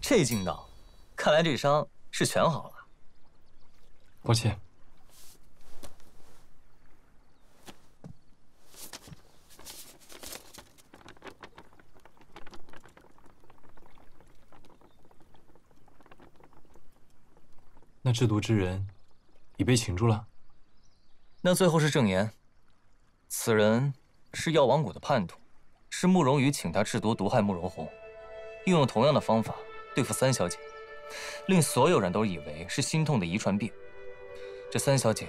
这劲道，看来这伤是全好了。抱歉。那制毒之人已被擒住了。那最后是证言，此人是药王谷的叛徒，是慕容羽请他制毒毒害慕容红，运用同样的方法对付三小姐，令所有人都以为是心痛的遗传病。这三小姐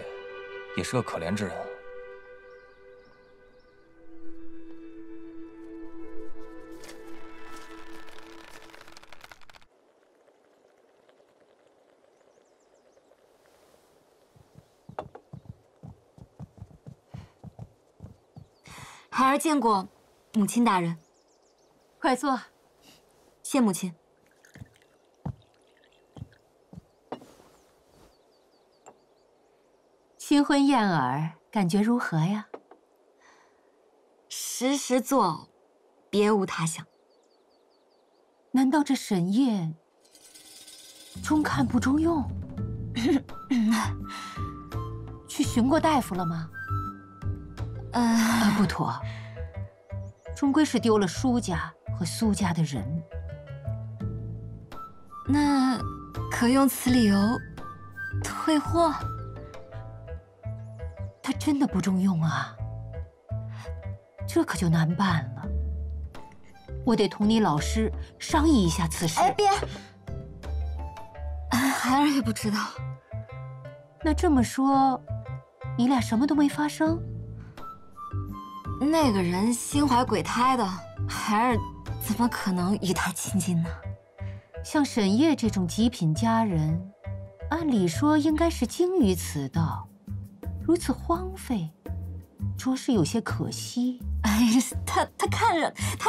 也是个可怜之人啊。孩儿见过母亲大人。快坐。谢母亲。新婚燕尔，感觉如何呀？时时作呕，别无他想。难道这沈烨中看不中用？去寻过大夫了吗？不妥，终归是丢了舒家和苏家的人。那可用此理由退货？他真的不中用啊，这可就难办了。我得同你老师商议一下此事。哎，别！孩儿也不知道。那这么说，你俩什么都没发生？那个人心怀鬼胎的，孩儿怎么可能与他亲近呢？像沈烨这种极品佳人，按理说应该是精于此道，如此荒废，着实有些可惜。哎，他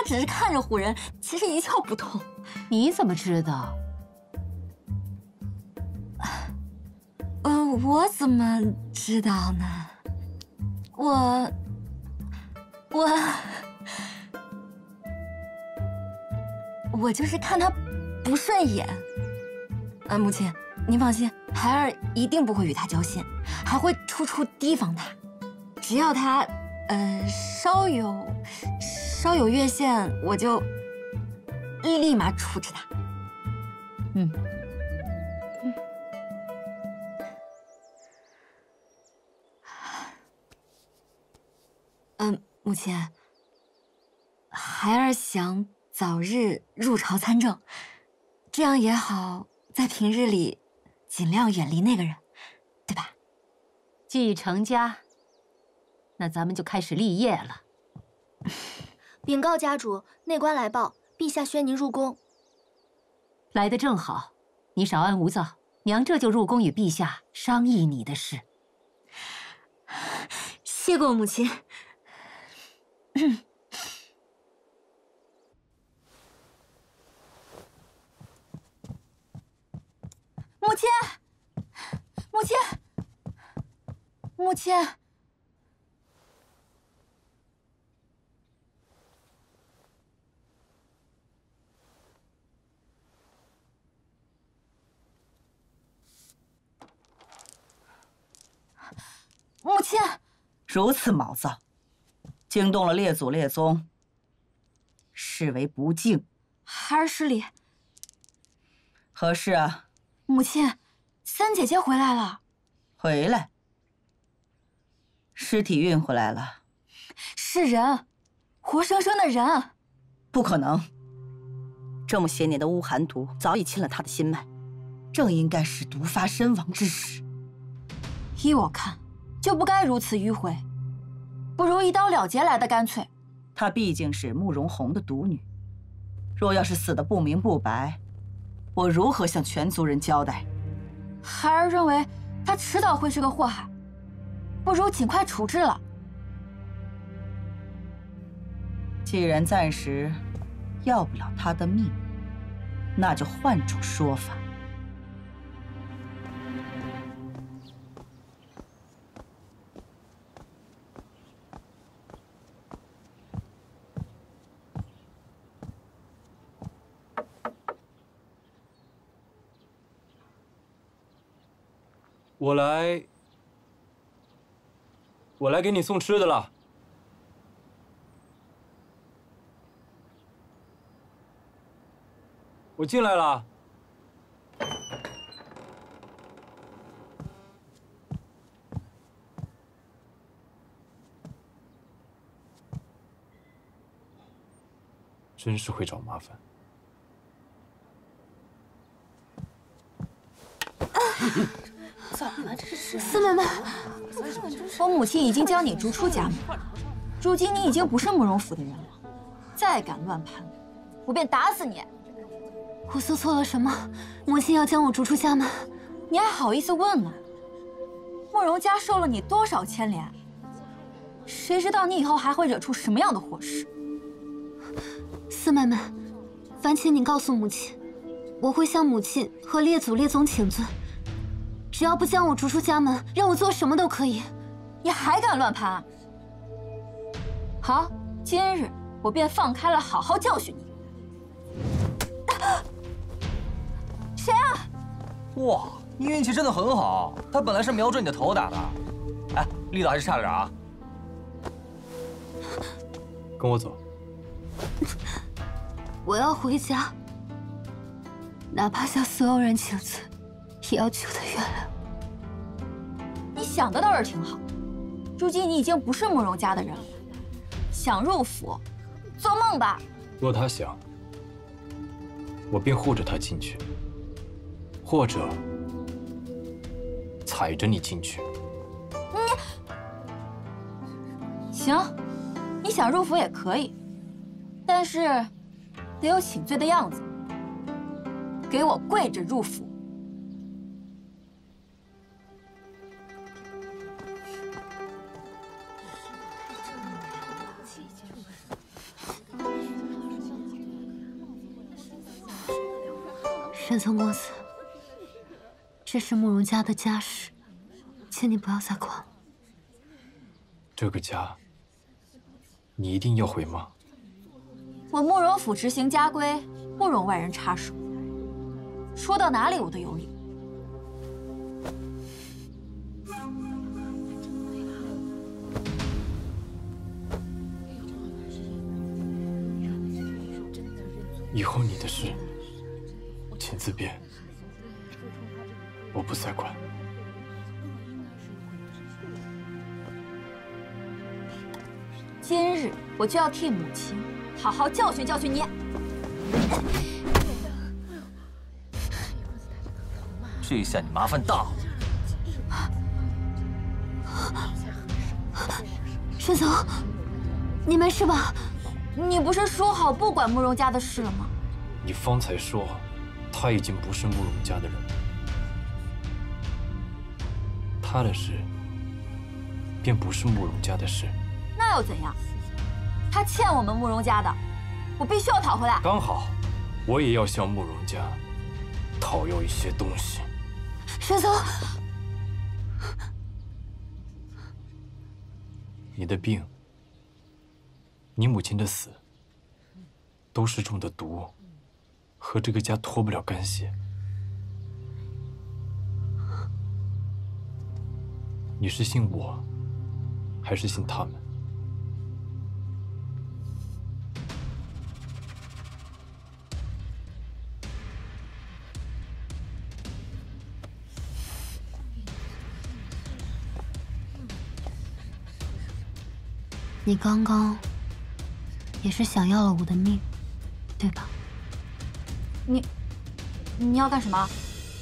只是看着唬人，其实一窍不通。你怎么知道？我怎么知道呢？我就是看他不顺眼。母亲，您放心，孩儿一定不会与他交心，还会处处提防他。只要他，稍有越线，我就立马处置他。母亲，孩儿想早日入朝参政，这样也好，在平日里尽量远离那个人，对吧？既已成家，那咱们就开始立业了。禀告家主，内官来报，陛下宣您入宫。来得正好，你少安勿躁，娘这就入宫与陛下商议你的事。谢过母亲。母亲，母亲，母亲，母亲，如此毛躁，惊动了列祖列宗，视为不敬。孩儿失礼。何事啊？母亲，三姐姐回来了。回来？尸体运回来了？是人，活生生的人。不可能！这么些年的巫寒毒早已侵了他的心脉，正应该是毒发身亡之时。依我看，就不该如此迂回，不如一刀了结来的干脆。她毕竟是慕容红的独女，若要是死得不明不白，我如何向全族人交代？孩儿认为他迟早会是个祸害，不如尽快处置了。既然暂时要不了他的命，那就换种说法。我来给你送吃的了。我进来了。真是会找麻烦。怎么了？这是四妹妹，我母亲已经将你逐出家门，如今你已经不是慕容府的人了，再敢乱攀，我便打死你！我做错了什么？母亲要将我逐出家门？你还好意思问呢？慕容家受了你多少牵连？谁知道你以后还会惹出什么样的祸事？四妹妹，烦请你告诉母亲，我会向母亲和列祖列宗请罪。只要不将我逐出家门，让我做什么都可以。你还敢乱攀？好，今日我便放开了，好好教训你。谁啊？哇，你运气真的很好，他本来是瞄准你的头打的。哎，力道还是差了点啊。跟我走。我要回家，哪怕向所有人请罪，也要求他原谅。你想的倒是挺好，如今你已经不是慕容家的人了，想入府，做梦吧！若他想，我便护着他进去，或者踩着你进去。行，你想入府也可以，但是得有请罪的样子，给我跪着入府。沈从公子，这是慕容家的家事，请你不要再管了。这个家，你一定要回吗？我慕容府执行家规，不容外人插手。说到哪里我都有理。以后你的事，请自便，我不再管。今日我就要替母亲好好教训教训你。这下你麻烦大了。沈总，你没事吧？你不是说好不管慕容家的事了吗？你方才说，他已经不是慕容家的人了，他的事便不是慕容家的事。那又怎样？他欠我们慕容家的，我必须要讨回来。刚好，我也要向慕容家讨要一些东西。沈总，你的病，你母亲的死，都是中的毒，和这个家脱不了干系。你是信我，还是信他们？你刚刚也是想要了我的命，对吧？你要干什么？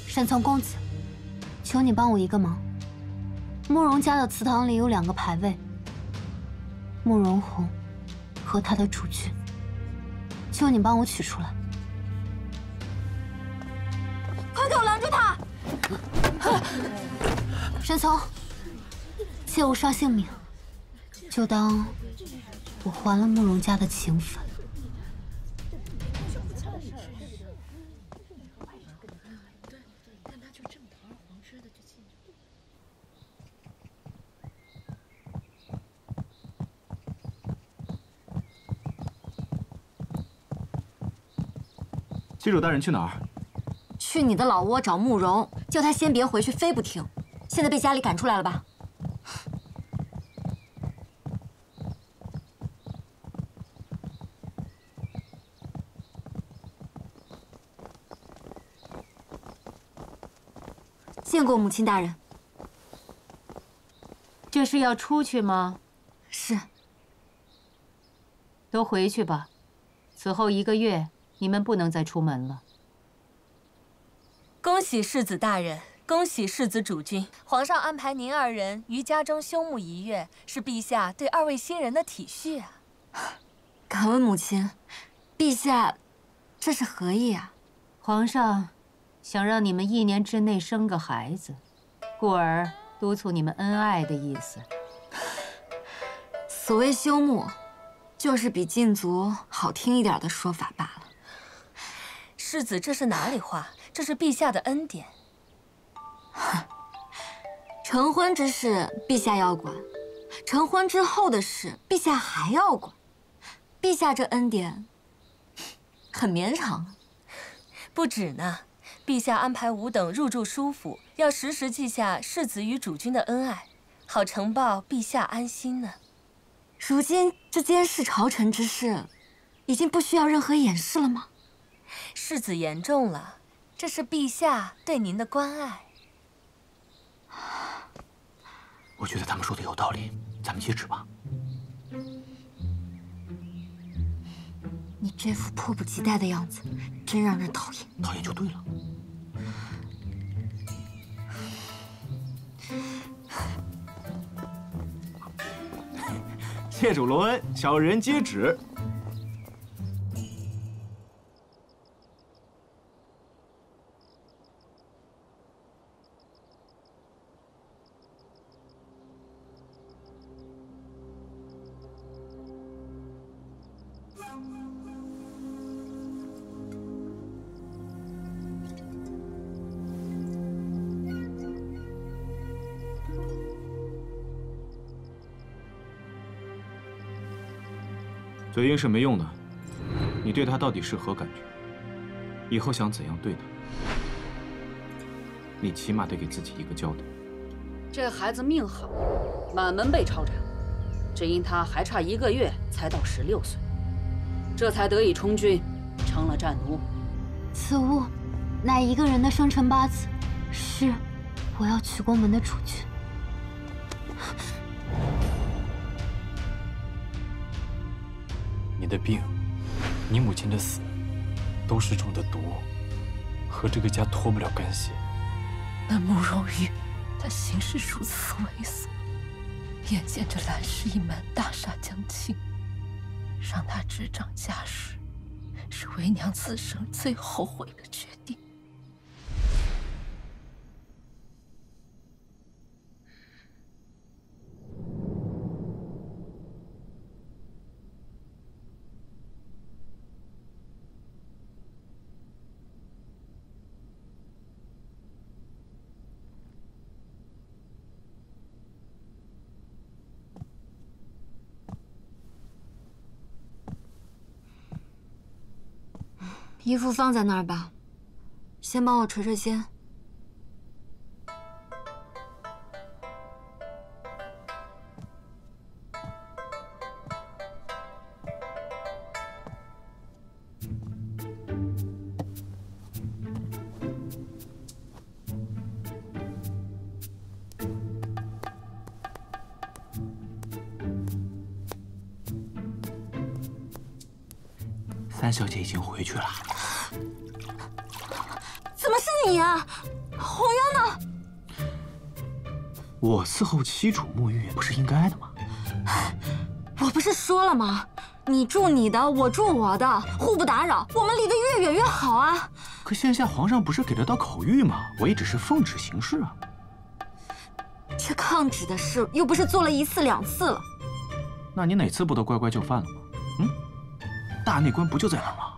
沈从公子，求你帮我一个忙。慕容家的祠堂里有2个牌位，慕容红和他的主君，求你帮我取出来。快给我拦住他！沈从，借我伤性命，就当我还了慕容家的情分。郡主大人去哪儿？去你的老窝找慕容，叫他先别回去，非不听。现在被家里赶出来了吧？见过母亲大人。这是要出去吗？是。都回去吧。此后1个月，你们不能再出门了。恭喜世子大人，恭喜世子主君！皇上安排您2人于家中休沐1月，是陛下对2位新人的体恤啊。感恩母亲，陛下，这是何意啊？皇上想让你们1年之内生个孩子，故而督促你们恩爱的意思。所谓休沐，就是比禁足好听一点的说法罢了。世子，这是哪里话？这是陛下的恩典。成婚之事，陛下要管；成婚之后的事，陛下还要管。陛下这恩典，很绵长。不止呢，陛下安排吾等入住舒府，要时时记下世子与主君的恩爱，好呈报陛下安心呢。如今这监视朝臣之事，已经不需要任何掩饰了吗？世子言重了，这是陛下对您的关爱。我觉得他们说的有道理，咱们接旨吧。你这副迫不及待的样子，真让人讨厌。讨厌就对了。谢主隆恩，小人接旨。嘴硬是没用的，你对他到底是何感觉？以后想怎样对他？你起码得给自己一个交代。这孩子命好，满门被抄斩，只因他还差1个月才到16岁，这才得以充军，成了战奴。此物乃一个人的生辰八字，是我要娶过门的主君。你的病，你母亲的死，都是中的毒，和这个家脱不了干系。那慕容羽，他行事如此猥琐，眼见着蓝氏一门大杀将倾，让他执掌家事，是为娘此生最后悔的决定。衣服放在那儿吧，先帮我捶捶肩。三小姐已经回去了。怎么是你啊？红渊呢？我伺候妻主沐浴不是应该的吗？我不是说了吗？你住你的，我住我的，互不打扰，我们离得越远越好啊。可现下皇上不是给了道口谕吗？我也只是奉旨行事啊。这抗旨的事又不是做了1次2次了。那你哪次不都乖乖就范了吗？嗯，大内关不就在那儿吗？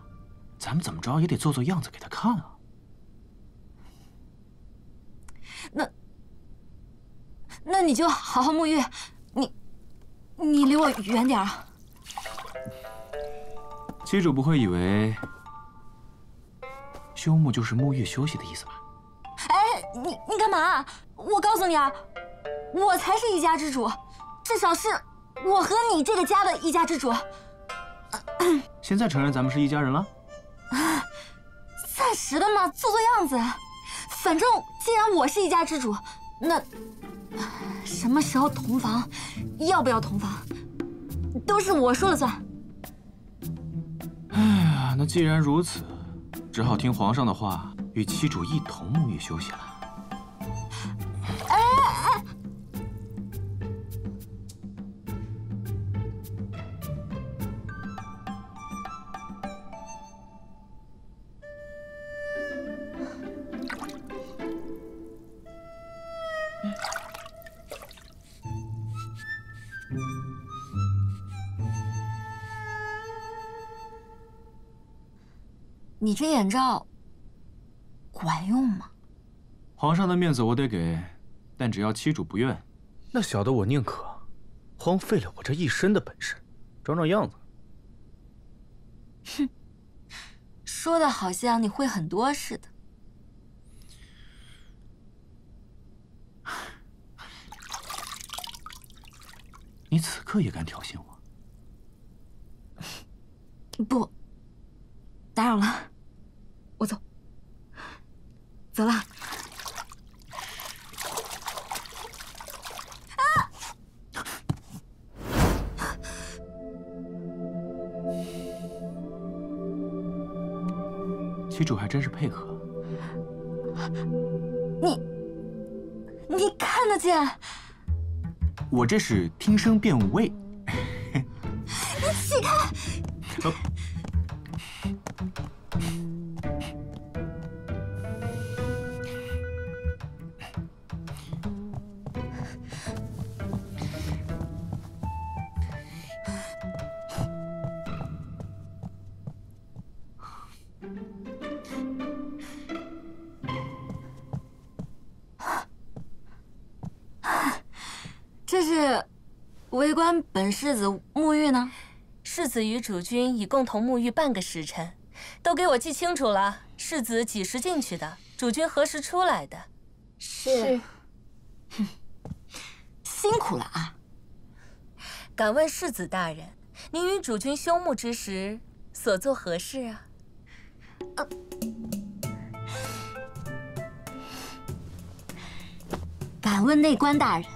咱们怎么着也得做做样子给他看啊。那你就好好沐浴，你离我远点啊。妻主不会以为休沐就是沐浴休息的意思吧？哎，你干嘛？我告诉你啊，我才是一家之主，至少是我和你这个家的一家之主。现在承认咱们是一家人了？暂时的嘛，做做样子。反正既然我是一家之主，那什么时候同房，要不要同房，都是我说了算。哎呀，那既然如此，只好听皇上的话，与妻主一同沐浴休息了。你这眼罩管用吗？皇上的面子我得给，但只要妻主不愿，那小的我宁可荒废了我这一身的本事，装装样子。哼，说的好像你会很多似的。你此刻也敢挑衅我？不，打扰了，我走。走了。妻主还真是配合。你看得见？我这是听声辨位。你起开！这是为官本世子沐浴呢。世子与主君已共同沐浴半个时辰，都给我记清楚了。世子几时进去的？主君何时出来的？是。辛苦了啊！敢问世子大人，您与主君休沐之时所做何事啊？敢问内官大人，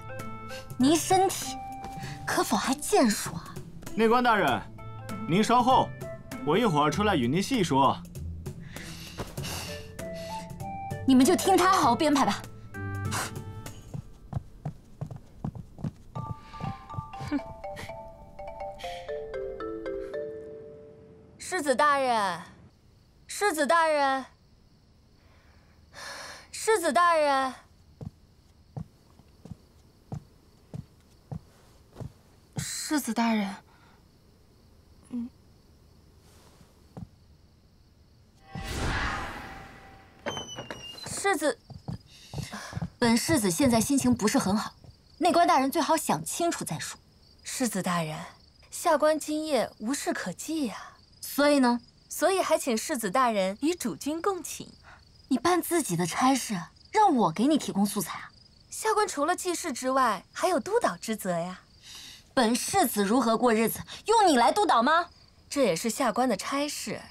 您身体可否还健硕啊？内官大人，您稍后，我一会儿出来与您细说。你们就听他好好编排吧。世子大人，世子大人，世子大人。世子大人，世子，本世子现在心情不是很好，内官大人最好想清楚再说。世子大人，下官今夜无事可记呀。所以呢？所以还请世子大人与主君共寝。你办自己的差事，让我给你提供素材啊？下官除了记事之外，还有督导之责呀。本世子如何过日子，用你来督导吗？这也是下官的差事。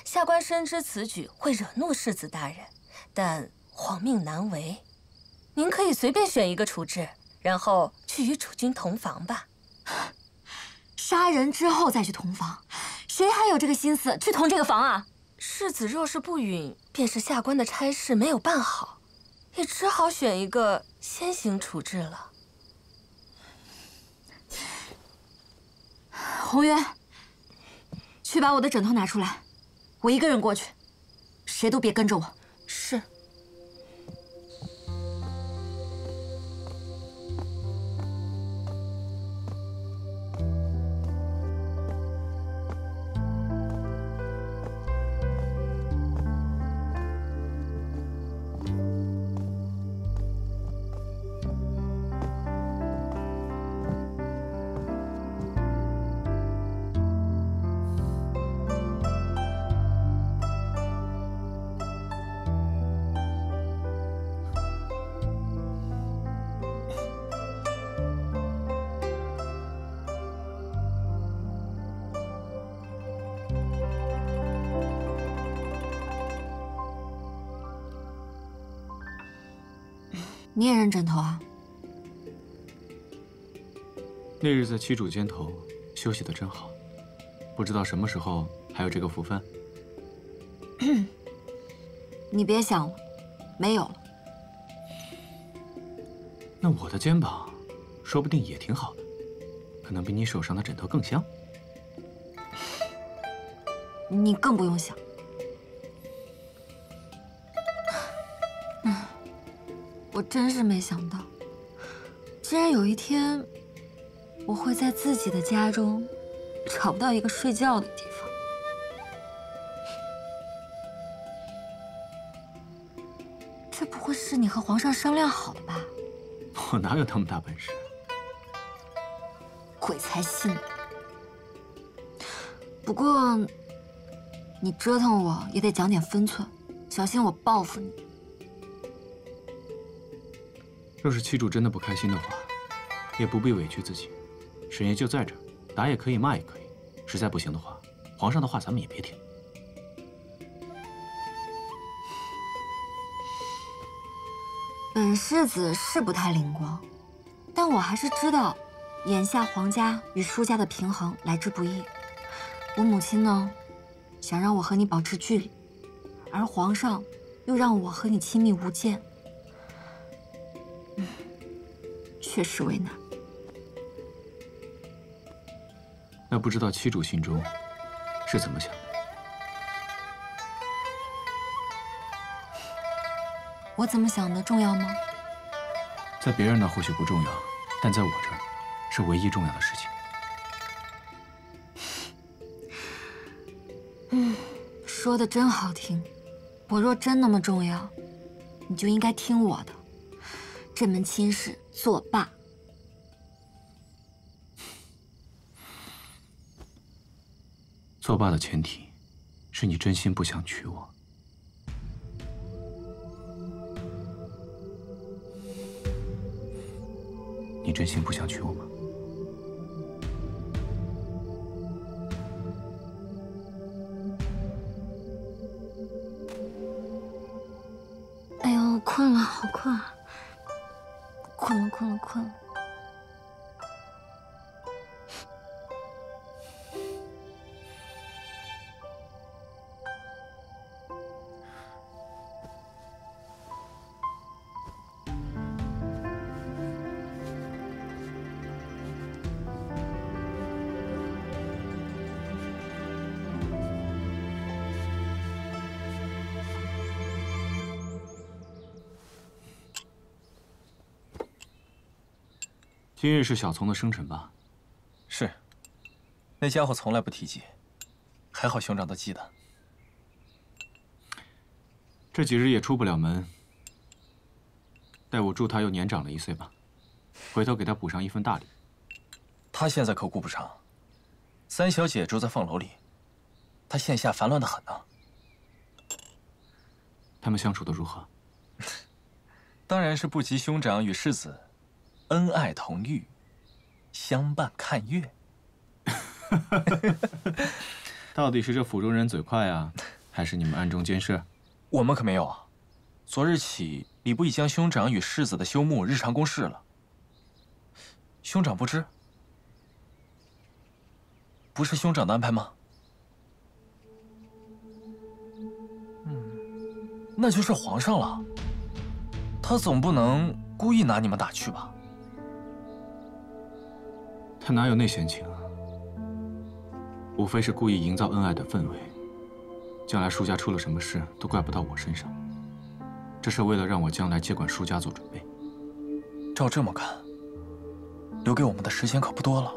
下官深知此举会惹怒世子大人，但皇命难违。您可以随便选一个处置，然后去与主君同房吧。杀人之后再去同房，谁还有这个心思去同这个房啊？世子若是不允，便是下官的差事没有办好，也只好选一个先行处置了。红渊，去把我的枕头拿出来，我一个人过去，谁都别跟着我。是。你也扔枕头啊？那日在妻主肩头休息得真好，不知道什么时候还有这个福分？你别想了，没有了。那我的肩膀，说不定也挺好的，可能比你手上的枕头更香。你更不用想。我真是没想到，竟然有一天，我会在自己的家中找不到一个睡觉的地方。这不会是你和皇上商量好的吧？我哪有那么大本事？鬼才信呢！不过，你折腾我也得讲点分寸，小心我报复你。若是七主真的不开心的话，也不必委屈自己。沈爷就在这儿，打也可以，骂也可以。实在不行的话，皇上的话咱们也别听。本世子是不太灵光，但我还是知道，眼下皇家与舒家的平衡来之不易。我母亲呢，想让我和你保持距离，而皇上又让我和你亲密无间。确实为难。那不知道七主心中是怎么想的？我怎么想的重要吗？在别人那或许不重要，但在我这儿是唯一重要的事情。说的真好听。我若真那么重要，你就应该听我的。这门亲事作罢。作罢的前提是你真心不想娶我。你真心不想娶我吗？哎呦，困了，好困啊！困了，困了，困了。今日是小从的生辰吧？是。那家伙从来不提及，还好兄长都记得。这几日也出不了门，待我祝他又年长了1岁吧，回头给他补上一份大礼。他现在可顾不上，三小姐住在凤楼里，他线下烦乱得很呢。他们相处的如何？当然是不及兄长与世子恩爱同浴，相伴看月。到底是这府中人嘴快啊，还是你们暗中监视？我们可没有啊！昨日起，礼部已将兄长与世子的休沐日常公示了。兄长不知？不是兄长的安排吗？那就是皇上了。他总不能故意拿你们打趣吧？他哪有那闲情啊？无非是故意营造恩爱的氛围，将来舒家出了什么事都怪不到我身上。这是为了让我将来接管舒家做准备。照这么看，留给我们的时间可不多了。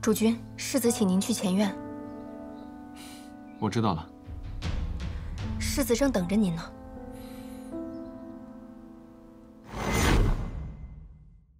主君，世子请您去前院。我知道了。世子正等着您呢。